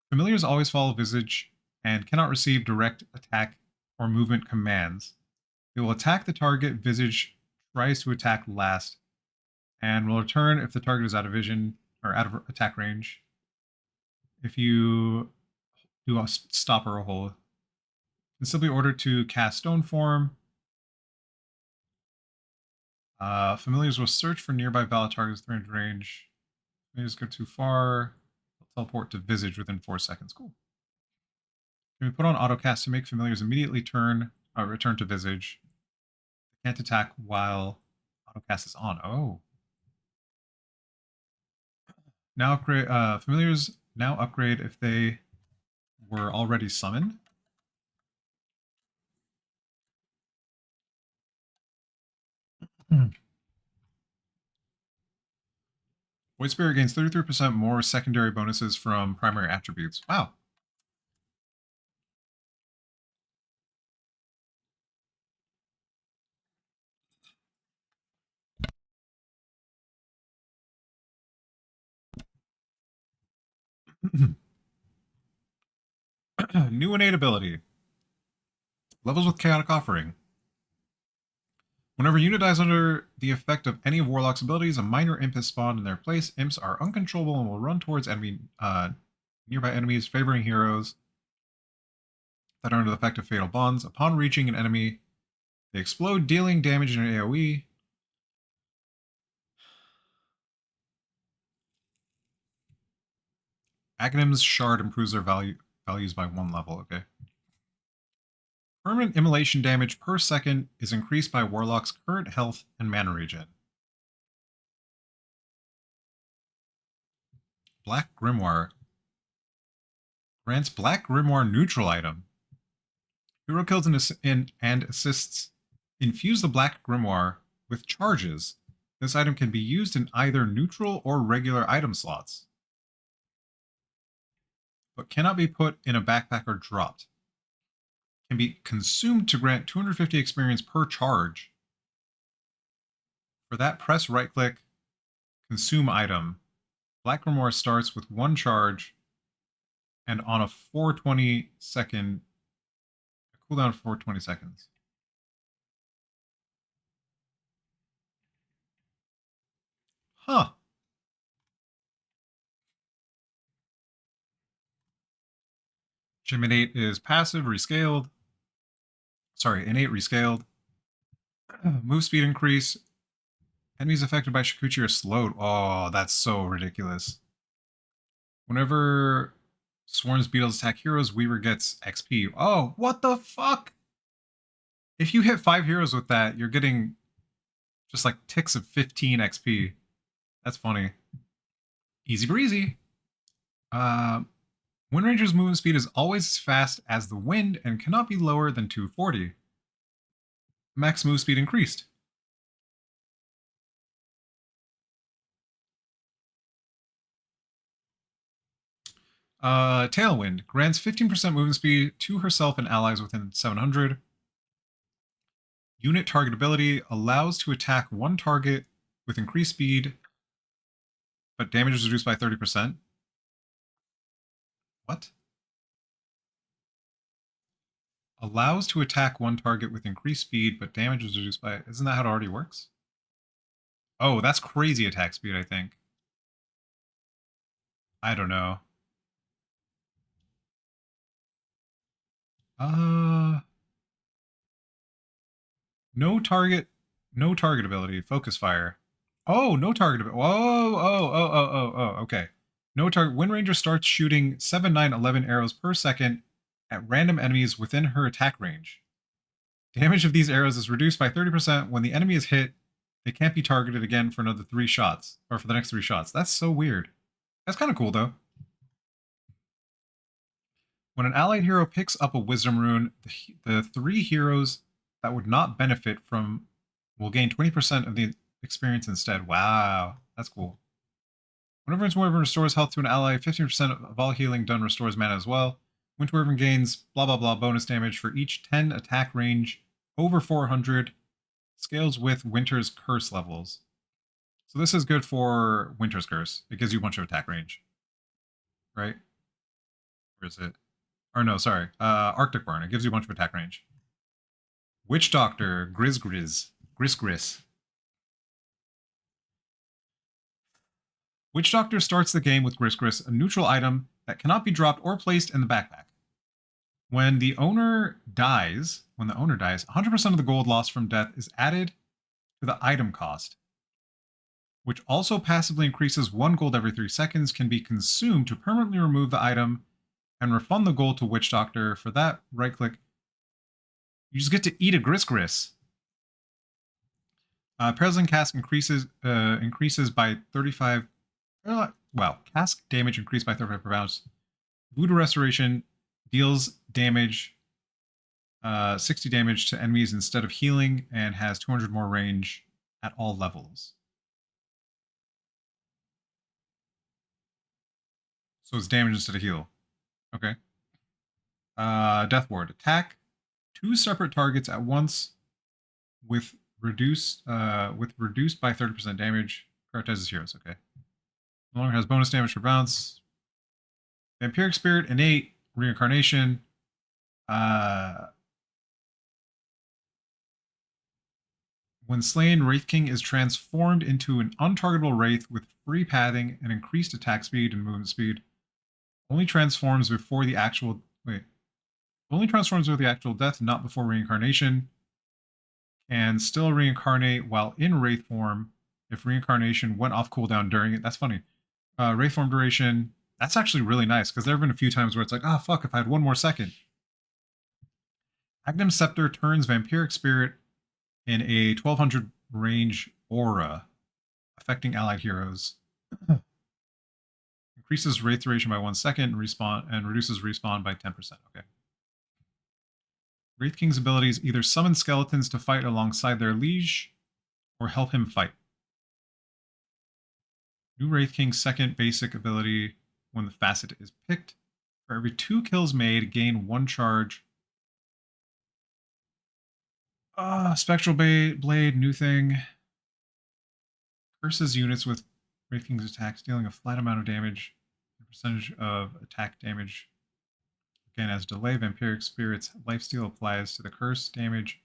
Familiars always follow Visage and cannot receive direct attack or movement commands. They will attack the target Visage tries to attack last, and will return if the target is out of vision or out of attack range. If you do a stop or a hold, and simply ordered to cast Stone Form. Familiars will search for nearby valid targets 300 range. Familiars go too far. They'll teleport to Visage within 4 seconds. Cool. Can we put on autocast to make familiars immediately return to Visage? They can't attack while autocast is on. Oh. Now upgrade familiars now upgrade if they were already summoned. Void Spirit gains 33% more secondary bonuses from primary attributes. Wow. New innate ability. Levels with Chaotic Offering. Whenever a unit dies under the effect of any of Warlock's abilities, a minor imp is spawned in their place. Imps are uncontrollable and will run towards nearby enemies, favoring heroes that are under the effect of Fatal Bonds. Upon reaching an enemy, they explode, dealing damage in an AoE. Aghanim's Shard improves their values by 1 level. Okay. Permanent immolation damage per second is increased by Warlock's current health and mana regen. Black Grimoire. Grants Black Grimoire neutral item. Hero kills and assists infuse the Black Grimoire with charges. This item can be used in either neutral or regular item slots, but cannot be put in a backpack or dropped. Can be consumed to grant 250 experience per charge. For that, press right-click, consume item. Black Grimoire starts with 1 charge and on a 420 second cooldown for 20 seconds. Huh. Gym Innate is passive, rescaled. Sorry, Innate rescaled. Move speed increase. Enemies affected by Shikuchi are slowed. Oh, that's so ridiculous. Whenever Swarm's Beetles attack heroes, Weaver gets XP. Oh, what the fuck? If you hit 5 heroes with that, you're getting just like ticks of 15 XP. That's funny. Easy breezy. Wind Ranger's movement speed is always as fast as the wind and cannot be lower than 240. Max move speed increased. Tailwind grants 15% movement speed to herself and allies within 700. Unit targetability allows to attack one target with increased speed, but damage is reduced by 30%. What? Allows to attack one target with increased speed, but damage is reduced by... Isn't that how it already works? Oh, that's crazy attack speed, I think. I don't know. No target ability. Focus fire. Oh, no target ability. Oh, okay. No target. Wind Ranger starts shooting 7, 9, 11 arrows per second at random enemies within her attack range. Damage of these arrows is reduced by 30%. When the enemy is hit, they can't be targeted again for another 3 shots, or for the next 3 shots. That's so weird. That's kind of cool, though. When an allied hero picks up a Wisdom Rune, the 3 heroes that would not benefit from will gain 20% of the experience instead. Wow, that's cool. Whenever Wind Wyvern restores health to an ally, 15% of all healing done restores mana as well. Wind Wyvern gains blah blah blah bonus damage for each 10 attack range over 400. Scales with Winter's Curse levels. So this is good for Winter's Curse. It gives you a bunch of attack range. Right? Where is it? Or no, sorry. Arctic Burn. It gives you a bunch of attack range. Witch Doctor. Gris. Witch Doctor starts the game with Gris, a neutral item that cannot be dropped or placed in the backpack. When the owner dies, 100% of the gold lost from death is added to the item cost, which also passively increases 1 gold every 3 seconds, can be consumed to permanently remove the item and refund the gold to Witch Doctor. For that, right-click. You just get to eat a Gris. Paralyzing Cask increases by 35... cask damage increased by 35 per bounce. Voodoo Restoration deals damage, 60 damage to enemies instead of healing, and has 200 more range at all levels. So it's damage instead of heal. Okay. Death Ward. Attack 2 separate targets at once with reduced by 30% damage. Prioritizes heroes. Okay. No longer has bonus damage per bounce. Vampiric Spirit, Innate, Reincarnation. When slain, Wraith King is transformed into an untargetable Wraith with free pathing and increased attack speed and movement speed. Only transforms before the actual death, not before reincarnation. And still reincarnate while in Wraith form if reincarnation went off cooldown during it. That's funny. Wraith form duration. That's actually really nice, because there have been a few times where it's like, ah, fuck, if I had 1 more second. Agnum Scepter turns Vampiric Spirit in a 1200 range aura, affecting allied heroes. Increases wraith duration by 1 second and reduces respawn by 10%. Okay. Wraith King's abilities either summon skeletons to fight alongside their liege or help him fight. New Wraith King's second basic ability when the facet is picked. For every 2 kills made, gain 1 charge. Spectral Blade, new thing. Curses units with Wraith King's attacks, dealing a flat amount of damage. The percentage of attack damage. Again, as delay, Vampiric Spirit's lifesteal applies to the curse damage.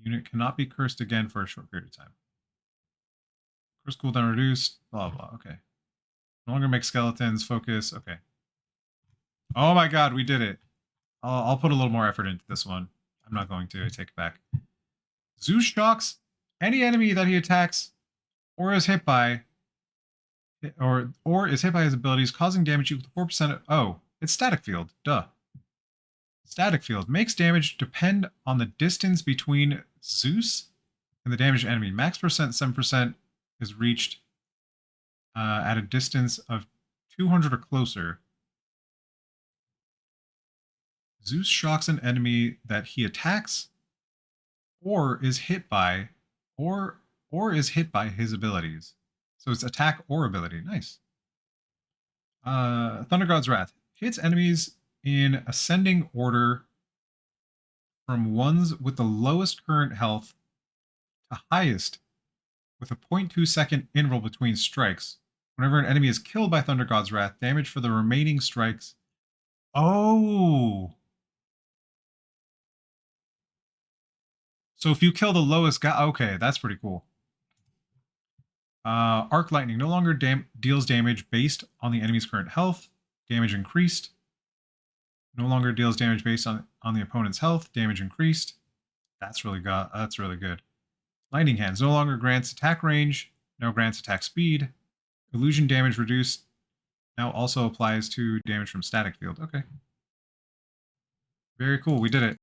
Unit cannot be cursed again for a short period of time. Curse cooldown reduced, blah, blah, okay. No longer make skeletons, focus, okay. Oh my god, we did it. I'll put a little more effort into this one. I'm not going to, I take it back. Zeus shocks any enemy that he attacks or is hit by, or is hit by his abilities, causing damage equal to 4% of, oh, it's static field, duh. Static field makes damage depend on the distance between Zeus and the damaged enemy. Max percent 7% is reached at a distance of 200 or closer. Zeus shocks an enemy that he attacks or is hit by, or is hit by his abilities. So it's attack or ability. Nice. Thunder God's Wrath hits enemies in ascending order from ones with the lowest current health to highest with a 0.2 second interval between strikes. Whenever an enemy is killed by Thunder God's Wrath, damage for the remaining strikes. Oh! So if you kill the lowest guy, okay, that's pretty cool. Arc Lightning no longer deals damage based on the enemy's current health. Damage increased. No longer deals damage based on the opponent's health. Damage increased. That's really good. Lightning Hands no longer grants attack range. Now grants attack speed. Illusion damage reduced. Now also applies to damage from static field. Okay. Very cool. We did it.